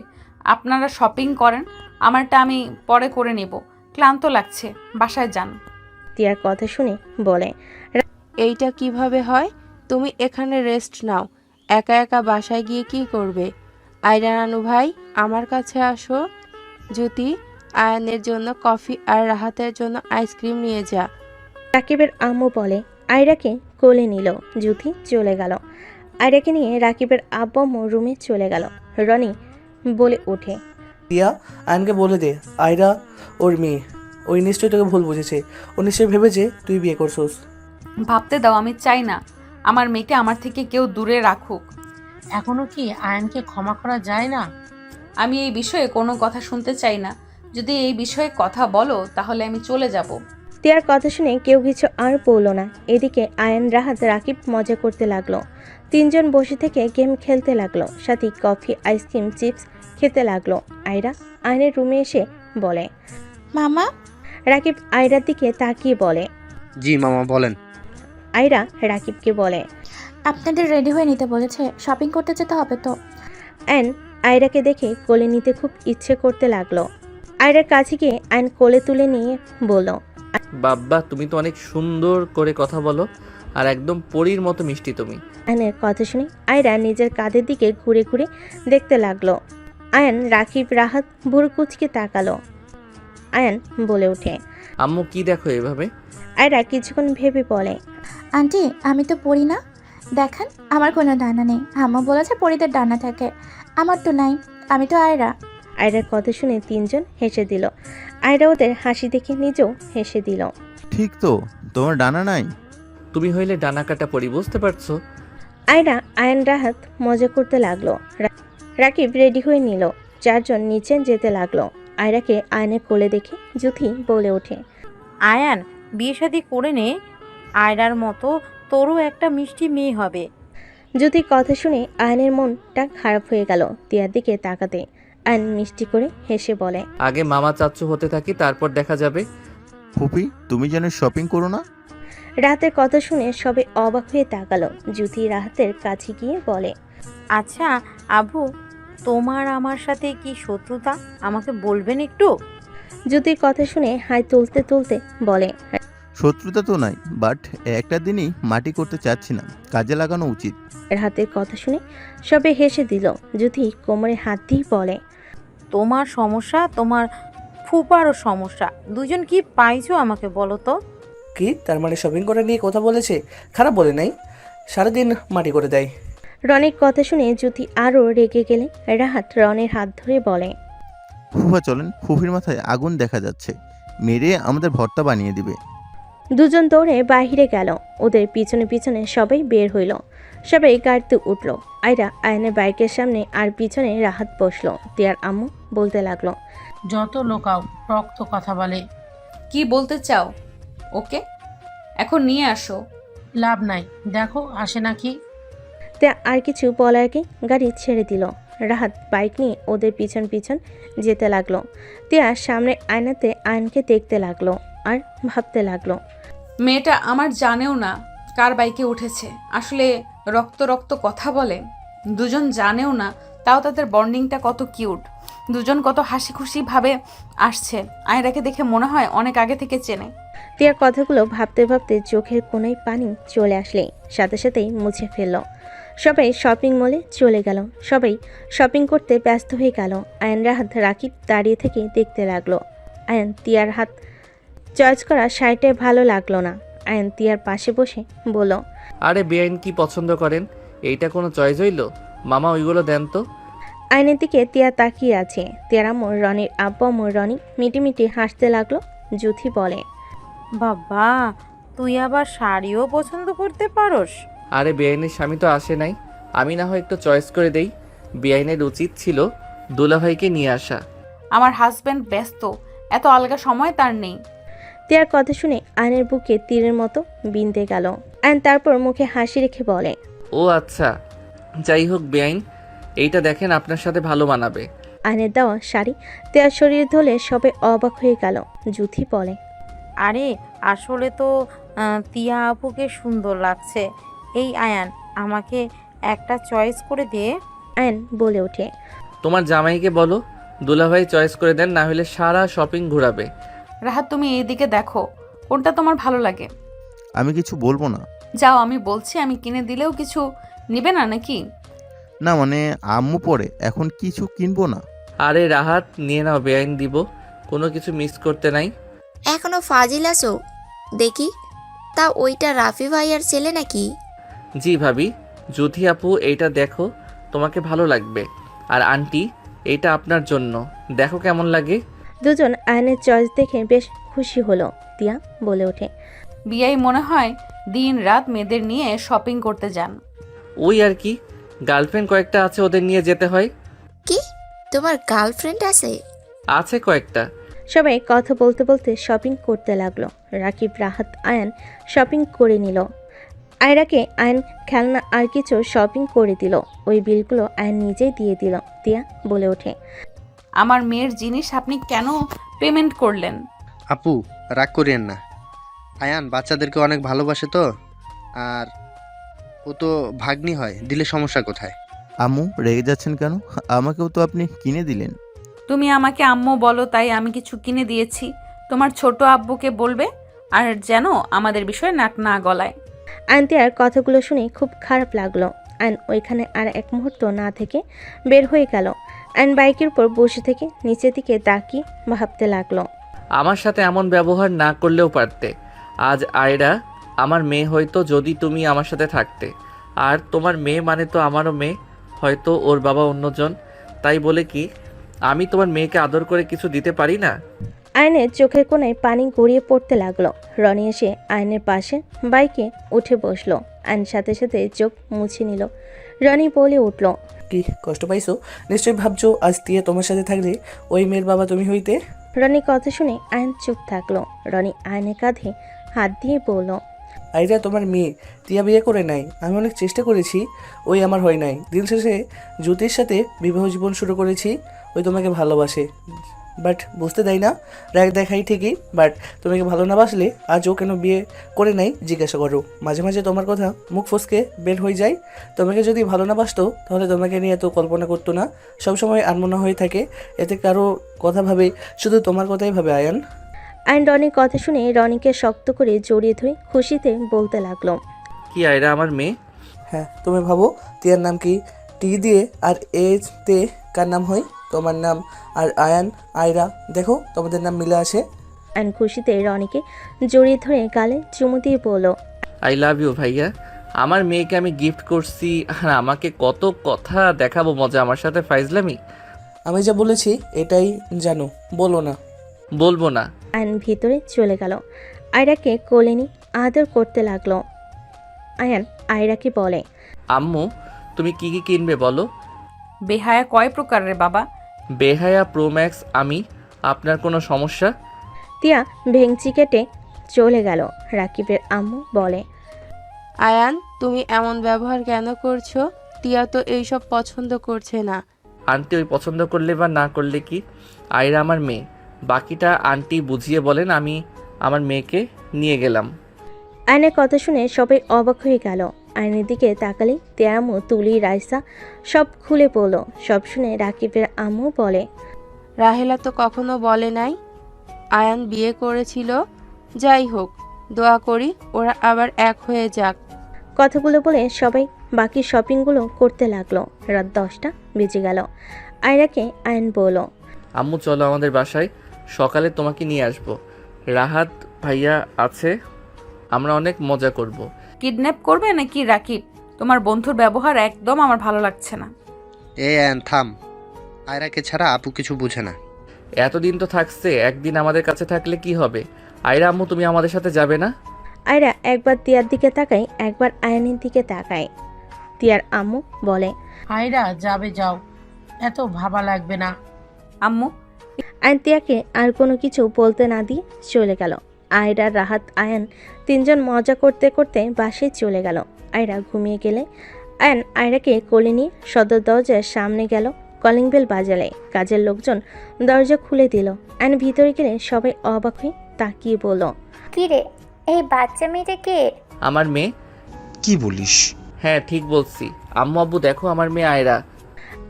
আপনারা শপিং করেন, আমারটা আমি পরে করে নেব, ক্লান্ত লাগছে, বাসায় যান। তিয়ার কথা শুনে বলে, এইটা কিভাবে হয়? তুমি এখানে রেস্ট নাও, একা একা বাসায় গিয়ে কি করবে? আয়রা নানু ভাই, আমার কাছে আসো। জ্যোতি, আয়ানের জন্য কফি আর রাহাতের জন্য আইসক্রিম নিয়ে যা। রাকিবের আম্মু বলে। আয়রাকে কোলে নিল। জ্যোতি চলে গেল। আয়রাকে নিয়ে রাকিবের আব্বু আম্মু রুমে চলে গেল। রনি বলে ওঠে, টিয়া, আয়নকে বলে দে আয়রা ওর মেয়ে। ওই নিশ্চয়ই তোকে ভুল বুঝেছে, ও নিশ্চয়ই ভেবেছে তুই বিয়ে করছোস। ভাবতে দাও, আমি চাই না আমার মেয়েকে আমার থেকে কেউ দূরে রাখুক। এখনো কি আয়নকে ক্ষমা করা যায় না? আমি এই বিষয়ে কোনো কথা শুনতে চাই না। যদি এই বিষয়ে কথা বলো তাহলে আমি চলে যাব। তিয়ার কথা শুনে কেউ কিছু আর বলল না। এদিকে আয়ান রাহাত রাকিব মজা করতে লাগলো। 3 জন বসে থেকে গেম খেলতে লাগলো, সাথে কফি আইসক্রিম চিপস খেতে লাগলো। আয়রা আয়নের রুমে এসে বলে, মামা। রাকিব আয়রার দিকে তাকিয়ে বলে, জি মামা বলেন। আয়রা রাকিবকে বলে, আপনাদের রেডি হয়ে নিতে বলেছে, শপিং করতে যেতে হবে তো। আয়ন আয়রাকে দেখে কোলে নিতে খুব ইচ্ছে করতে লাগলো। আয়রার কাছে গিয়ে আয়ন কোলে তুলে নিয়ে বলল, বাব্বা, তুমি তো অনেক সুন্দর করে কথা বলো, আর একদম পরীর মতো মিষ্টি তুমি। আয়নের কথা শুনে আয়রা নিজের কাঁধের দিকে ঘুরে ঘুরে দেখতে লাগলো। আয়ন রাকিব রাহাত ভুরু কুচকে তাকালো। আয়ন বলে ওঠে, আম্মু কি দেখো এভাবে? আয়রা কিছুক্ষণ ভেবে বলে, আন্টি, আমি তো পড়ি না, দেখেন আমার কোনো ডানা নেই, আম্মু বলেছে পরীদের ডানা থাকে, আমার তো নাই, আমি তো আয়রা। আয়রার কথা শুনে তিনজন হেসে দিল। আয়রা ওদের হাসি দেখে নিজেও হেসে দিল। ঠিক তো, তোমার ডানা নাই? তুমি হইলে ডানা কাটা পরি, বুঝতে পারছো? আয়রা আয়ন রাহাত মজা করতে লাগলো। রাকিব রেডি হয়ে নিল। চারজন নিচে যেতে লাগলো। আয়রাকে আয়নের কোলে দেখে জুথি বলে ওঠে, আয়ান, বিয়ে শাদী করে নে, আয়রার মতো তোরও একটা মিষ্টি মেয়ে হবে। জুথির কথা শুনে আয়নের মনটা খারাপ হয়ে গেল। তিয়ার দিকে তাকাতে আয়ন মিষ্টি করে হেসে বলে, আগে মামা চাচ্চু হতে থাকি, তারপর দেখা যাবে। ফুপি, তুমি যেন শপিং করো না? রাহাতের কথা শুনে সবে অবাক হয়ে তাকালো। জুথি রাহাতের কাছে গিয়ে বলে, আচ্ছা আবু, তোমার আমার সাথে কি শত্রুতা, আমাকে বলবেন একটু? জুথির কথা শুনে হাই তুলতে তুলতে বলে, শত্রুতা তো নাই, বাট একটা দিনই মাটি করতে চাচ্ছি না, কাজে লাগানো উচিত। রাহাতের কথা শুনে সবে হেসে দিল। জুথি কোমরে হাত দিয়ে বলে, তোমার সমস্যা, তোমার ফুপারও সমস্যা, দুজন কি পাইছো আমাকে বলো তো? কি তার মানে শপিং করে নিয়ে কথা বলেছে? খারাপ বলে নাই, সারাদিন মাটি করে দেয়। রনির কথা শুনে জুথি আরও রেগে গেলে রাহাত রনের হাত ধরে বলে, ফুফা চলেন, ফুফির মাথায় আগুন দেখা যাচ্ছে, মেরে আমাদের ভর্তা বানিয়ে দিবে। দুজন দৌড়ে বাহিরে গেল। ওদের পিছনে পিছনে সবাই বের হইল। সবাই গাড়িতে উঠল। আয়রা আয়নের বাইকের সামনে আর পিছনে রাহাত বসলো। তিয়ার আম্মু বলতে লাগলো, যত লোকাও রক্ত কথা বলে। কি বলতে চাও ওকে? এখন নিয়ে আসো। লাভ নাই, দেখো আসে নাকি। তিয়া আর কিছু বলার আগে গাড়ি ছেড়ে দিল। রাহাত বাইক নিয়ে ওদের পিছন পিছন যেতে লাগলো। তিয়া সামনে আয়নাতে আয়নকে দেখতে লাগলো আর ভাবতে লাগলো, মেয়েটা আমার জানেও না কার বাইকে উঠেছে, আসলে রক্ত রক্ত কথা বলে। দুজন জানেও না, তাও তাদের বন্ডিংটা কত কিউট। দুজন কত হাসি খুশি ভাবে আসছে। আয়রাকে দেখে মনে হয় অনেক আগে থেকে চেনে। তিয়ার কথাগুলো ভাবতে ভাবতে চোখের কোনায় পানি চলে আসলে সাথে সাথেই মুছে ফেলল। সবাই শপিং মলে চলে গেল। সবাই শপিং করতে ব্যস্ত হয়ে গেল। আয়ন রাহাত রাকিব দাঁড়িয়ে থেকে দেখতে লাগলো। আয়ন তিয়ার হাত চয়েস করা শাড়িটাই ভালো লাগলো না। আয়ন তিয়ার পাশে বসে বলল, আরে বেআইন কি পছন্দ করেন? এইটা কোনো চয়েস হইল? মামা ওইগুলো দেন তো। আয়নের দিকে তিয়া তাকিয়ে আছে। তিয়ার আম্মু রনির আব্বু আম্মু রনি মিটিমিটি হাসতে লাগলো। জুথি বলে, বাবা, তুই আবার শাড়িও পছন্দ করতে পারোস? আরে বেআইনের স্বামী তো আসে নাই, আমি না হয় একটু চয়েস করে দেই। বেআইনের উচিত ছিল দুলাভাইকে নিয়ে আসা। আমার হাজব্যান্ড ব্যস্ত, এত আলগা সময় তার নেই। তিয়ার কথা শুনে আয়নের বুকে তীরের মতো বিঁধে গেল। আয়ন তারপর মুখে হাসি রেখে বলে, ও আচ্ছা, যাই হোক বেআইন, এইটা দেখেন আপনার সাথে ভালো মানাবে। আয়নের দেওয়া শাড়ি তিয়ার শরীর ধরলে সবে অবাক হয়ে গেল। জুথি বলে, আরে আসলে তো তিয়া আপুকে সুন্দর লাগছে। এই আয়ান, আমাকে একটা চয়েস করে দে। আয়ন বলে ওঠে, তোমার জামাইকে বলো দুলাভাই চয়েস করে দেন, না হলে সারা শপিং ঘোরাবে। রাহাত, তুমি এইদিকে দেখো, কোনটা তোমার ভালো লাগে? আমি কিছু বলবো না। যাও, আমি বলছি, আমি কিনে দিলেও কিছু নিবে না নাকি? না মানে আম্মু পরে, এখন কিছু কিনবো না। আরে রাহাত, নিয়ে নাও, বেআইন দিব, কোনো কিছু মিস করতে নাই। এখনো ফাজিল আছো দেখি। তা ওইটা রাফি ভাইয়ার ছেলে নাকি? জি ভাবি। জুথি আপু, এইটা দেখো, তোমাকে ভালো লাগবে। আর আন্টি, এইটা আপনার জন্য, দেখো কেমন লাগে। দুজন আয়নের চয়েস দেখে বেশ খুশি হলো। তিয়া বলে ওঠে, বিয়াই মনে হয় দিন রাত মেয়েদের নিয়ে শপিং করতে যান। ওই আর কি, গার্লফ্রেন্ড কয়েকটা আছে, ওদের নিয়ে যেতে হয়। কি, তোমার গার্লফ্রেন্ড আছে? আছে কয়েকটা। সবাই কথা বলতে বলতে শপিং করতে লাগলো। রাকিব রাহাত আয়ন শপিং করে নিল। আয়রাকে আয়ন খেলনা আর কিছু শপিং করে দিল। ওই বিলগুলো আয়ন নিজেই দিয়ে দিল। তিয়া বলে ওঠে, আমার মেয়ের জিনিস আপনি কেন পেমেন্ট করলেন? আপু, রাগ করিয়েন না। আয়ান বাচ্চাদেরকে অনেক ভালোবাসে তো, আর ও তো ভাগ্নি হয়, দিলে সমস্যা কোথায়? আম্মু রেগে যাচ্ছেন কেন? আমাকেও তো আপনি কিনে দিলেন। তুমি আমাকে আম্মু বলো তাই আমি কিছু কিনে দিয়েছি। তোমার ছোট আব্বুকে বলবে, আর যেন আমাদের বিষয়ে নাক না গলায়। আয়ন তিয়ার কথাগুলো শুনে খুব খারাপ লাগলো। আয়ন ওইখানে আর এক মুহূর্ত না থেকে বের হয়ে গেল। আয়ন বাইকের উপর বসে থেকে নিচের দিকে তাকিয়ে ভাবতে লাগলো, আমার সাথে এমন ব্যবহার না করলেও পারতে। আজ আয়রা আমার মেয়ে হয়তো, যদি তুমি আমার সাথে থাকতে। আর তোমার মেয়ে মানে তো আমারও মেয়ে, হয়তো ওর বাবা অন্যজন, তাই বলে কি আমি তোমার মেয়েকে আদর করে কিছু দিতে পারি না? আয়নের চোখের কোণায় পানি গড়িয়ে পড়তে লাগলো। রনি এসে আয়নের পাশে বাইকে উঠে বসলো। আয়ন সাথে সাথে চোখ মুছে নিল। রনি বলে উঠল, কি কষ্ট পাইছো? নিশ্চয়ই ভাবছো আজ তিয়া তোমার সাথে থাকলে ওই মেয়ের বাবা তুমি হইতে। রনির কথা শুনে আয়ন চুপ থাকলো। রনি আয়নের কাঁধে হাত দিয়ে বলল, আইরা তোমার মেয়ে, তিয়া বিয়ে করে নাই। আমি অনেক চেষ্টা করেছি, ওই আমার হয় নাই। দিন শেষে জ্যোতির সাথে বিবাহ জীবন শুরু করেছি। ওই তোমাকে ভালোবাসে, বাট বুঝতে দেয় না। রাগ দেখাই ঠিকই, বাট তোমাকে ভালো না বাসলে আজ ও কেন বিয়ে করে নাই জিজ্ঞাসা করো। মাঝে মাঝে তোমার কথা মুখ ফসকে বের হয়ে যায়। তোমাকে যদি ভালো না বাসতো তাহলে তোমাকে নিয়ে এত কল্পনা করতো না। সবসময় আনমনা হয়ে থাকে, এতে কারো কথা ভাবে, শুধু তোমার কথাই ভাবে আয়ান। আয়ন রনির কথা শুনে রনিকে শক্ত করে জড়িয়ে ধরে খুশিতে বলতে লাগলো, কি আয়রা আমার মেয়ে? হ্যাঁ, তুমি ভাবো তিয়ার নাম কি টি দিয়ে আর এতে কার নাম হয়? তোমার নাম। আর আয়ান, আয়রা, দেখো তোমাদের নাম মিলে আছে। আয়ন খুশিতে রনিকে জড়িয়ে ধরে গালে চুমু দিয়ে বলল, আই লাভ ইউ ভাইয়া। আমার মেয়েকে আমি গিফট করছি, আর আমাকে কত কথা দেখাবো মজা আমার সাথে ফাইজলামি। আমি যা বলেছি এটাই জানো, বলো না। বলবো না। আয়ন ভিতরে চলে গেল। আয়রাকে কোলে নিয়ে আদর করতে লাগলো। আয়ান আয়রাকে বলে, আম্মু তুমি কি কি কিনবে বলো? বেহায়া কয় প্রকারের বাবা? বেহায়া প্রোম্যাক্স আমি। আপনার কোনো সমস্যা? তিয়া ভেংচি কেটে চলে গেল। রাকিবের আম্মু বলে, আয়ান, তুমি এমন ব্যবহার কেন করছো? টিয়া তো এইসব পছন্দ করছে না। আন্টি ওই পছন্দ করলে বা না করলে কি, আয়রা আমার মেয়ে। বাকিটা আন্টি বুঝিয়ে বলেন, আমি আমার মেয়েকে নিয়ে গেলাম। আয়নের কথা শুনে সবাই অবাক হয়ে গেল। আয়নের দিকে তাকালে তিয়ার আম্মু, তুলি, রাইসা সব খুলে পড়ল। সব শুনে রাকিবের আম্মু বলে, রাহেলা তো কখনো বলে নাই আয়ান বিয়ে করেছিল। যাই হোক, দোয়া করি ওরা আবার এক হয়ে যাক। কথাগুলো বলে সবাই বাকি শপিংগুলো করতে লাগলো। রাত 10টা বেজে গেল। আয়রাকে আয়ন বলল, আম্মু চলো আমাদের বাসায়, সকালে তোমাকে নিয়ে আসবো। রাহাত ভাইয়া আছে, আমরা অনেক মজা করব। কিডন্যাপ করবে নাকি রাকিব? তোমার বন্ধুর ব্যবহার একদম আমার ভালো লাগছে না। আয়ান থাম, আয়রাকে ছাড়া আপু কিছু বুঝে না। এতদিন তো থাকছে, একদিন আমাদের কাছে থাকলে কি হবে? আয়রা আম্মু তুমি আমাদের সাথে যাবে না? আয়রা একবার তিয়ার দিকে তাকায়, একবার আয়নের দিকে তাকায়। তিয়ার আম্মু বলে, আয়রা যাবে, যাও, এত ভাবা লাগবে না। আম্মু আয়ন তিয়াকে আর কোনো কিছু বলতে না দিয়ে চলে গেল। আয়রা, রাহাত, আয়ন তিনজন মজা করতে করতে বাসায় চলে গেল। আয়রা ঘুমিয়ে গেলে আয়ন আয়রাকে কোলে নিয়ে সদর দরজার সামনে গেল। কলিং বেল বাজালে কাজের লোকজন দরজা খুলে দিল। আয়ন ভিতরে গেলে সবাই অবাক হয়ে তাকিয়ে বলল, কি রে, এই বাচ্চা মেয়েটা কে? আমার মেয়ে। কি বলিস? হ্যাঁ ঠিক বলছি আম্মু। আব্বু দেখো আমার মেয়ে আয়রা।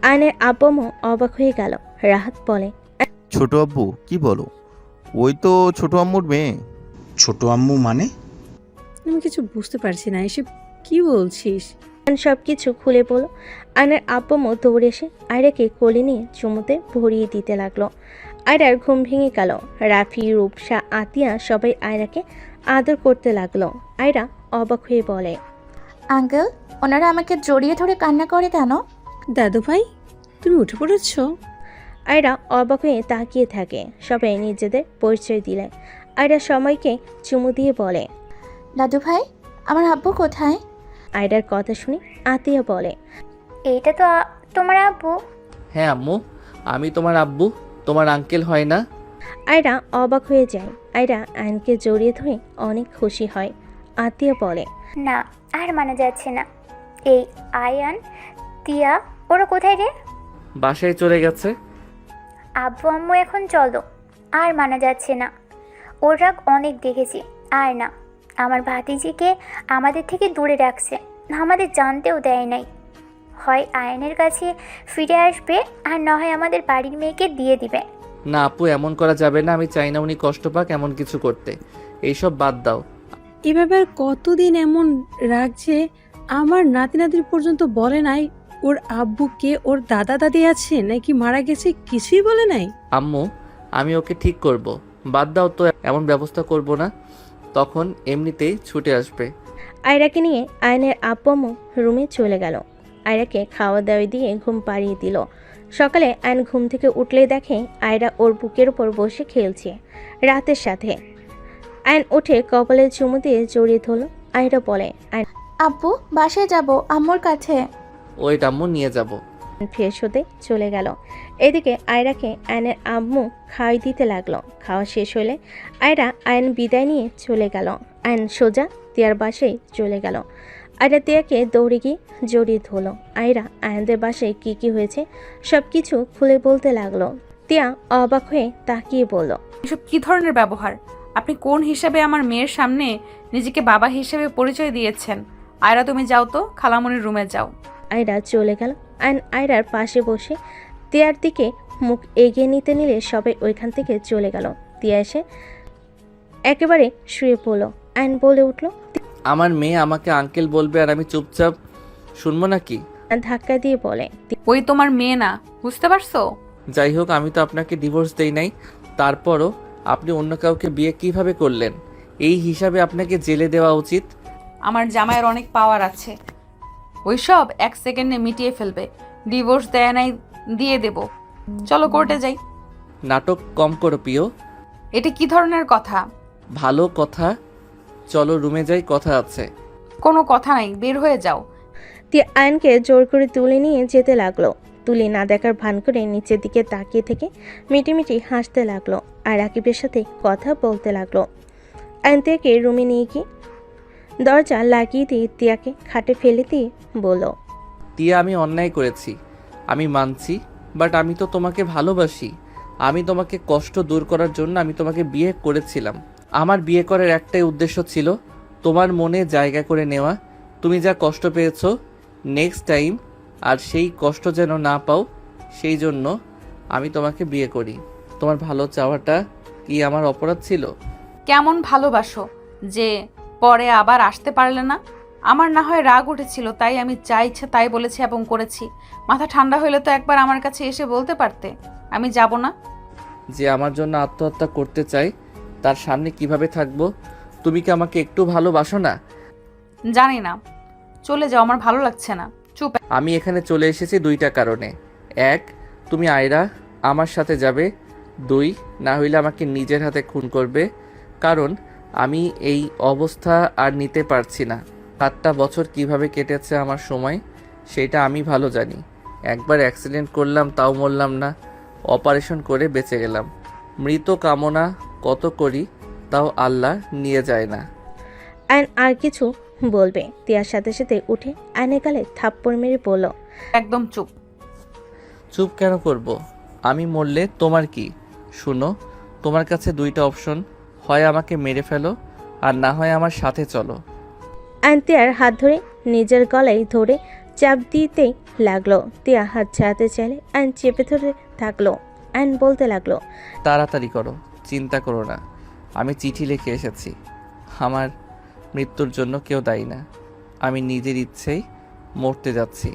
আয়নের আব্বামও অবাক হয়ে গেল। রাহাত বলে, ছোট আব্বু কি বলো? ওই তো ছোট আম্মুর মেয়ে। ছোট আম্মু মানে? আমি কিছু বুঝতে পারছি না, এসব কি বলছিস? আয়ন সব কিছু খুলে বলল। আয়নের আব্বামও দৌড়ে এসে আয়রাকে কোলে নিয়ে চুমুতে ভরিয়ে দিতে লাগলো। আয়রার ঘুম ভেঙে গেল। রাফি, রূপসা, আতিয়া সবাই আয়রাকে আদর করতে লাগলো। আয়রা অবাক হয়ে বলে, আঙ্কেল, ওনারা আমাকে জড়িয়ে ধরে কান্না করে কেন? দাদু ভাই, তুমি উঠে পড়েছ? আয়রা অবাক হয়ে তাকিয়ে থাকে। সবাই নিজেদের পরিচয় দিলে। আয়রা সময়কে চুমু দিয়ে বলে, দাদু ভাই, আমার আব্বু কোথায়? আয়রার কথা শুনে আতিয়া বলে, এইটা তো তোমার আব্বু। হ্যাঁ আম্মু, আমি তোমার আব্বু, তোমার আঙ্কেল হয় না? আয়রা অবাক হয়ে যায়। আয়রা আয়নকে জড়িয়ে ধরে অনেক খুশি হয়। আতিয়া বলে, না, আর মানা যাচ্ছে না। এই আয়ান, তিয়া, ওরা কোথায় রে? বাসায় চলে গেছে। আব্বু আম্মু এখন চলো, আর মানা যাচ্ছে না। ওর রাগ অনেক দেখেছি, আর না। আমার ভাতিজিকে আমাদের থেকে দূরে রাখছে, আমাদের জানতেও দেয় নাই। হয় আয়নের কাছে ফিরে আসবে, আর না হয় আমাদের বাড়ির মেয়েকে দিয়ে দিবে। না আপু, এমন করা যাবে না। আমি চাই না উনি কষ্ট পাক এমন কিছু করতে। এইসব বাদ দাও। এভাবে আর কতদিন এমন রাখছে? আমার নাতি নাতির পর্যন্ত বলে নাই ওর আব্বুকে ওর দাদা দাদি আছে নাকি মারা গেছে, কিছুই বলে নাই। আম্মু আমি ওকে ঠিক করব, বাদ দাও তো, এমন ব্যবস্থা করব না, তখন এমনিতেই ছুটে আসবে। আয়রাকে নিয়ে আয়নের আব্বু আম্মু রুমে চলে গেল। আয়রাকে খাওয়া দাওয়া দিয়ে ঘুম পাড়িয়ে দিল। সকালে আয়ন ঘুম থেকে উঠলেই দেখে আয়রা ওর বুকের উপর বসে খেলছে রাতের সাথে। আয়ন উঠে কপালে চুমু দিয়ে জড়িয়ে ধরল। আয়রা বলে, আয়ন আব্বু বাসায় যাব আম্মুর কাছে। ওই আম্মু নিয়ে যাব। ফ্রেশ হতে চলে গেল। এদিকে আয়রাকে আয়নের আম্মু খাওয়াই দিতে লাগলো। খাওয়া শেষ হলে আয়ন বিদায় নিয়ে চলে গেল। আয়ন সোজা তিয়ার বাসায় চলে গেল। আয়রা তিয়াকে দৌড়ে গিয়ে জড়িয়ে ধরল। আয়রা আয়নদের বাসায় কি হয়েছে সব কিছু খুলে বলতে লাগলো। তিয়া অবাক হয়ে তাকিয়ে বলল, এসব কি ধরনের ব্যবহার? আপনি কোন হিসাবে আমার মেয়ের সামনে নিজেকে বাবা হিসেবে পরিচয় দিয়েছেন? আয়রা তুমি যাও তো, খালামণির রুমে যাও। আয়রা চলে গেল। আয়রার পাশে বসে তিয়ার দিকে মুখ এগিয়ে নিতে নিলে সবাই ওইখান থেকে চলে গেল। তিয়া এসে একেবারে শুয়ে পড়ল। আয়ন বলে উঠল, আমার মেয়ে আমাকে আঙ্কেল বলবে আর আমি চুপচাপ শুনবো নাকি? ধাক্কা দিয়ে বলে, ওই তোমার মেয়ে না, বুঝতে পারছো? যাই হোক, আমি তো আপনাকে ডিভোর্স দেই নাই। তারপরও আপনি অন্য কাউকে বিয়ে কিভাবে করলেন? এই হিসাবে আপনাকে জেলে দেওয়া উচিত। আমার জামাইয়ের অনেক পাওয়ার আছে, ওইসব 1 সেকেন্ডে মিটিয়ে ফেলবে। ডিভোর্স দেয় নাই, দিয়ে দেব। চলো কোর্টে যাই। নাটক কম করো প্রিয়। এটা কি ধরনের কথা? ভালো কথা, চলো রুমে যাই, কথা আছে। কোনো কথা নাই, বের হয়ে যাও। তিয়া আয়নকে জোর করে তুলে নিয়ে যেতে লাগলো। তুলি না দেখার ভান করে নিচের দিকে তাকিয়ে থেকে মিটিমিটি হাসতে লাগলো আর রাকিবের সাথে কথা বলতে লাগলো। আয়ন তিয়াকে রুমে নিয়ে গিয়ে দরজা লাগিয়ে দিয়ে তিয়াকে খাটে ফেলে দিয়ে বলল, তিয়া, আমি অন্যায় করেছি, আমি মানছি, বাট আমি তো তোমাকে ভালোবাসি। আমি তোমাকে কষ্ট দূর করার জন্য আমি তোমাকে বিয়ে করেছিলাম। আমার বিয়ে করার একটাই উদ্দেশ্য ছিল তোমার মনে জায়গা করে নেওয়া। তুমি যা কষ্ট পেয়েছো নেক্সট টাইম আর সেই কষ্ট যেন না পাও, সেই জন্য আমি তোমাকে বিয়ে করি। তোমার ভালো চাওয়াটা কি আমার অপরাধ ছিল? কেমন ভালোবাসো যে পরে আবার আসতে পারলে না? আমার না হয় রাগ উঠেছিল, তাই আমি যা ইচ্ছা তাই বলেছি এবং করেছি। মাথা ঠান্ডা হইলে তো একবার আমার কাছে এসে বলতে পারতে, আমি যাব না। যে আমার জন্য আত্মহত্যা করতে চাই তার সামনে কিভাবে থাকবো? তুমি কি আমাকে একটু ভালোবাসো না? জানি না, চলে যাও, আমার ভালো লাগছে না। চুপ। আমি এখানে চলে এসেছি 2টা কারণে। 1, তুমি আয়রা আমার সাথে যাবে। 2, না হইলে আমাকে নিজের হাতে খুন করবে। কারণ আমি এই অবস্থা আর নিতে পারছি না। 7টা বছর কিভাবে কেটেছে আমার সময় সেটা আমি ভালো জানি। একবার অ্যাক্সিডেন্ট করলাম, তাও মরলাম না। অপারেশন করে বেঁচে গেলাম। মৃত কামনা কত করি, তাও আল্লাহ নিয়ে যায় না। আয়ন আর কিছু বলবে, তিয়ার সাথে সাথে উঠে আয়নের গালে থাপ্পড় মেরে বলল, একদম চুপ। চুপ কেন করব? আমি মরলে তোমার কি? শুনো, তোমার কাছে 2টা অপশন, হয় আমাকে মেরে ফেলো আর না হয় আমার সাথে চলো। আয়ন তিয়ার হাত ধরে নিজের গলায় ধরে চাপ দিতেই লাগলো। তিয়া হাত ছাড়াতে চাইলে আয়ন চেপে ধরে থাকলো। আয়ন বলতে লাগলো, তাড়াতাড়ি করো, চিন্তা করো না। আমি চিঠি লিখে এসেছি। আমার মৃত্যুর জন্য কেউ দায়ী না। আমি নিজের ইচ্ছেই মরতে যাচ্ছি।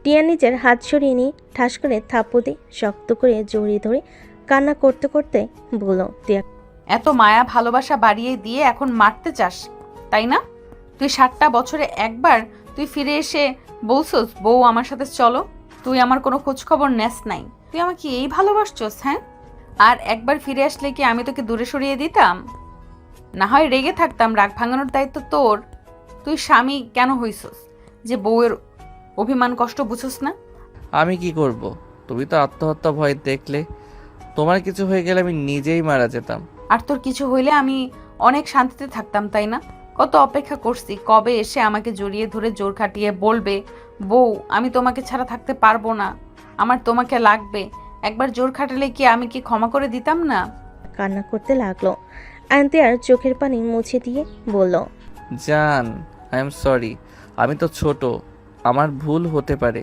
টিয়া নিজের হাত সরিয়ে নিয়ে ঠাস করে থাপ্পড় দিয়ে শক্ত করে জড়িয়ে ধরে কান্না করতে করতে বলল, তিয়া, এত মায়া ভালোবাসা বাড়িয়ে দিয়ে এখন মারতে চাস, তাই না? তুই 7টা বছরে একবার তুই ফিরে এসে বলছস বউ আমার সাথে চলো। তুই আমার কোনো খোঁজ খবর নেস নাই। তুই আমাকে এই ভালোবাসছস? হ্যাঁ, আর একবার ফিরে আসলে কি আমি তোকে দূরে সরিয়ে দিতাম? না হয় রেগে থাকতাম, রাগ ভাঙানোর দায়িত্ব তোর। তুই স্বামী কেন হইছস যে বউয়ের অভিমান কষ্ট বুঝছস না? আমি কি করব? তুমি তো আত্মহত্যা ভয় দেখলে। তোমার কিছু হয়ে গেলে আমি নিজেই মারা যেতাম। আর তোর কিছু হইলে আমি অনেক শান্তিতে থাকতাম, তাই না? কত অপেক্ষা করছি, কবে এসে আমাকে জড়িয়ে ধরে জোর খাটিয়ে বলবে, বউ আমি তোমাকে ছাড়া থাকতে পারবো না, আমার তোমাকে লাগবে। একবার জোর খাটালে কি আমি কি ক্ষমা করে দিতাম না? কান্না করতে লাগলো। আয়ন তিয়ার চোখের পানি মুছে দিয়ে বলল, জান, আই এম সরি। আমি তো ছোট, আমার ভুল হতে পারে।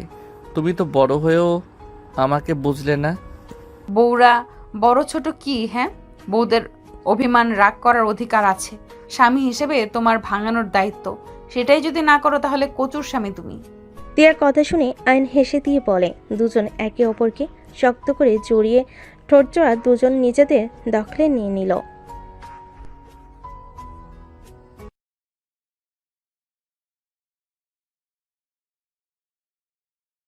তুমি তো বড় হয়েও আমাকে বুঝলে না। বউরা বড় ছোট কি? হ্যাঁ, বউদের অভিমান রাগ করার অধিকার আছে। স্বামী হিসেবে তোমার ভাঙানোর দায়িত্ব। সেটাই যদি না করো তাহলে কচুর স্বামী তুমি। তিয়ার কথা শুনে আয়ন হেসে দিয়ে বলে, দুজন একে অপরকে শক্ত করে জড়িয়ে ঠোঁট জোড়া দুজন নিজেদের দখলে নিয়ে নিল।